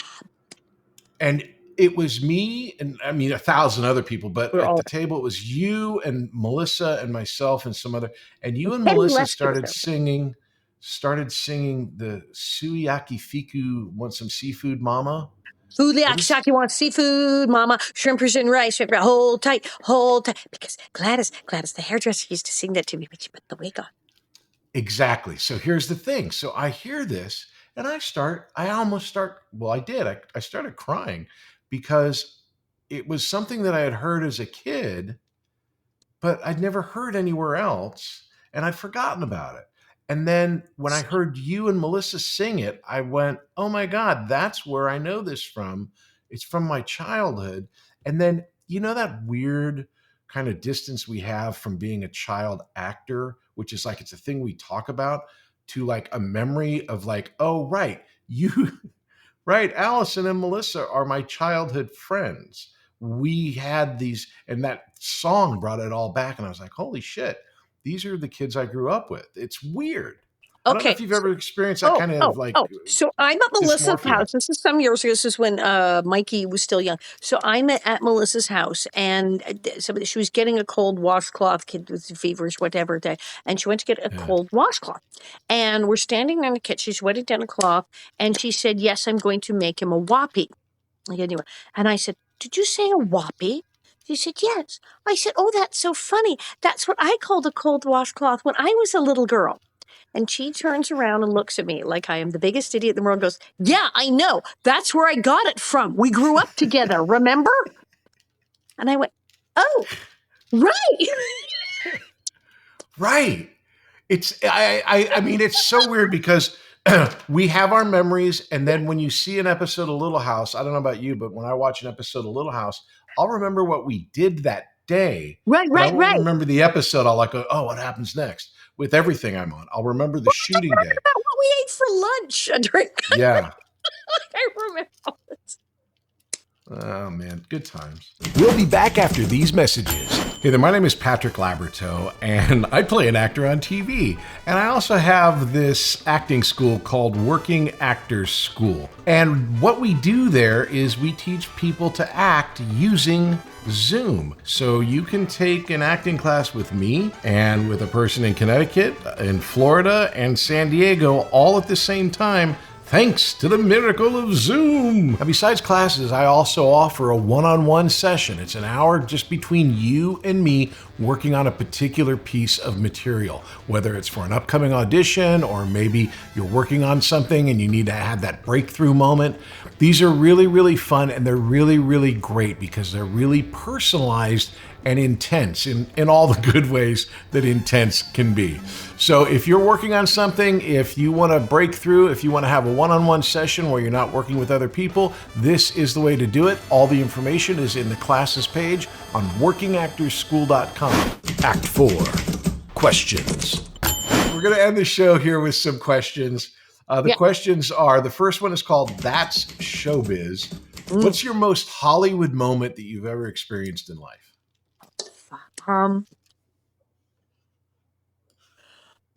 And it was me and I mean 1,000 other people, but We're at all the table it was you and Melissa and myself and some other. And you and Penny Melissa Lester was started singing the Suyaki Fiku Want Some Seafood Mama. Fuliaki wants seafood, mama, shrimpers and rice, hold tight, because Gladys, the hairdresser used to sing that to me when she put the wig on. Exactly. So here's the thing. So I hear this and I started crying because it was something that I had heard as a kid, but I'd never heard anywhere else and I'd forgotten about it. And then when I heard you and Melissa sing it, I went, oh my God, that's where I know this from. It's from my childhood. And then, that weird kind of distance we have from being a child actor, which is like, it's a thing we talk about, to like a memory of like, oh, right, right, Allison and Melissa are my childhood friends. We had these, and that song brought it all back. And I was like, holy shit, these are the kids I grew up with. It's weird. I don't know Okay. if you've ever experienced that kind of like. So I'm at Melissa's dysmorphia. house. This is some years ago. This is when Mikey was still young. So I'm at Melissa's house, and she was getting a cold washcloth. Kid was feverish, whatever. And she went to get a cold washcloth. And we're standing in the kitchen. She's wetting down a cloth, and she said, "Yes, I'm going to make him a whoppie." Anyway, and I said, "Did you say a whoppie?" She said, "Yes." I said, "Oh, that's so funny. That's what I called a cold washcloth when I was a little girl." And she turns around and looks at me like I am the biggest idiot in the world and goes, "Yeah, I know. That's where I got it from. We grew up together, remember?" And I went, "Oh, right." Right. I mean, it's so weird because we have our memories. And then when you see an episode of Little House, I don't know about you, but when I watch an episode of Little House, I'll remember what we did that day. Right. I won't remember the episode. I'll like, oh, what happens next? With everything I'm on, I'll remember the shooting day. About what we ate for lunch. A drink. Yeah. I remember all this. Oh, man. Good times. We'll be back after these messages. Hey there, my name is Patrick Labyorteaux, and I play an actor on TV. And I also have this acting school called Working Actors School. And what we do there is we teach people to act using Zoom. So you can take an acting class with me and with a person in Connecticut, in Florida, and San Diego all at the same time, thanks to the miracle of Zoom. Now, besides classes, I also offer a one-on-one session. It's an hour just between you and me working on a particular piece of material, whether it's for an upcoming audition or maybe you're working on something and you need to have that breakthrough moment. These are really, really fun and they're really, really great because they're really personalized and intense in all the good ways that intense can be. So if you're working on something, if you want to break through, if you want to have a one-on-one session where you're not working with other people, this is the way to do it. All the information is in the classes page on workingactorsschool.com. Act 4, questions. We're going to end the show here with some questions. The questions are, the first one is called That's SheauxBiz. What's your most Hollywood moment that you've ever experienced in life?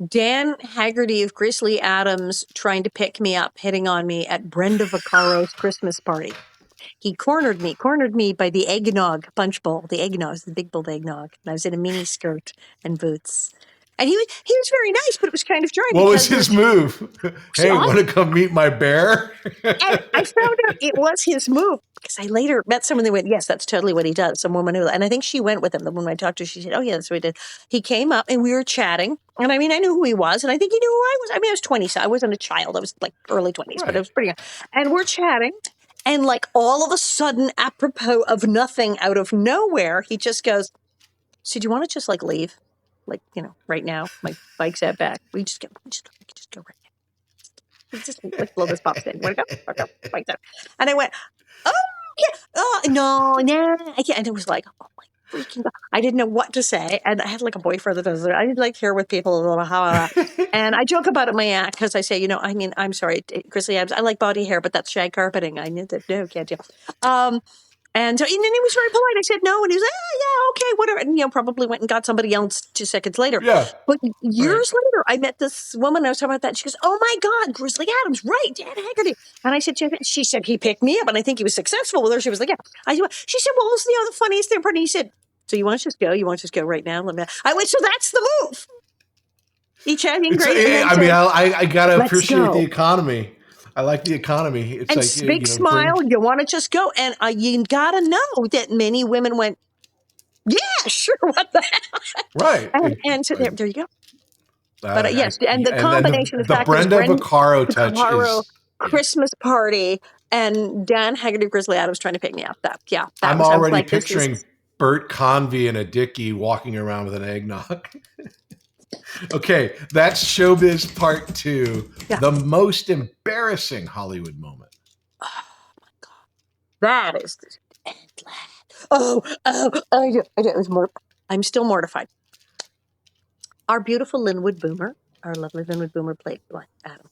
Dan Haggerty of Grizzly Adams trying to pick me up, hitting on me at Brenda Vaccaro's Christmas party. He cornered me by the eggnog punch bowl. The eggnog, the big bowl eggnog. And I was in a mini skirt and boots. And he was very nice, but it was kind of dry. What was his move? Hey, want to come meet my bear? And I found out it was his move because I later met someone that went, yes, that's totally what he does. Some woman who, and I think she went with him. The woman I talked to, she said, oh yeah, that's what he did. He came up and we were chatting. And I mean, I knew who he was. And I think he knew who I was. I mean, I was 20, so I wasn't a child. I was like early 20s, but I was pretty young. And we're chatting. And like all of a sudden, apropos of nothing, out of nowhere, he just goes, so do you want to just like leave? Like, you know, right now, my bike's out back. We just go right now. We just like blow this pop stand. Want to go? Bike's out. And I went, oh, yeah. Oh, no, I can't. And it was like, oh my freaking God. I didn't know what to say. And I had like a boyfriend that does it. I did like hear with people a little how. And I joke about it in my act because I say, you know, I mean, I'm sorry, Grizzly Adams, I like body hair, but that's shag carpeting. I knew that. No, can't do. And so, and then he was very polite. I said no, and he was like, oh, yeah, okay, whatever. And, you know, probably went and got somebody else 2 seconds later. Yeah. But years later, I met this woman. I was talking about that. And she goes, oh, my God, Grizzly Adams, right, Dan Haggerty. And I said, she said, he picked me up, and I think he was successful with her. She was like, yeah. She said, well, you know, the funniest thing, and he said, so you want to just go? You want to just go right now? I went, so that's the move. Each having great. I mean, I got to appreciate the economy. I like the economy. It's and like big smile. You want to just go, and you got to know that many women went, "Yeah, sure, what the hell?" Right, and so there you go. But yes, and the combination of the Brenda Vaccaro touch is Christmas party and Dan Haggerty, Grizzly Adams trying to pick me up. I'm already picturing Bert Convy and a Dickie walking around with an eggnog. Okay, that's SheauxBiz Part 2. Yeah. The most embarrassing Hollywood moment. Oh my God, that is it was more. I'm still mortified. Our beautiful Linwood Boomer, our lovely Linwood Boomer, played by Adam.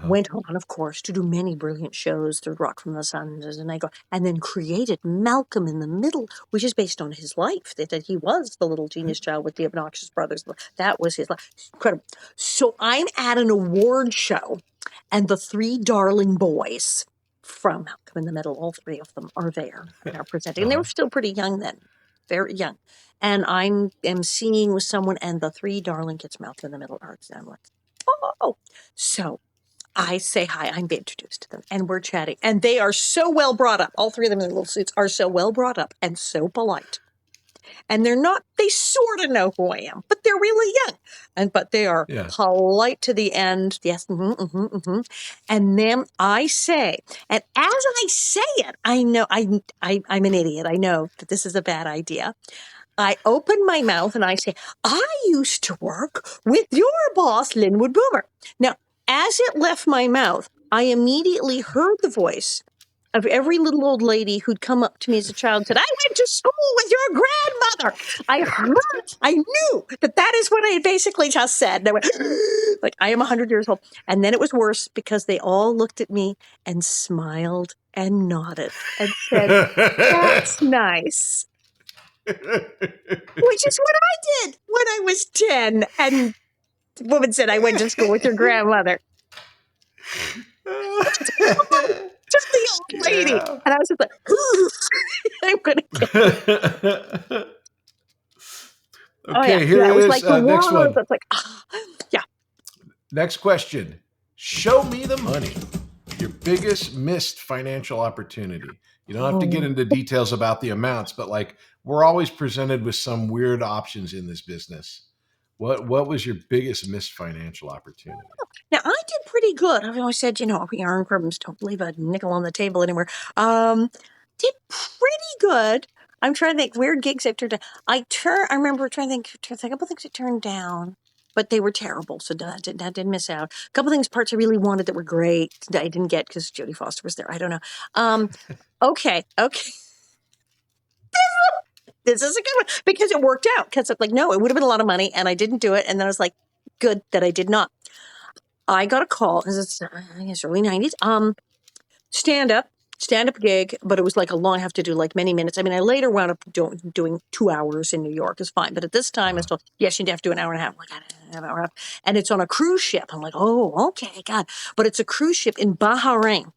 Went on, of course, to do many brilliant shows through Rock from the Sun and then created Malcolm in the Middle, which is based on his life, that he was the little genius child with the obnoxious brothers. That was his life. Incredible. So I'm at an award show, and the 3 darling boys from Malcolm in the Middle, all 3 of them are there and are presenting. And they were still pretty young then, very young. And I'm emceeing with someone, and the 3 darling kids, Malcolm in the Middle, are I'm like, oh. So I say hi, I'm being introduced to them, and we're chatting. And they are so well brought up. All 3 of them in their little suits are so well brought up and so polite. And they sort of know who I am, but they're really young. But they are polite to the end. Yes, And then I say, and as I say it, I know I'm an idiot. I know that this is a bad idea. I open my mouth and I say, I used to work with your boss, Linwood Boomer. Now, as it left my mouth, I immediately heard the voice of every little old lady who'd come up to me as a child and said, I went to school with your grandmother. I knew that is what I had basically just said. And I went, like, I am 100 years old. And then it was worse because they all looked at me and smiled and nodded and said, that's nice. Which is what I did when I was 10. And the woman said, I went to school with your grandmother. Just the old lady. Yeah. And I was just like, I'm going to kill Okay, here it is. Like next one. It's like, yeah. Next question. Show me the money. Your biggest missed financial opportunity. You don't have to get into details about the amounts, but like we're always presented with some weird options in this business. What was your biggest missed financial opportunity? Now, I did pretty good. I've always said, we Arngrams don't leave a nickel on the table anymore. Did pretty good. I'm trying to think weird gigs I've turned down. I remember trying to think a couple things I turned down, but they were terrible. So that didn't miss out. A couple things, parts I really wanted that were great that I didn't get because Jodie Foster was there. I don't know. Okay. This is a good one because it worked out. Because it's like, no, it would have been a lot of money and I didn't do it. And then I was like, good that I did not. I got a call because it's, I guess, early 90s. Stand up gig, but it was like a long, I have to do like many minutes. I mean, I later wound up doing 2 hours in New York. It's fine. But at this time, it's still, yes, you'd have to do an hour and a half. I'm like, an hour and a half. And it's on a cruise ship. I'm like, oh, okay, God. But it's a cruise ship in Bahrain.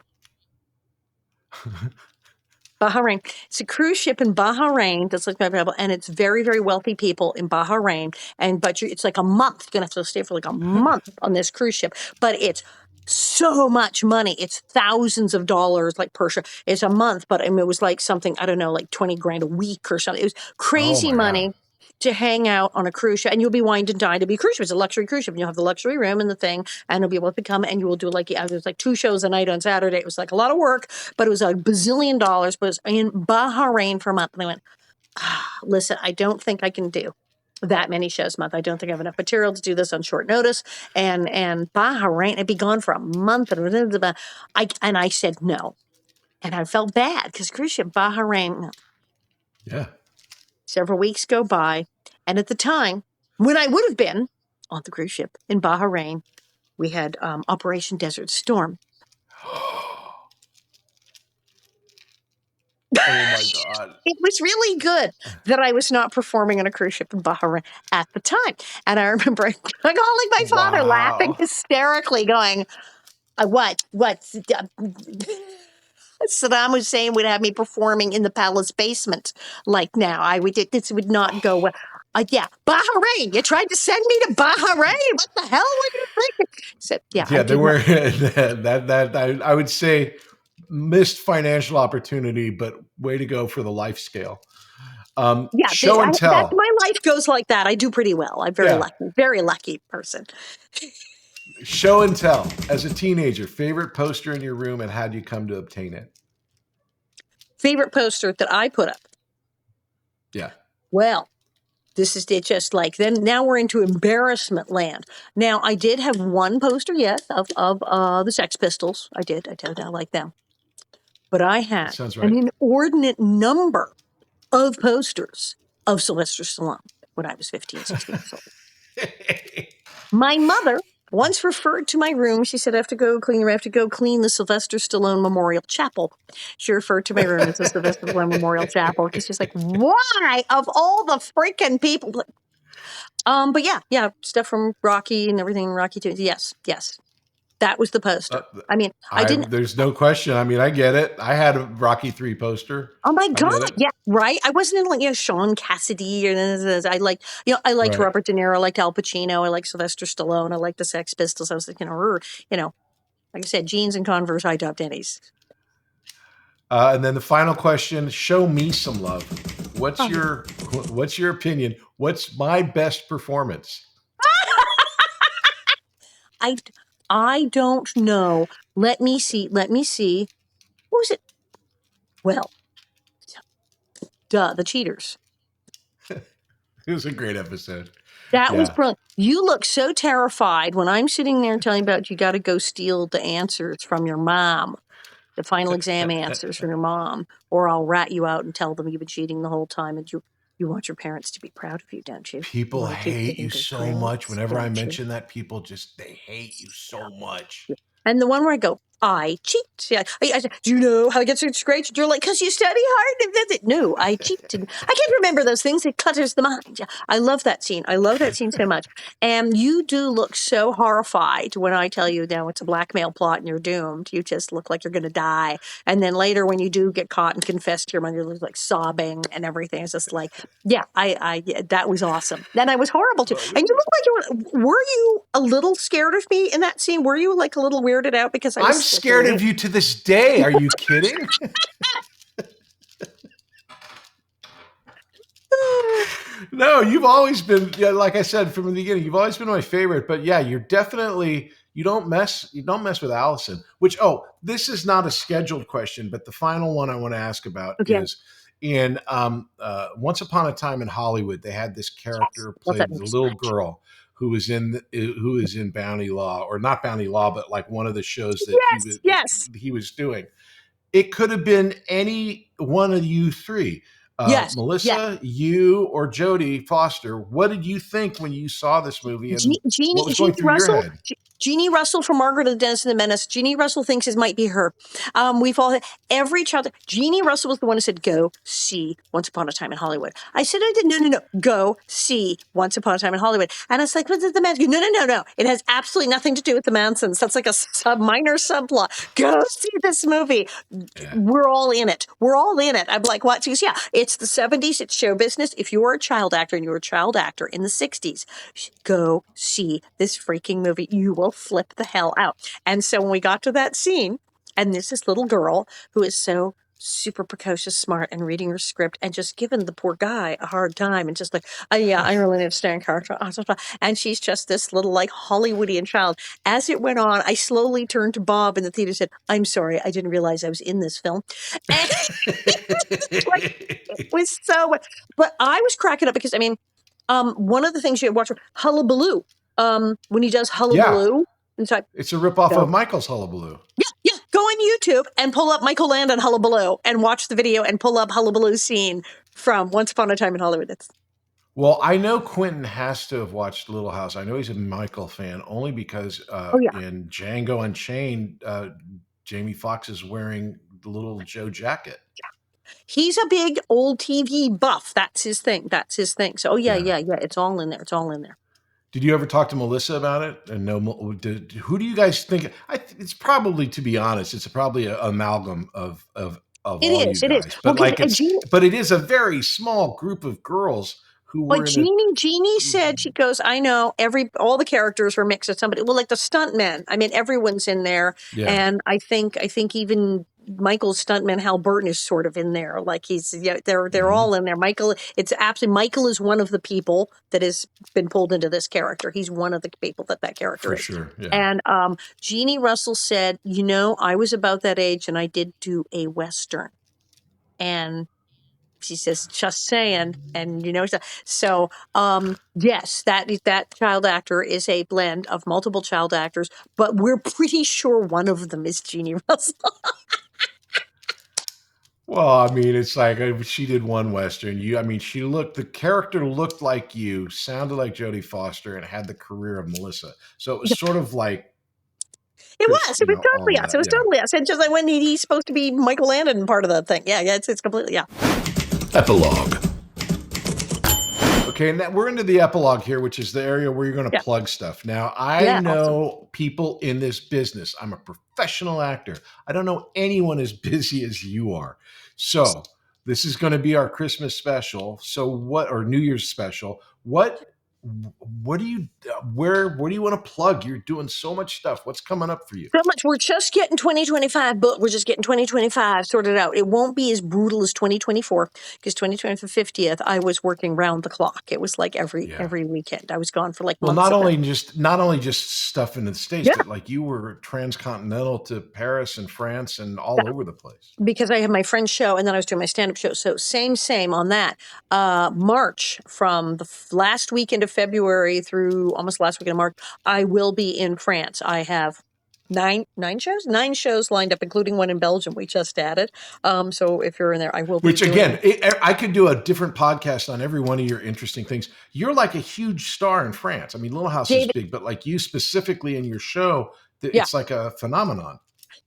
Bahrain. It's a cruise ship in Bahrain. That's like my Bible, and it's very, very wealthy people in Bahrain. But it's like a month. You're gonna have to stay for like a month on this cruise ship. But it's so much money. It's thousands of dollars, like per ship. It's a month, but I mean, it was like something, I don't know, like 20 grand a week or something. It was crazy money. God. To hang out on a cruise ship, and you'll be wined and dined to be a cruise ship. It's a luxury cruise ship, and you'll have the luxury room and the thing, and you'll be able to come, and you will do like, there's like 2 shows a night on Saturday. It was like a lot of work, but it was a bazillion dollars. But it was in Bahrain for a month, and I went, listen, I don't think I can do that many shows a month. I don't think I have enough material to do this on short notice. And Bahrain, I'd be gone for a month, and I said no, and I felt bad because cruise ship Bahrain. Yeah. Several weeks go by, and at the time, when I would have been on the cruise ship in Bahrain, we had Operation Desert Storm. Oh my God. It was really good that I was not performing on a cruise ship in Bahrain at the time. And I remember calling my father, laughing hysterically, going, what? Saddam Hussein would have me performing in the palace basement like now. This would not go well. Yeah, Bahrain. You tried to send me to Bahrain. What the hell were you thinking? So, Yeah, there were that I would say missed financial opportunity, but way to go for the life scale. Show and Tell. My life goes like that. I do pretty well. I'm very lucky person. Show and Tell. As a teenager, favorite poster in your room, and how'd you come to obtain it? Favorite poster that I put up. Yeah. Well, this is just like, then now we're into embarrassment land. Now, I did have one poster, yes, of the Sex Pistols. I did. I like them. But I had an inordinate number of posters of Sylvester Stallone when I was 15, 16 years old. My mother once referred to my room. She said, I have to go clean the Sylvester Stallone Memorial Chapel. She referred to my room as the Sylvester Stallone Memorial Chapel because she's like, why of all the freaking people? But yeah, stuff from Rocky and everything, Rocky 2. Yes. That was the poster. I mean, I didn't. There's no question. I mean, I get it. I had a Rocky 3 poster. Oh my God! Yeah, right. I wasn't in like Sean Cassidy or I liked Robert De Niro, I liked Al Pacino, I liked Sylvester Stallone, I liked the Sex Pistols. I was like, like I said, jeans and Converse, high top tennies. And then the final question: show me some love. What's your opinion? What's my best performance? I don't know. Let me see. What was it? Well, The Cheaters. It was a great episode. That was brilliant. You look so terrified when I'm sitting there telling you about you got to go steal the answers from your mom, the final exam answers from your mom, or I'll rat you out and tell them you've been cheating the whole time and you want your parents to be proud of you, don't you? People hate you so much. Whenever I mention that, people they hate you so much. And the one where I go, I cheat. Yeah. I said, do you know how to get such grades? You're like, because you study hard. No, I cheated. I can't remember those things. It clutters the mind. Yeah. I love that scene. So much. And you do look so horrified when I tell you now it's a blackmail plot and you're doomed. You just look like you're going to die. And then later when you do get caught and confess to your mother, you're like sobbing and everything. It's just like, that was awesome. And I was horrible too. And you look like were you a little scared of me in that scene? Were you like a little weirded out because I'm scared of you to this day. Are you kidding? No, you've always been, like I said from the beginning, you've always been my favorite. But yeah, you don't mess with Allison. Which this is not a scheduled question, but the final one I want to ask about in Once Upon a Time in Hollywood, they had this character Love that played the movie so little much. girl who is in Bounty Law, or not Bounty Law, but like one of the shows that Yes. he was doing. It could have been any one of you three. Yes. Melissa, you, or Jodie Foster. What did you think when you saw this movie, and what was going through your head? Jeannie Russell from Margaret and Dennis and the Menace. Jeannie Russell thinks it might be her. We've all every child. Jeannie Russell was the one who said, "Go see Once Upon a Time in Hollywood." I said, "I did no. Go see Once Upon a Time in Hollywood." And it's like, "What's the Manson?" No. It has absolutely nothing to do with the Mansons. That's like a minor subplot. Go see this movie. Yeah. We're all in it. I'm like, what? She goes, yeah, it's the 70s. It's show business. If you were a child actor and you were a child actor in the 60s, go see this freaking movie. You will flip the hell out. And so when we got to that scene, and there's this little girl who is so super precocious, smart, and reading her script and just giving the poor guy a hard time and just like, oh yeah, I really understand character. And she's just this little like Hollywoodian child. As it went on, I slowly turned to Bob in the theater and said, "I'm sorry, I didn't realize I was in this film." And it was so, but I was cracking up because I mean, one of the things you watch Hullabaloo, when he does Hullabaloo, it's a ripoff of Michael's Hullabaloo. Yeah. Go on YouTube and pull up Michael Landon Hullabaloo and watch the video and pull up Hullabaloo scene from Once Upon a Time in Hollywood. Well, I know Quentin has to have watched Little House. I know he's a Michael fan only because in Django Unchained, Jamie Foxx is wearing the little Joe jacket. He's a big old TV buff. That's his thing. So, yeah. It's all in there. Did you ever talk to Melissa about it? And who do you guys think? It's probably, to be honest, it's probably an amalgam of all you guys. It is. But but it is a very small group of girls who were. But Jeannie said, she goes, I know all the characters were mixed with somebody. Well, like the stuntmen. I mean, everyone's in there, and I think even Michael's stuntman Hal Burton is sort of in there. Like they're all in there. Michael is one of the people that has been pulled into this character. He's one of the people that character is. For sure. Yeah. And Jeannie Russell said, I was about that age and I did do a Western. And she says, just saying. And, so, yes, that child actor is a blend of multiple child actors, but we're pretty sure one of them is Jeannie Russell. Well, I mean, it's like she did one Western. The character looked like you, sounded like Jodie Foster, and had the career of Melissa. So it was sort of like. It was totally us. It was totally us. And just like when he's supposed to be Michael Landon part of the thing. Yeah, it's completely, Epilogue. Okay, now we're into the epilogue here, which is the area where you're going to plug stuff. Now, I know people in this business. I'm a professional actor. I don't know anyone as busy as you are. So this is going to be our Christmas special. Or New Year's special. What do you want to plug? You're doing so much stuff. What's coming up for you? So much. We're just getting 2025 booked. We're just getting 2025 sorted out. It won't be as brutal as 2024 because 2024 50th, I was working round the clock. It was like every weekend. I was gone for like months. Well, not only just stuff in the States, but like you were transcontinental to Paris and France and all over the place. Because I had my friend's show and then I was doing my stand-up show. So same on that. March, from the last weekend of February through almost last weekend of March, I will be in France. I have nine shows lined up, including one in Belgium we just added. So if you're in there, I will be. Which again, I could do a different podcast on every one of your interesting things. You're like a huge star in France. I mean, Little House is big, but like you specifically in your show, it's like a phenomenon.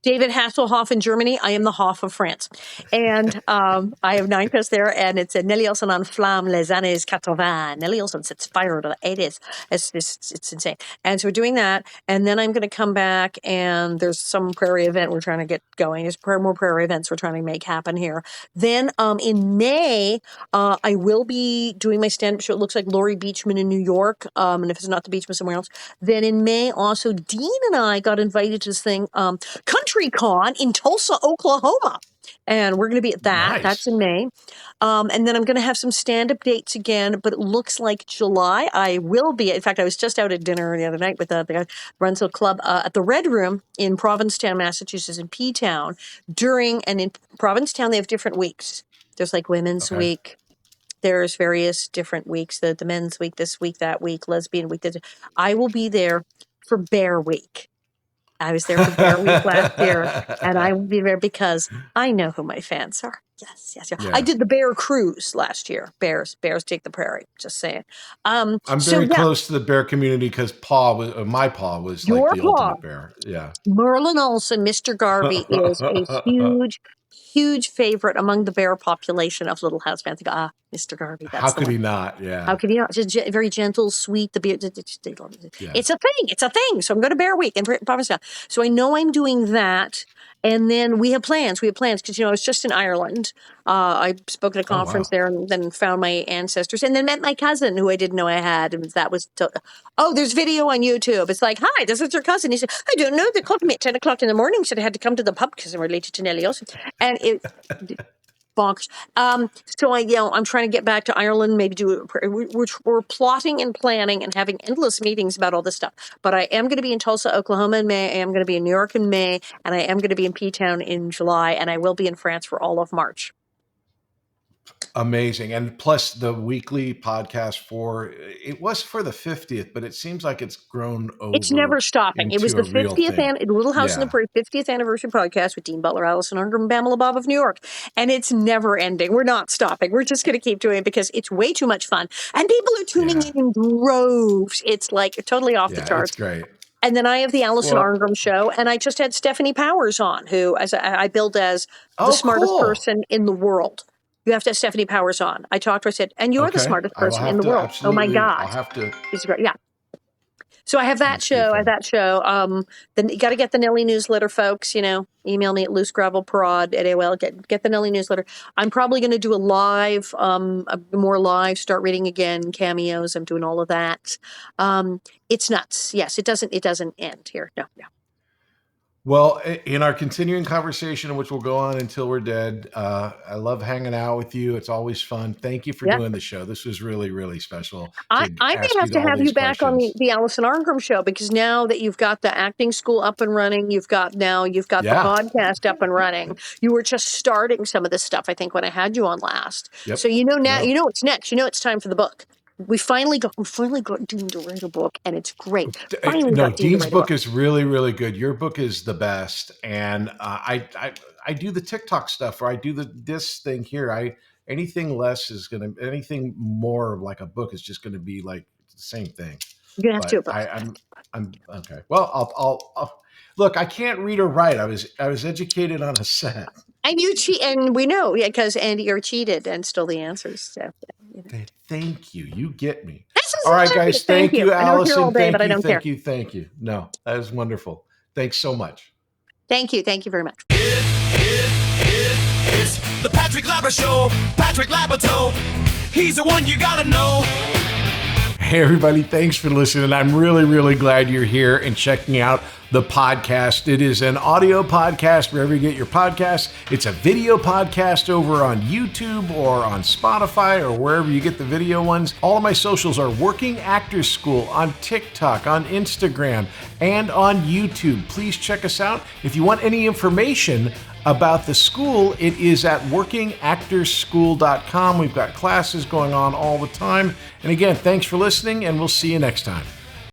David Hasselhoff in Germany. I am the Hoff of France. And I have 9 shows there, and it's Nellie Oleson enflamme les années 80. Nellie Oleson sets fire to the 80s. It's insane. And so we're doing that, and then I'm going to come back, and there's some Prairie event we're trying to get going. There's more Prairie events we're trying to make happen here. Then in May, I will be doing my stand-up show. It looks like Laurie Beachman in New York, and if it's not the Beachman, somewhere else. Then in May, also, Dean and I got invited to this thing, CountryCon in Tulsa, Oklahoma. And we're going to be at that. Nice. That's in May. And then I'm going to have some stand-up dates again, but it looks like July I will be. In fact, I was just out at dinner the other night with the guy who runs the club at the Red Room in Provincetown, Massachusetts, in P-Town. And in Provincetown, they have different weeks. There's like Women's Week. There's various different weeks, the Men's Week, this week, that week, Lesbian Week. I will be there for Bear Week. I was there for Bear Week last year, and I will be there because I know who my fans are. Yes. Yeah. I did the Bear Cruise last year. Bears take the Prairie. Just saying. I'm very close to the bear community because my paw was Your like the ultimate bear. Yeah. Marilyn Olson, Mr. Garvey, is a huge favorite among the bear population of Little House fans. Mr. Garvey. How could he not? Yeah. How could he not? Just very gentle, sweet. It's a thing. It's a thing. So I'm going to Bear Week in Provincetown. So I know I'm doing that. And then we have plans because, I was just in Ireland. I spoke at a conference there and then found my ancestors and then met my cousin who I didn't know I had. And that was, there's video on YouTube. It's like, hi, this is your cousin. He said, I don't know. They called me at 10 o'clock in the morning. Said I had to come to the pub because I'm related to Nellie Oleson. And it... bonkers. So I'm trying to get back to Ireland, maybe we're plotting and planning and having endless meetings about all this stuff. But I am going to be in Tulsa, Oklahoma in May. I am going to be in New York in May, and I am going to be in P-Town in July, and I will be in France for all of March. Amazing. And plus the weekly podcast it was for the 50th, but it seems like it's grown over. It's never stopping. It was the 50th Little House in the Prairie 50th anniversary podcast with Dean Butler, Alison Arngrim, and Pamela Bob of New York. And it's never ending. We're not stopping. We're just going to keep doing it because it's way too much fun. And people are tuning in droves. It's like totally off the charts. It's great. And then I have the Alison Arngrim Show, and I just had Stephanie Powers on, who I billed as the smartest person in the world. You have to have Stephanie Powers on. I talked to her, I said, and you're the smartest person in the world. Oh my God. I'll have to. It's great. Yeah. So I have that show. Then you got to get the Nellie newsletter, folks. Email me at loosegravelparade@AOL. Get the Nellie newsletter. I'm probably going to do more live, start reading again, cameos. I'm doing all of that. It's nuts. Yes, it doesn't end here. No. Well, in our continuing conversation, which will go on until we're dead, I love hanging out with you. It's always fun. Thank you for doing the show. This was really, really special. I may have to have you back on the Alison Arngrim Show because now that you've got the acting school up and running, you've got the podcast up and running. You were just starting some of this stuff, I think, when I had you on last. Yep. So now you know what's next. It's time for the book. We finally got Dean to write a book, and it's great. Dean's book is really, really good. Your book is the best, and I do the TikTok stuff, or I do this thing here. Anything more like a book is just going to be like the same thing. You're gonna have to. I'm okay. Well, I'll look. I can't read or write. I was educated on a set. And you cheat, and we know, because Andy, you're cheated and stole the answers. So, Thank you. You get me. All right, guys. Thank you, Allison. All day, but I don't care. Thank you. No, that is wonderful. Thanks so much. Thank you. Thank you very much. It's the Patrick Labyorteaux Show. Patrick Labyorteaux. He's the one you gotta know. Hey, everybody. Thanks for listening. I'm really, really glad you're here and checking out the podcast. It is an audio podcast wherever you get your podcasts. It's a video podcast over on YouTube or on Spotify or wherever you get the video ones. All of my socials are Working Actors School on TikTok, on Instagram, and on YouTube. Please check us out. If you want any information about the school, it is at workingactorsschool.com. We've got classes going on all the time. And again, thanks for listening, and we'll see you next time.